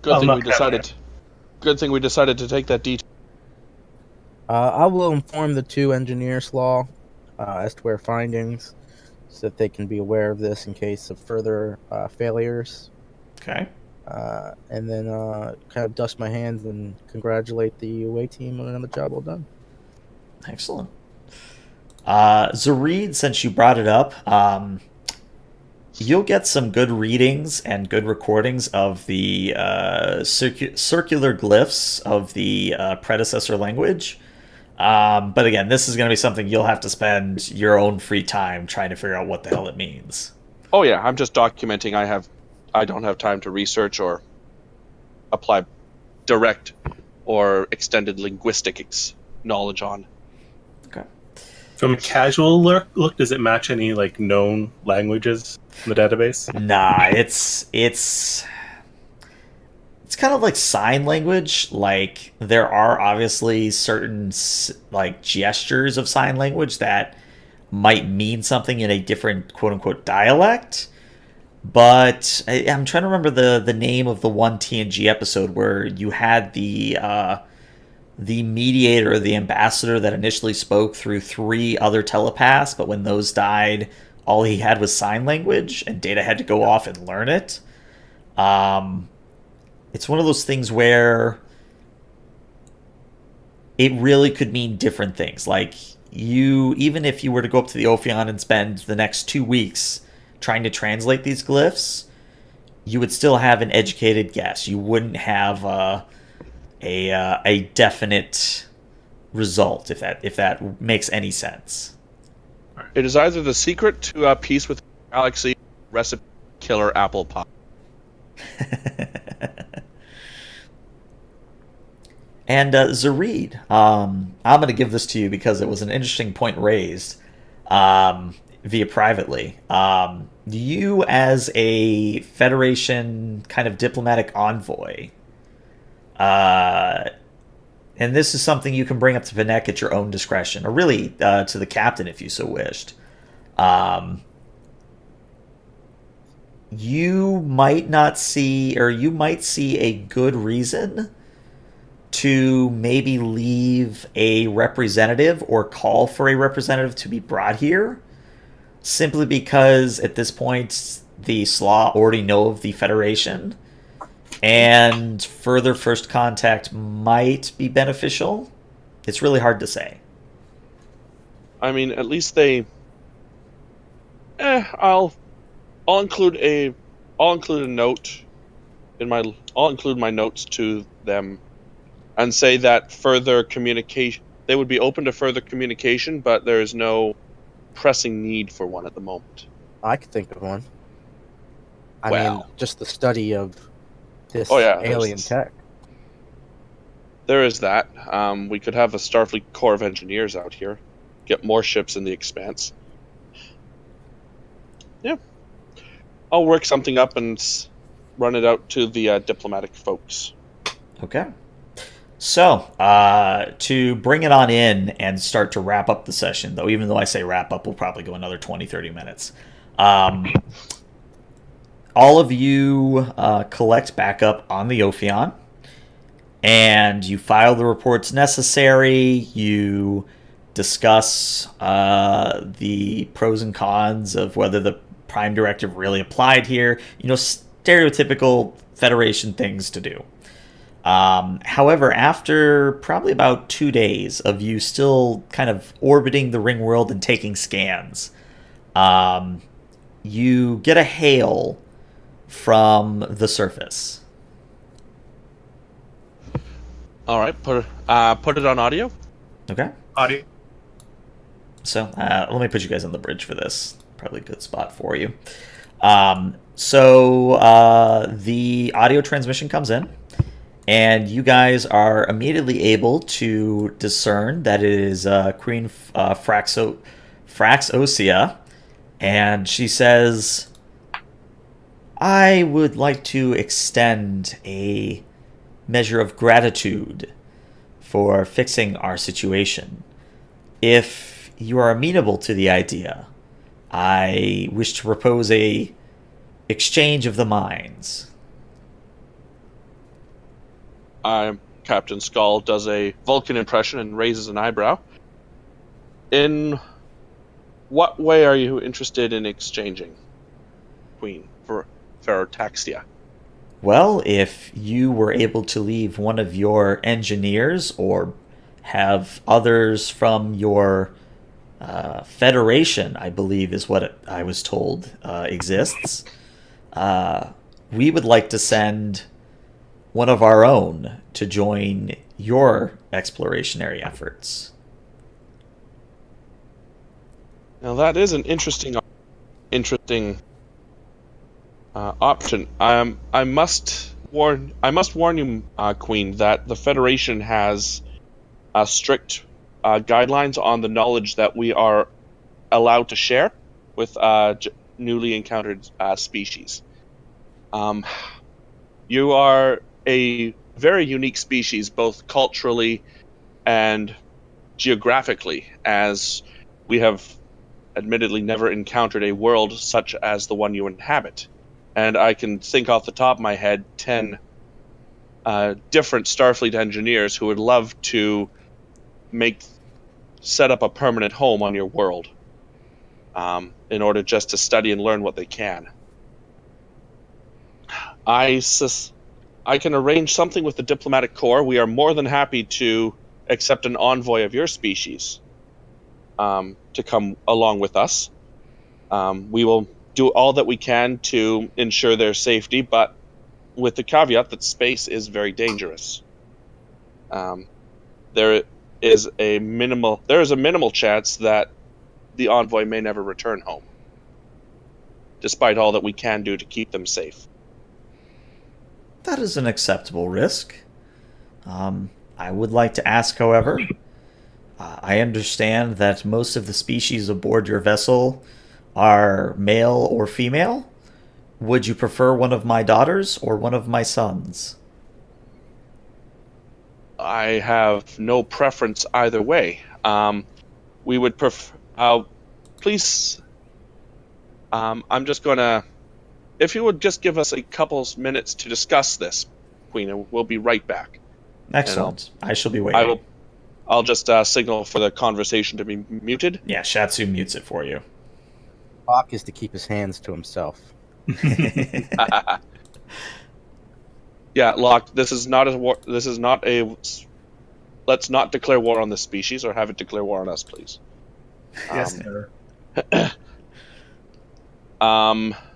Good thing we decided to take that detour. I will inform the 2 engineer slaw as to our findings, so that they can be aware of this in case of further failures. Okay. And then kind of dust my hands and congratulate the away team on another job well done. Excellent. Zareed, since you brought it up, you'll get some good readings and good recordings of the circular glyphs of the predecessor language. But again, this is going to be something you'll have to spend your own free time trying to figure out what the hell it means. Oh yeah, I'm just documenting. I don't have time to research or apply direct or extended linguistics knowledge on. Okay. From a casual look, does it match any like known languages in the database? Nah, it's kind of like sign language. Like, there are obviously certain like gestures of sign language that might mean something in a different quote-unquote dialect. But I'm trying to remember the name of the one TNG episode where you had the mediator, the ambassador that initially spoke through 3 other telepaths, but when those died, all he had was sign language, and Data had to go off and learn it. It's one of those things where it really could mean different things. Like, even if you were to go up to the Ophion and spend the next 2 weeks trying to translate these glyphs, you would still have an educated guess. You wouldn't have a definite result, if that makes any sense. It is either the secret to a peace with the galaxy, recipe killer apple pie. And Zareed, I'm going to give this to you because it was an interesting point raised via privately. You, as a Federation kind of diplomatic envoy, and this is something you can bring up to Vinek at your own discretion, or really to the captain if you so wished. You might not see, or you might see a good reason to maybe leave a representative or call for a representative to be brought here, simply because at this point the Slaw already know of the Federation, and further first contact might be beneficial. It's really hard to say. I mean, at least they. I'll include a note in my. I'll include my notes to them, and say that further communication. They would be open to further communication, but there is no pressing need for one at the moment. I could think of one. I mean, just the study of this alien tech. There is that. We could have a Starfleet Corps of Engineers out here. Get more ships in the Expanse. Yeah. I'll work something up and run it out to the diplomatic folks. Okay. So, to bring it on in and start to wrap up the session, though, even though I say wrap up, we'll probably go another 20, 30 minutes. All of you collect back up on the Ophion, and you file the reports necessary. You discuss the pros and cons of whether the Prime Directive really applied here. You know, stereotypical Federation things to do. However, after probably about 2 days of you still kind of orbiting the Ringworld and taking scans, you get a hail from the surface. All right, put it on audio. Okay. Audio. So let me put you guys on the bridge for this. probably a good spot for you. The audio transmission comes in, and you guys are immediately able to discern that it is Queen Fraxosia, and she says, I would like to extend a measure of gratitude for fixing our situation. If you are amenable to the idea, I wish to propose a exchange of the minds. Captain Skull does a Vulcan impression and raises an eyebrow. In what way are you interested in exchanging, Queen, for Ferrotaxia? Well, if you were able to leave one of your engineers or have others from your Federation, I believe is what I was told exists, we would like to send one of our own to join your explorationary efforts. Now that is an interesting option. I must warn you, Queen, that the Federation has strict guidelines on the knowledge that we are allowed to share with newly encountered species. You are a very unique species, both culturally and geographically, as we have admittedly never encountered a world such as the one you inhabit. And I can think off the top of my head 10 different Starfleet engineers who would love to set up a permanent home on your world in order just to study and learn what they can. I can arrange something with the diplomatic corps. We are more than happy to accept an envoy of your species to come along with us. We will do all that we can to ensure their safety, but with the caveat that space is very dangerous. There is a minimal chance that the envoy may never return home, despite all that we can do to keep them safe. That is an acceptable risk. I would like to ask, however, I understand that most of the species aboard your vessel are male or female. Would you prefer one of my daughters or one of my sons? I have no preference either way. We would prefer... please... I'm just gonna... If you would just give us a couple minutes to discuss this, Queen, and we'll be right back. Excellent. I shall be waiting. I'll just signal for the conversation to be muted. Yeah, Shatsu mutes it for you. Spock is to keep his hands to himself. Yeah, Locke, this is not a war. This is not a. Let's not declare war on this species or have it declare war on us, please. Yes, sir.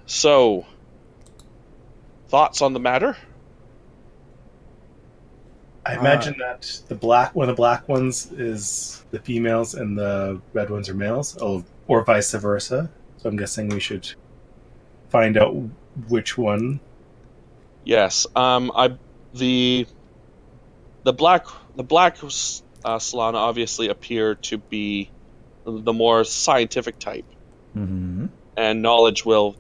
So, thoughts on the matter? I imagine that one of the black ones is the females and the red ones are males, or vice versa. So I'm guessing we should find out which one. Yes. The black Solana obviously appear to be the more scientific type, Mm-hmm. and knowledge will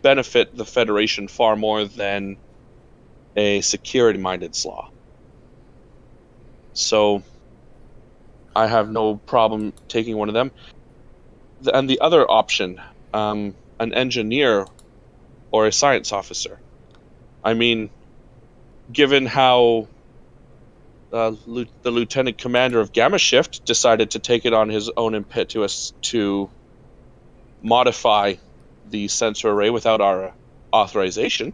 benefit the Federation far more than a security-minded Slaw. So, I have no problem taking one of them. And the other option, an engineer or a science officer. I mean, given how the lieutenant commander of Gamma Shift decided to take it on his own impetus to modify the sensor array without our authorization,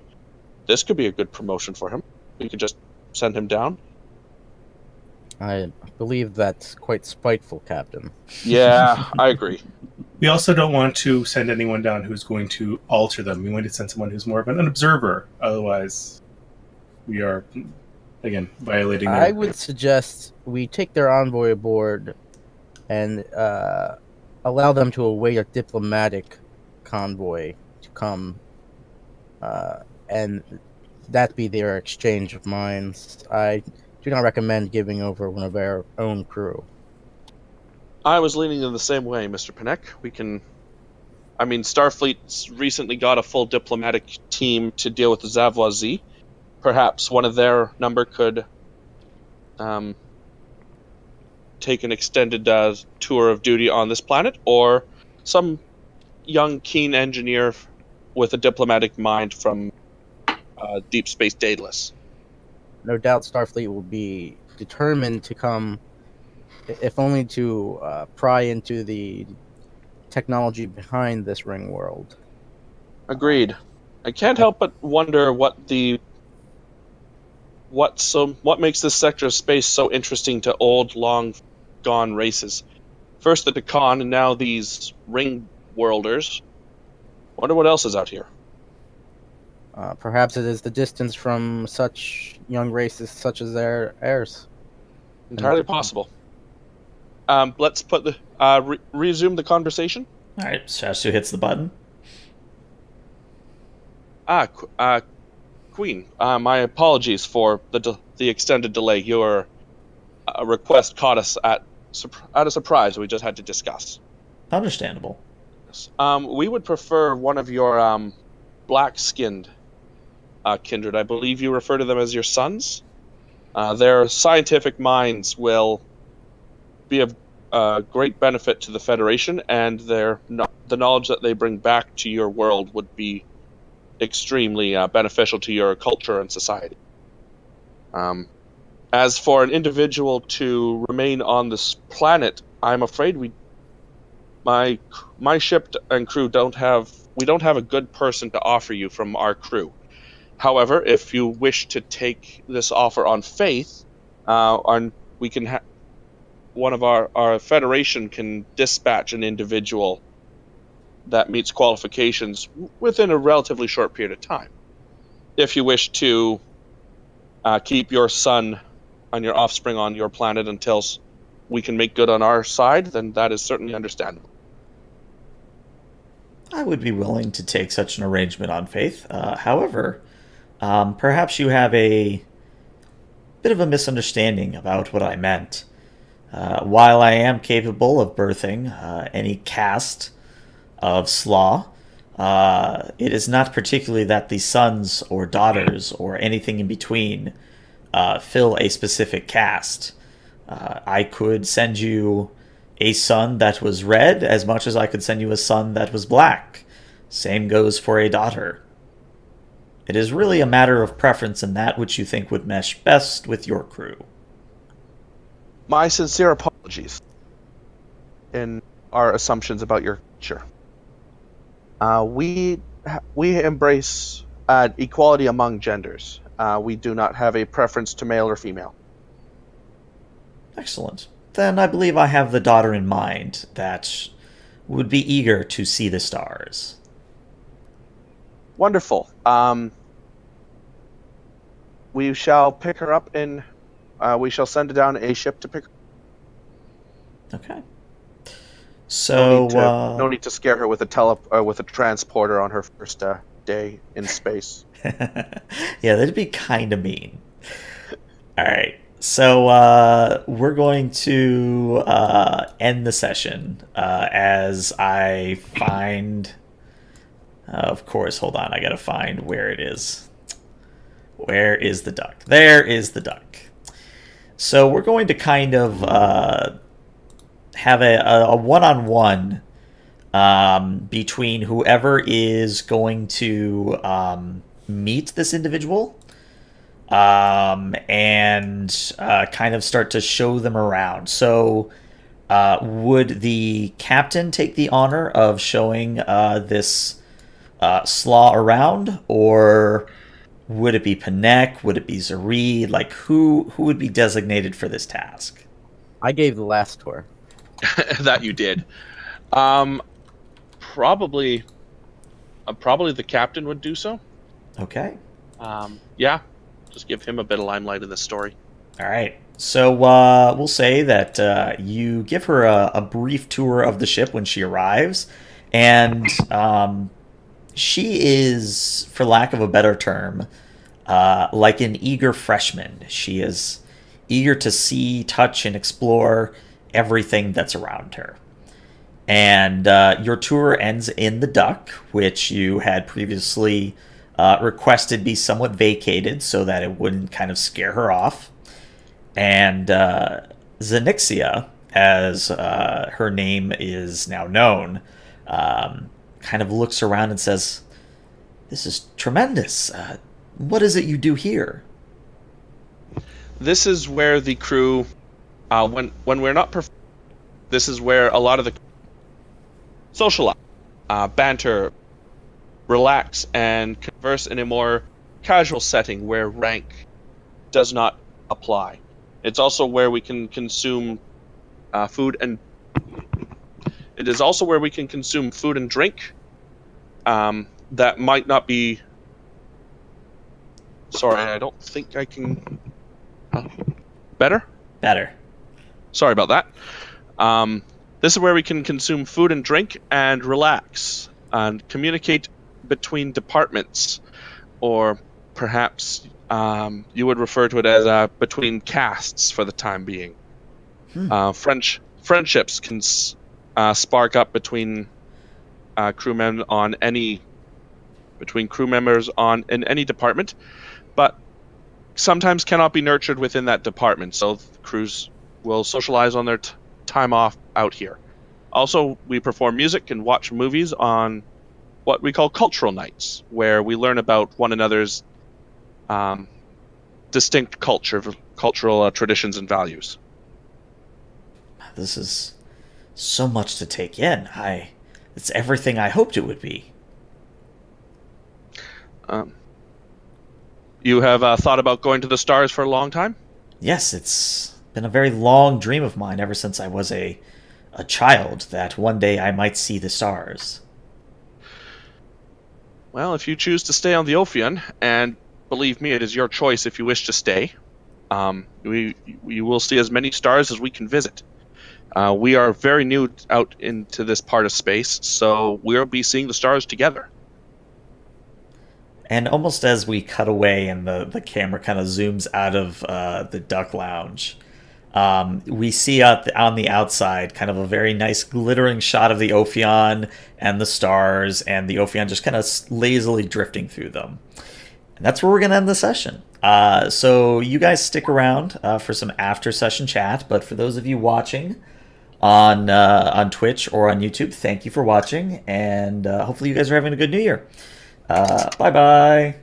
this could be a good promotion for him. We could just send him down. I believe that's quite spiteful, Captain. Yeah, I agree. We also don't want to send anyone down who's going to alter them. We want to send someone who's more of an observer. Otherwise, we are, again, violating their... I would suggest we take their envoy aboard and allow them to await a diplomatic convoy to come, and that be their exchange of minds. I do not recommend giving over one of our own crew. I was leaning in the same way, Mr. Panek. Starfleet's recently got a full diplomatic team to deal with the Zavoisie. Perhaps one of their number could take an extended tour of duty on this planet, or some young, keen engineer with a diplomatic mind from Deep Space Daedalus. No doubt Starfleet will be determined to come, if only to pry into the technology behind this Ringworld. Agreed. I can't help but wonder what makes this sector of space so interesting to old, long-gone races. First the Dakan, and now these Ringworlders. Wonder what else is out here. Perhaps it is the distance from such young races such as their heirs. Entirely possible. Let's put resume the conversation. All right, Shastu hits the button. Queen, my apologies for the extended delay. Your request caught us at a surprise we just had to discuss. Understandable. We would prefer one of your black-skinned kindred. I believe you refer to them as your sons. Their scientific minds will be of great benefit to the Federation, and the knowledge that they bring back to your world would be extremely beneficial to your culture and society. As for an individual to remain on this planet, I'm afraid my ship and crew don't have a good person to offer you from our crew. However, if you wish to take this offer on faith, we can one of our Federation can dispatch an individual that meets qualifications within a relatively short period of time. If you wish to keep your son and your offspring on your planet until we can make good on our side, then that is certainly understandable. I would be willing to take such an arrangement on faith. However, perhaps you have a bit of a misunderstanding about what I meant. While I am capable of birthing any caste of slaw, it is not particularly that the sons or daughters or anything in between fill a specific caste. I could send you a son that was red as much as I could send you a son that was black. Same goes for a daughter. It is really a matter of preference and that which you think would mesh best with your crew. My sincere apologies in our assumptions about your culture. We embrace equality among genders. We do not have a preference to male or female. Excellent. Then I believe I have the daughter in mind that would be eager to see the stars. Wonderful. We shall pick her up we shall send down a ship to pick her. Okay. So no need to scare her with a transporter on her first day in space. Yeah, that'd be kind of mean. All right. So we're going to end the session as I find. Of course, hold on. I gotta find where it is. Where is the duck? There is the duck. So we're going to kind of have a one-on-one between whoever is going to meet this individual and kind of start to show them around. So would the captain take the honor of showing this slaw around, or would it be Panek? Would it be Zari? Like, who would be designated for this task? I gave the last tour. That you did. Probably the captain would do so. Okay. Yeah. Just give him a bit of limelight in this story. All right. So we'll say that you give her a brief tour of the ship when she arrives, And she is, for lack of a better term, like an eager freshman. She is eager to see, touch, and explore everything that's around her. And your tour ends in the Duck, which you had previously requested be somewhat vacated so that it wouldn't kind of scare her off. And Zenixia, as her name is now known, kind of looks around and says, "This is tremendous. What is it you do here?" This is where the crew, when we're not this is where a lot of the socialize, banter, relax, and converse in a more casual setting where rank does not apply. It's also where we can consume food and it is also where we can consume food and drink that might not be. Sorry, I don't think I can. Better? Better. Sorry about that. This is where we can consume food and drink and relax and communicate between departments, or perhaps you would refer to it as between castes for the time being. Friendships can spark up between crew members in any department, but sometimes cannot be nurtured within that department. So crews will socialize on their time off out here. Also, we perform music and watch movies on what we call cultural nights, where we learn about one another's distinct cultural traditions and values. This is so much to take in. It's everything I hoped it would be. You have thought about going to the stars for a long time? Yes, it's been a very long dream of mine ever since I was a child, that one day I might see the stars. Well, if you choose to stay on the Ophion, and believe me, it is your choice if you wish to stay, we will see as many stars as we can visit. We are very new out into this part of space, so we'll be seeing the stars together. And almost as we cut away and the camera kind of zooms out of the Duck Lounge, we see on the outside kind of a very nice glittering shot of the Ophion and the stars, and the Ophion just kind of lazily drifting through them. And that's where we're going to end the session. So you guys stick around for some after-session chat, but for those of you watching on Twitch or on YouTube, thank you for watching, and hopefully you guys are having a good New Year. Bye-bye.